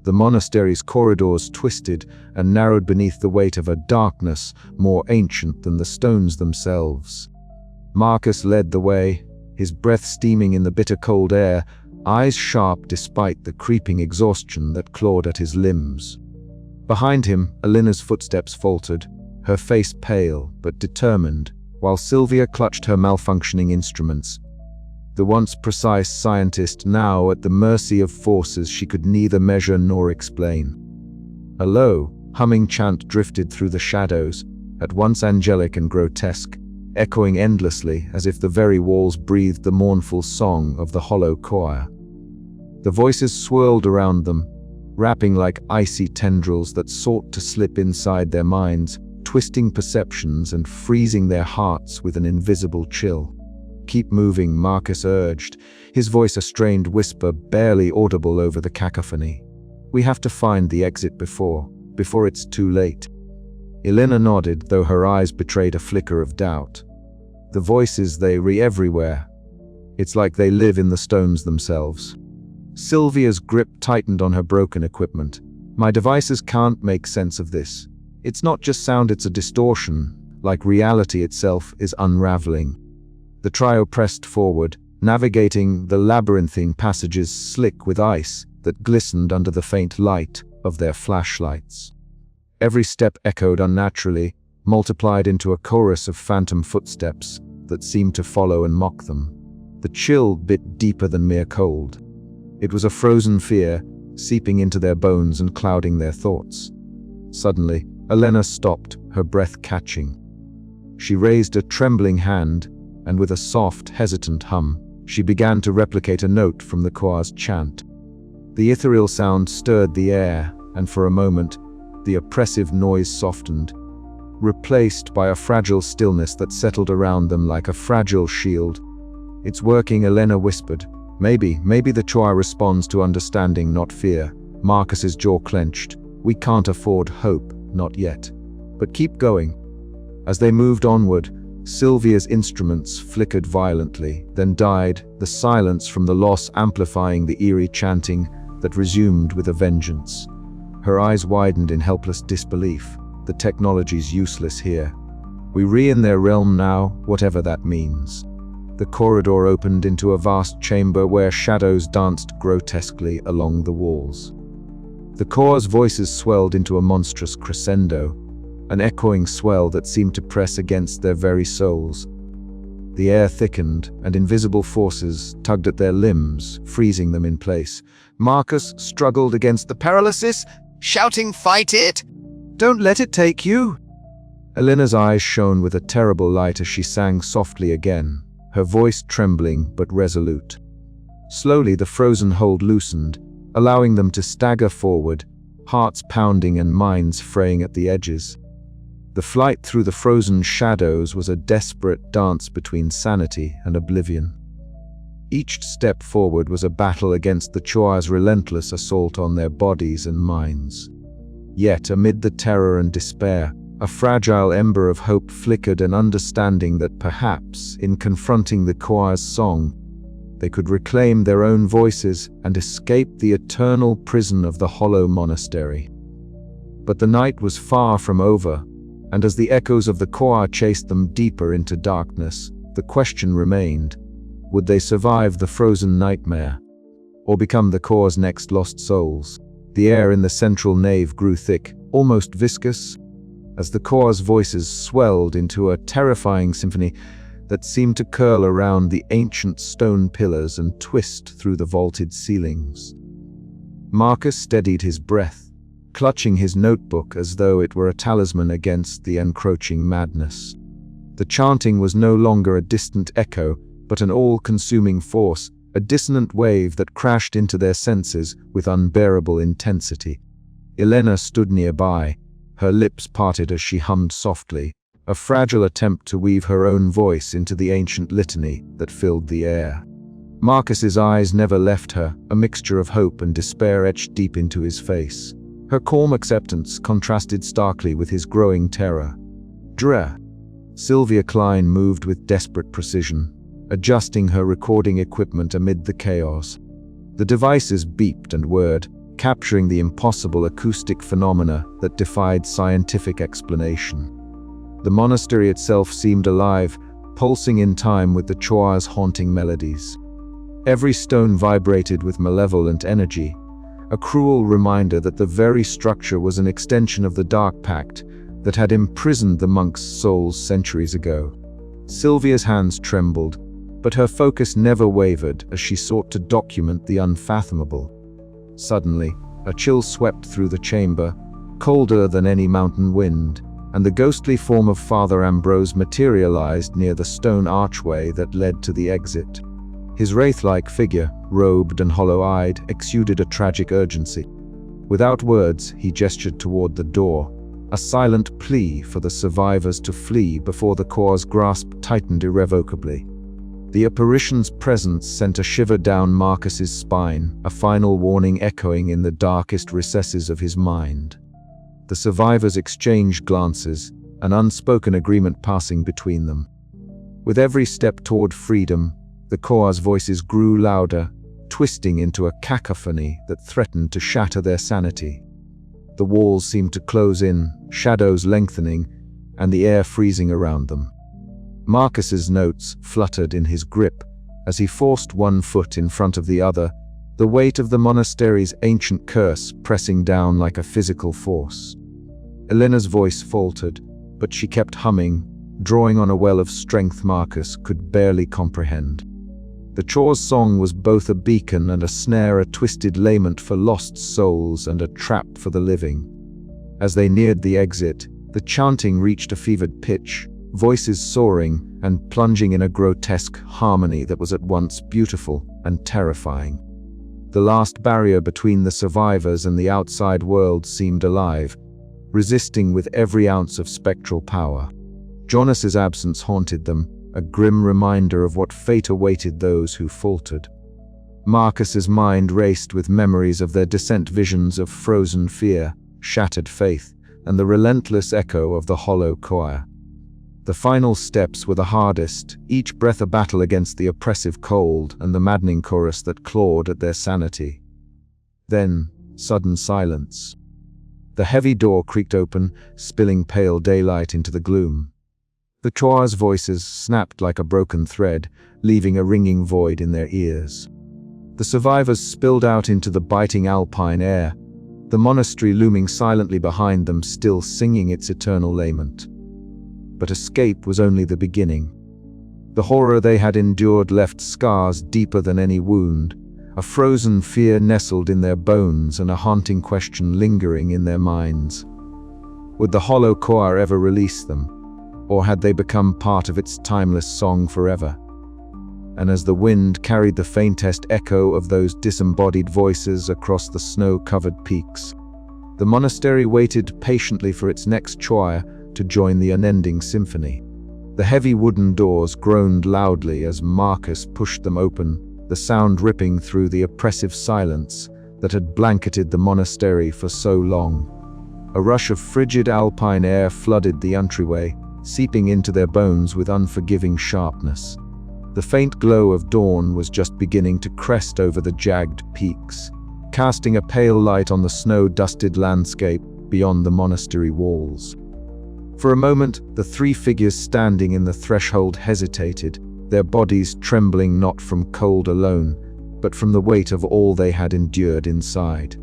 The monastery's corridors twisted and narrowed beneath the weight of a darkness more ancient than the stones themselves. Marcus led the way, his breath steaming in the bitter cold air, eyes sharp despite the creeping exhaustion that clawed at his limbs. Behind him, Elena's footsteps faltered, her face pale but determined, while Sylvia clutched her malfunctioning instruments. The once precise scientist now at the mercy of forces she could neither measure nor explain. A low, humming chant drifted through the shadows, at once angelic and grotesque, echoing endlessly as if the very walls breathed the mournful song of the hollow choir. The voices swirled around them, wrapping like icy tendrils that sought to slip inside their minds, twisting perceptions and freezing their hearts with an invisible chill. "Keep moving," Marcus urged, his voice a strained whisper barely audible over the cacophony. "We have to find the exit before it's too late." Elena nodded, though her eyes betrayed a flicker of doubt. The voices, they everywhere. It's like they live in the stones themselves. Sylvia's grip tightened on her broken equipment. "My devices can't make sense of this. It's not just sound, it's a distortion, like reality itself is unraveling." The trio pressed forward, navigating the labyrinthine passages slick with ice that glistened under the faint light of their flashlights. Every step echoed unnaturally, multiplied into a chorus of phantom footsteps that seemed to follow and mock them. The chill bit deeper than mere cold. It was a frozen fear, seeping into their bones and clouding their thoughts. Suddenly, Elena stopped, her breath catching. She raised a trembling hand, and with a soft, hesitant hum, she began to replicate a note from the choir's chant. The ethereal sound stirred the air, and for a moment, the oppressive noise softened, replaced by a fragile stillness that settled around them like a fragile shield. "It's working," Elena whispered. Maybe the choir responds to understanding, not fear." Marcus's jaw clenched. "We can't afford hope, not yet. But keep going." As they moved onward, Sylvia's instruments flickered violently, then died, the silence from the loss amplifying the eerie chanting that resumed with a vengeance. Her eyes widened in helpless disbelief. The technology's useless here. We re-in their realm now, whatever that means. The corridor opened into a vast chamber where shadows danced grotesquely along the walls. The choir's voices swelled into a monstrous crescendo, an echoing swell that seemed to press against their very souls. The air thickened, and invisible forces tugged at their limbs, freezing them in place. Marcus struggled against the paralysis, shouting, "Fight it! Don't let it take you!" Elena's eyes shone with a terrible light as she sang softly again, her voice trembling but resolute. Slowly the frozen hold loosened, allowing them to stagger forward, hearts pounding and minds fraying at the edges. The flight through the frozen shadows was a desperate dance between sanity and oblivion. Each step forward was a battle against the Choir's relentless assault on their bodies and minds. Yet, amid the terror and despair, a fragile ember of hope flickered, an understanding that perhaps, in confronting the Choir's song, they could reclaim their own voices and escape the eternal prison of the hollow monastery. But the night was far from over, and as the echoes of the choir chased them deeper into darkness, the question remained: would they survive the frozen nightmare, or become the choir's next lost souls? The air in the central nave grew thick, almost viscous, as the choir's voices swelled into a terrifying symphony that seemed to curl around the ancient stone pillars and twist through the vaulted ceilings. Marcus steadied his breath, clutching his notebook as though it were a talisman against the encroaching madness. The chanting was no longer a distant echo, but an all-consuming force, a dissonant wave that crashed into their senses with unbearable intensity. Elena stood nearby, her lips parted as she hummed softly, a fragile attempt to weave her own voice into the ancient litany that filled the air. Marcus's eyes never left her, a mixture of hope and despair etched deep into his face. Her calm acceptance contrasted starkly with his growing terror. Dre. Sylvia Klein moved with desperate precision, adjusting her recording equipment amid the chaos. The devices beeped and whirred, capturing the impossible acoustic phenomena that defied scientific explanation. The monastery itself seemed alive, pulsing in time with the choir's haunting melodies. Every stone vibrated with malevolent energy, a cruel reminder that the very structure was an extension of the Dark Pact that had imprisoned the monks' souls centuries ago. Sylvia's hands trembled, but her focus never wavered as she sought to document the unfathomable. Suddenly, a chill swept through the chamber, colder than any mountain wind, and the ghostly form of Father Ambrose materialized near the stone archway that led to the exit. His wraith-like figure, robed and hollow-eyed, exuded a tragic urgency. Without words, he gestured toward the door, a silent plea for the survivors to flee before the choir's grasp tightened irrevocably. The apparition's presence sent a shiver down Marcus's spine, a final warning echoing in the darkest recesses of his mind. The survivors exchanged glances, an unspoken agreement passing between them. With every step toward freedom, the choir's voices grew louder, twisting into a cacophony that threatened to shatter their sanity. The walls seemed to close in, shadows lengthening, and the air freezing around them. Marcus's notes fluttered in his grip as he forced one foot in front of the other, the weight of the monastery's ancient curse pressing down like a physical force. Elena's voice faltered, but she kept humming, drawing on a well of strength Marcus could barely comprehend. The choir's song was both a beacon and a snare, a twisted lament for lost souls and a trap for the living. As they neared the exit, the chanting reached a fevered pitch, voices soaring and plunging in a grotesque harmony that was at once beautiful and terrifying. The last barrier between the survivors and the outside world seemed alive, resisting with every ounce of spectral power. Jonas's absence haunted them, a grim reminder of what fate awaited those who faltered. Marcus's mind raced with memories of their descent, visions of frozen fear, shattered faith, and the relentless echo of the hollow choir. The final steps were the hardest, each breath a battle against the oppressive cold and the maddening chorus that clawed at their sanity. Then, sudden silence. The heavy door creaked open, spilling pale daylight into the gloom. The choir's voices snapped like a broken thread, leaving a ringing void in their ears. The survivors spilled out into the biting alpine air, the monastery looming silently behind them, still singing its eternal lament. But escape was only the beginning. The horror they had endured left scars deeper than any wound, a frozen fear nestled in their bones and a haunting question lingering in their minds. Would the hollow choir ever release them, or had they become part of its timeless song forever? And as the wind carried the faintest echo of those disembodied voices across the snow-covered peaks, the monastery waited patiently for its next choir to join the unending symphony. The heavy wooden doors groaned loudly as Marcus pushed them open, the sound ripping through the oppressive silence that had blanketed the monastery for so long. A rush of frigid alpine air flooded the entryway, seeping into their bones with unforgiving sharpness. The faint glow of dawn was just beginning to crest over the jagged peaks, casting a pale light on the snow-dusted landscape beyond the monastery walls. For a moment, the three figures standing in the threshold hesitated, their bodies trembling not from cold alone, but from the weight of all they had endured inside.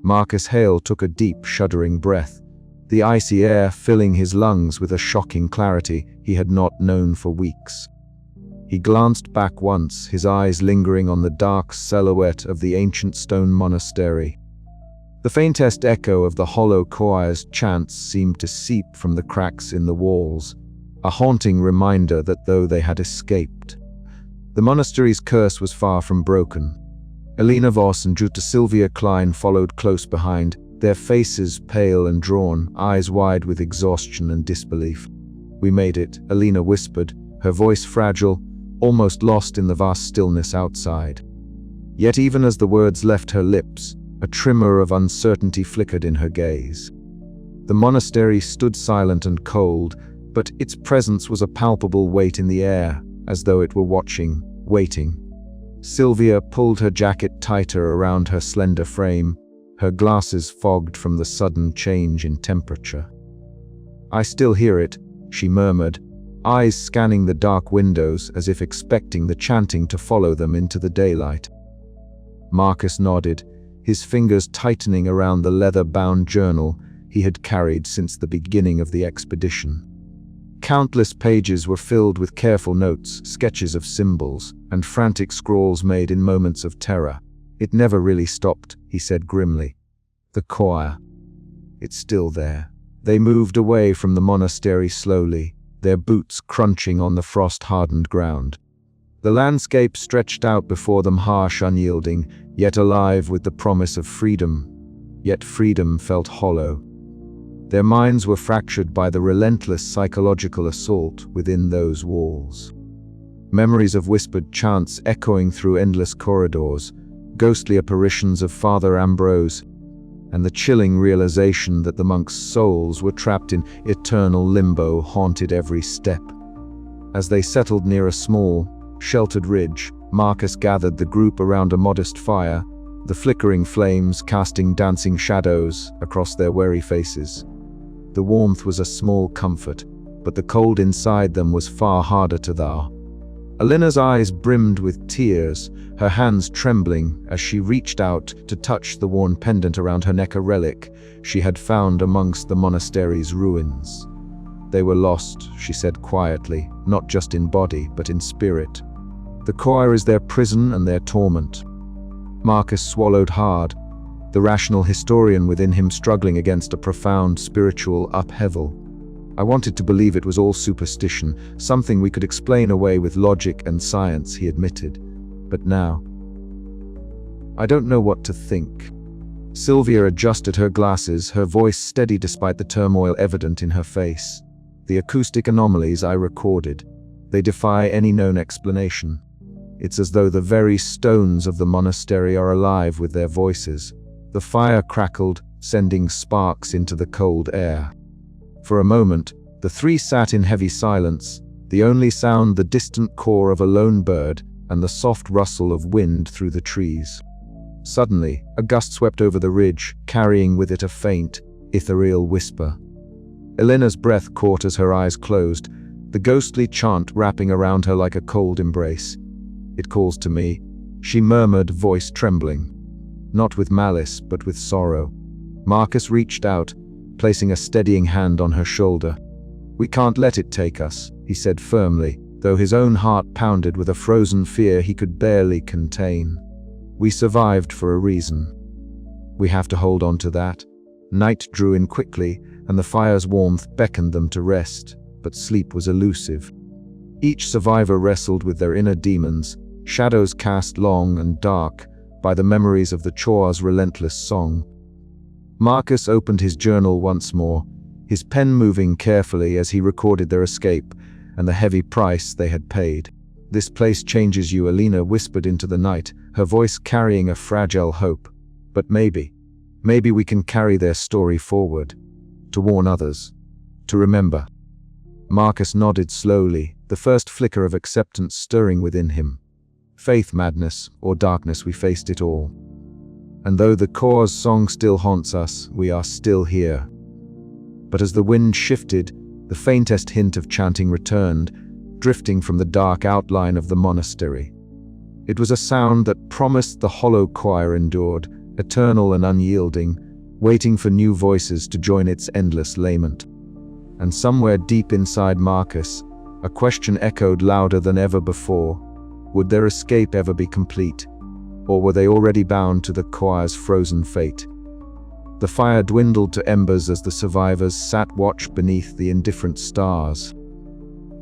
Marcus Hale took a deep, shuddering breath, the icy air filling his lungs with a shocking clarity he had not known for weeks. He glanced back once, his eyes lingering on the dark silhouette of the ancient stone monastery. The faintest echo of the hollow choir's chants seemed to seep from the cracks in the walls, a haunting reminder that though they had escaped, the monastery's curse was far from broken. Elena Voss and Jutta Sylvia Klein followed close behind, their faces pale and drawn, eyes wide with exhaustion and disbelief. "We made it," Elena whispered, her voice fragile, almost lost in the vast stillness outside. Yet even as the words left her lips, a tremor of uncertainty flickered in her gaze. The monastery stood silent and cold, but its presence was a palpable weight in the air, as though it were watching, waiting. Sylvia pulled her jacket tighter around her slender frame, her glasses fogged from the sudden change in temperature. "I still hear it," she murmured, eyes scanning the dark windows as if expecting the chanting to follow them into the daylight. Marcus nodded, his fingers tightening around the leather-bound journal he had carried since the beginning of the expedition. Countless pages were filled with careful notes, sketches of symbols, and frantic scrawls made in moments of terror. "It never really stopped," he said grimly. "The choir. It's still there." They moved away from the monastery slowly, their boots crunching on the frost-hardened ground. The landscape stretched out before them, harsh, unyielding, yet alive with the promise of freedom. Yet freedom felt hollow. Their minds were fractured by the relentless psychological assault within those walls. Memories of whispered chants echoing through endless corridors, ghostly apparitions of Father Ambrose, and the chilling realization that the monks' souls were trapped in eternal limbo haunted every step. As they settled near a small, sheltered ridge, Marcus gathered the group around a modest fire, the flickering flames casting dancing shadows across their weary faces. The warmth was a small comfort, but the cold inside them was far harder to thaw. Elena's eyes brimmed with tears, her hands trembling as she reached out to touch the worn pendant around her neck, a relic she had found amongst the monastery's ruins. "They were lost," she said quietly, "not just in body, but in spirit. The choir is their prison and their torment." Marcus swallowed hard, the rational historian within him struggling against a profound spiritual upheaval. "I wanted to believe it was all superstition, something we could explain away with logic and science," he admitted. "But now, I don't know what to think." Sylvia adjusted her glasses, her voice steady despite the turmoil evident in her face. "The acoustic anomalies I recorded, they defy any known explanation. It's as though the very stones of the monastery are alive with their voices." The fire crackled, sending sparks into the cold air. For a moment, the three sat in heavy silence, the only sound the distant caw of a lone bird and the soft rustle of wind through the trees. Suddenly, a gust swept over the ridge, carrying with it a faint, ethereal whisper. Elena's breath caught as her eyes closed, the ghostly chant wrapping around her like a cold embrace. "It calls to me," she murmured, voice trembling. Not with malice, but with sorrow. Marcus reached out, placing a steadying hand on her shoulder. "We can't let it take us," he said firmly, though his own heart pounded with a frozen fear he could barely contain. "We survived for a reason. We have to hold on to that." Night drew in quickly, and the fire's warmth beckoned them to rest, but sleep was elusive. Each survivor wrestled with their inner demons, shadows cast long and dark by the memories of the Choir's relentless song. Marcus opened his journal once more, his pen moving carefully as he recorded their escape and the heavy price they had paid. "This place changes you," Alina whispered into the night, her voice carrying a fragile hope. "But maybe we can carry their story forward, to warn others, to remember." Marcus nodded slowly, the first flicker of acceptance stirring within him. Faith, madness, or darkness, we faced it all. And though the choir's song still haunts us, we are still here. But as the wind shifted, the faintest hint of chanting returned, drifting from the dark outline of the monastery. It was a sound that promised the hollow choir endured, eternal and unyielding, waiting for new voices to join its endless lament. And somewhere deep inside Marcus, a question echoed louder than ever before. Would their escape ever be complete? Or were they already bound to the choir's frozen fate? The fire dwindled to embers as the survivors sat watch beneath the indifferent stars,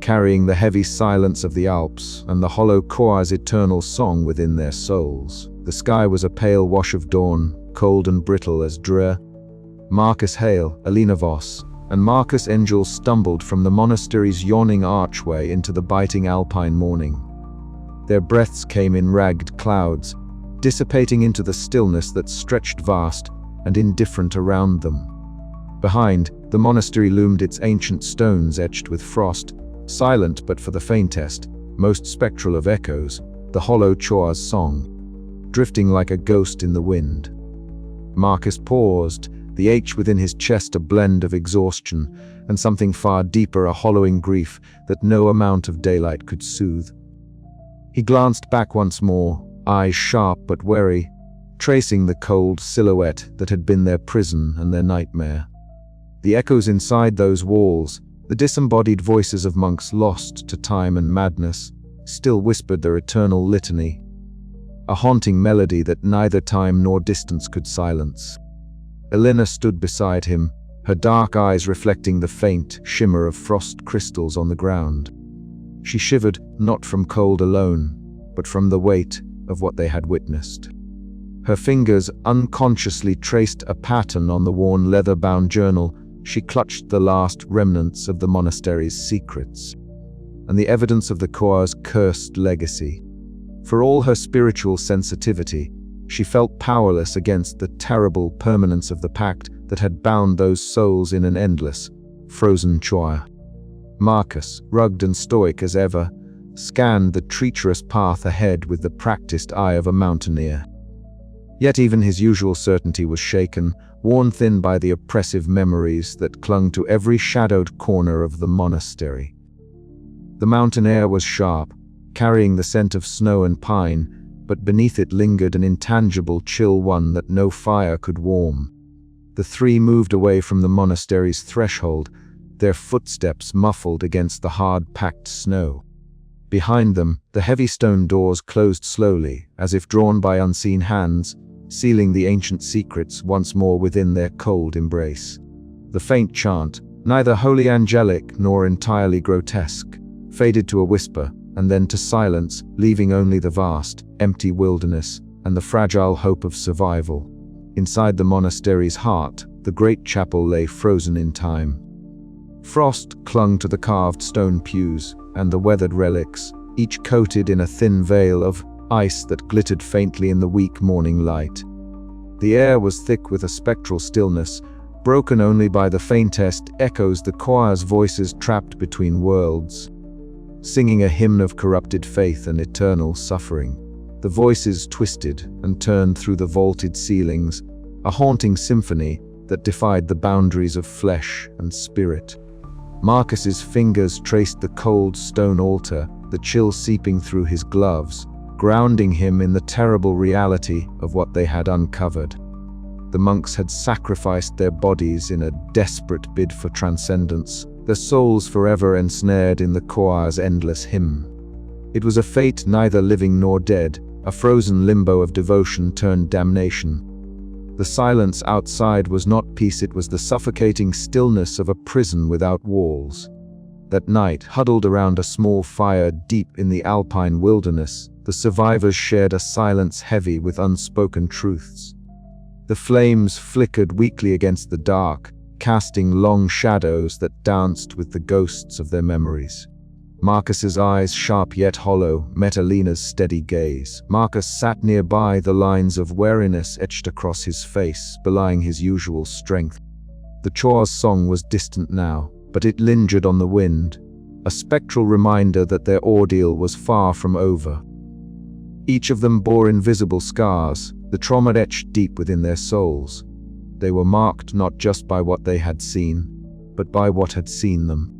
carrying the heavy silence of the Alps and the hollow choir's eternal song within their souls. The sky was a pale wash of dawn, cold and brittle as Dre, Marcus Hale, Alina Voss, and Marcus Engel stumbled from the monastery's yawning archway into the biting alpine morning. Their breaths came in ragged clouds, dissipating into the stillness that stretched vast and indifferent around them. Behind, the monastery loomed its ancient stones etched with frost, silent but for the faintest, most spectral of echoes, the hollow choir's song, drifting like a ghost in the wind. Marcus paused, the ache within his chest a blend of exhaustion and something far deeper, a hollowing grief that no amount of daylight could soothe. He glanced back once more, eyes sharp but wary, tracing the cold silhouette that had been their prison and their nightmare. The echoes inside those walls, the disembodied voices of monks lost to time and madness, still whispered their eternal litany, a haunting melody that neither time nor distance could silence. Alina stood beside him, her dark eyes reflecting the faint shimmer of frost crystals on the ground. She shivered not from cold alone, but from the weight of what they had witnessed. Her fingers unconsciously traced a pattern on the worn leather-bound journal. She clutched the last remnants of the monastery's secrets, and the evidence of the choir's cursed legacy. For all her spiritual sensitivity, she felt powerless against the terrible permanence of the pact that had bound those souls in an endless, frozen choir. Marcus, rugged and stoic as ever, scanned the treacherous path ahead with the practiced eye of a mountaineer. Yet even his usual certainty was shaken, worn thin by the oppressive memories that clung to every shadowed corner of the monastery. The mountain air was sharp, carrying the scent of snow and pine, but beneath it lingered an intangible chill, one that no fire could warm. The three moved away from the monastery's threshold, their footsteps muffled against the hard-packed snow. Behind them, the heavy stone doors closed slowly, as if drawn by unseen hands, sealing the ancient secrets once more within their cold embrace. The faint chant, neither wholly angelic nor entirely grotesque, faded to a whisper, and then to silence, leaving only the vast, empty wilderness and the fragile hope of survival. Inside the monastery's heart, the great chapel lay frozen in time. Frost clung to the carved stone pews and the weathered relics, each coated in a thin veil of ice that glittered faintly in the weak morning light. The air was thick with a spectral stillness, broken only by the faintest echoes, the choir's voices trapped between worlds, singing a hymn of corrupted faith and eternal suffering. The voices twisted and turned through the vaulted ceilings, a haunting symphony that defied the boundaries of flesh and spirit. Marcus's fingers traced the cold stone altar, the chill seeping through his gloves, grounding him in the terrible reality of what they had uncovered. The monks had sacrificed their bodies in a desperate bid for transcendence, their souls forever ensnared in the choir's endless hymn. It was a fate neither living nor dead, a frozen limbo of devotion turned damnation. The silence outside was not peace, it was the suffocating stillness of a prison without walls. That night, huddled around a small fire deep in the alpine wilderness, the survivors shared a silence heavy with unspoken truths. The flames flickered weakly against the dark, casting long shadows that danced with the ghosts of their memories. Marcus's eyes, sharp yet hollow, met Alina's steady gaze. Marcus sat nearby, the lines of wariness etched across his face, belying his usual strength. The Choir's song was distant now, but it lingered on the wind, a spectral reminder that their ordeal was far from over. Each of them bore invisible scars, the trauma etched deep within their souls. They were marked not just by what they had seen, but by what had seen them.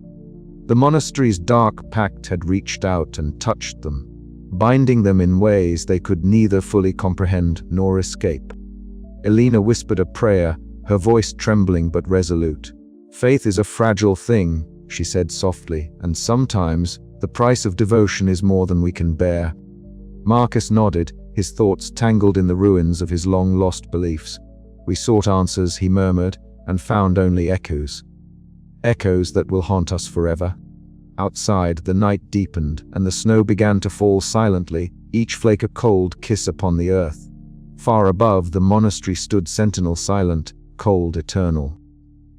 The monastery's dark pact had reached out and touched them, binding them in ways they could neither fully comprehend nor escape. Alina whispered a prayer, her voice trembling but resolute. "Faith is a fragile thing," she said softly, "and sometimes the price of devotion is more than we can bear." Marcus nodded, his thoughts tangled in the ruins of his long-lost beliefs. "We sought answers," he murmured, "and found only echoes. Echoes that will haunt us forever." Outside, the night deepened, and the snow began to fall silently, each flake a cold kiss upon the earth. Far above, the monastery stood sentinel, silent, cold, eternal.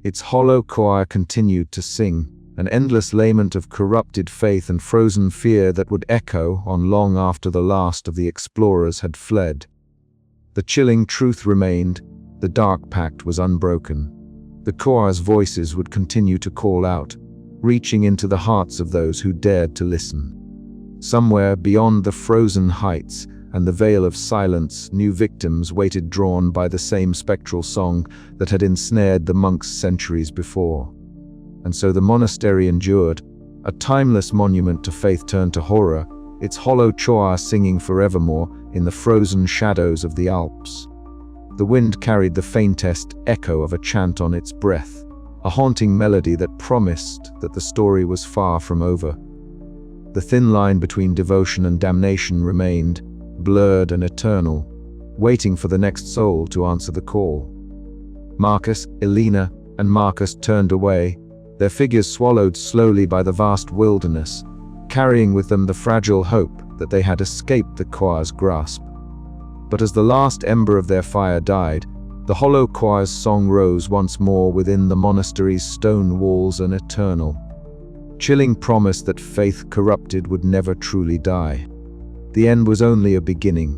Its hollow choir continued to sing, an endless lament of corrupted faith and frozen fear that would echo on long after the last of the explorers had fled. The chilling truth remained: the dark pact was unbroken. The choir's voices would continue to call out, reaching into the hearts of those who dared to listen. Somewhere beyond the frozen heights and the veil of silence, new victims waited, drawn by the same spectral song that had ensnared the monks centuries before. And so the monastery endured, a timeless monument to faith turned to horror, its hollow choir singing forevermore in the frozen shadows of the Alps. The wind carried the faintest echo of a chant on its breath, a haunting melody that promised that the story was far from over. The thin line between devotion and damnation remained, blurred and eternal, waiting for the next soul to answer the call. Marcus, Alina, and Marcus turned away, their figures swallowed slowly by the vast wilderness, carrying with them the fragile hope that they had escaped the choir's grasp. But as the last ember of their fire died, the hollow choir's song rose once more within the monastery's stone walls, an eternal, chilling promise that faith corrupted would never truly die. The end was only a beginning,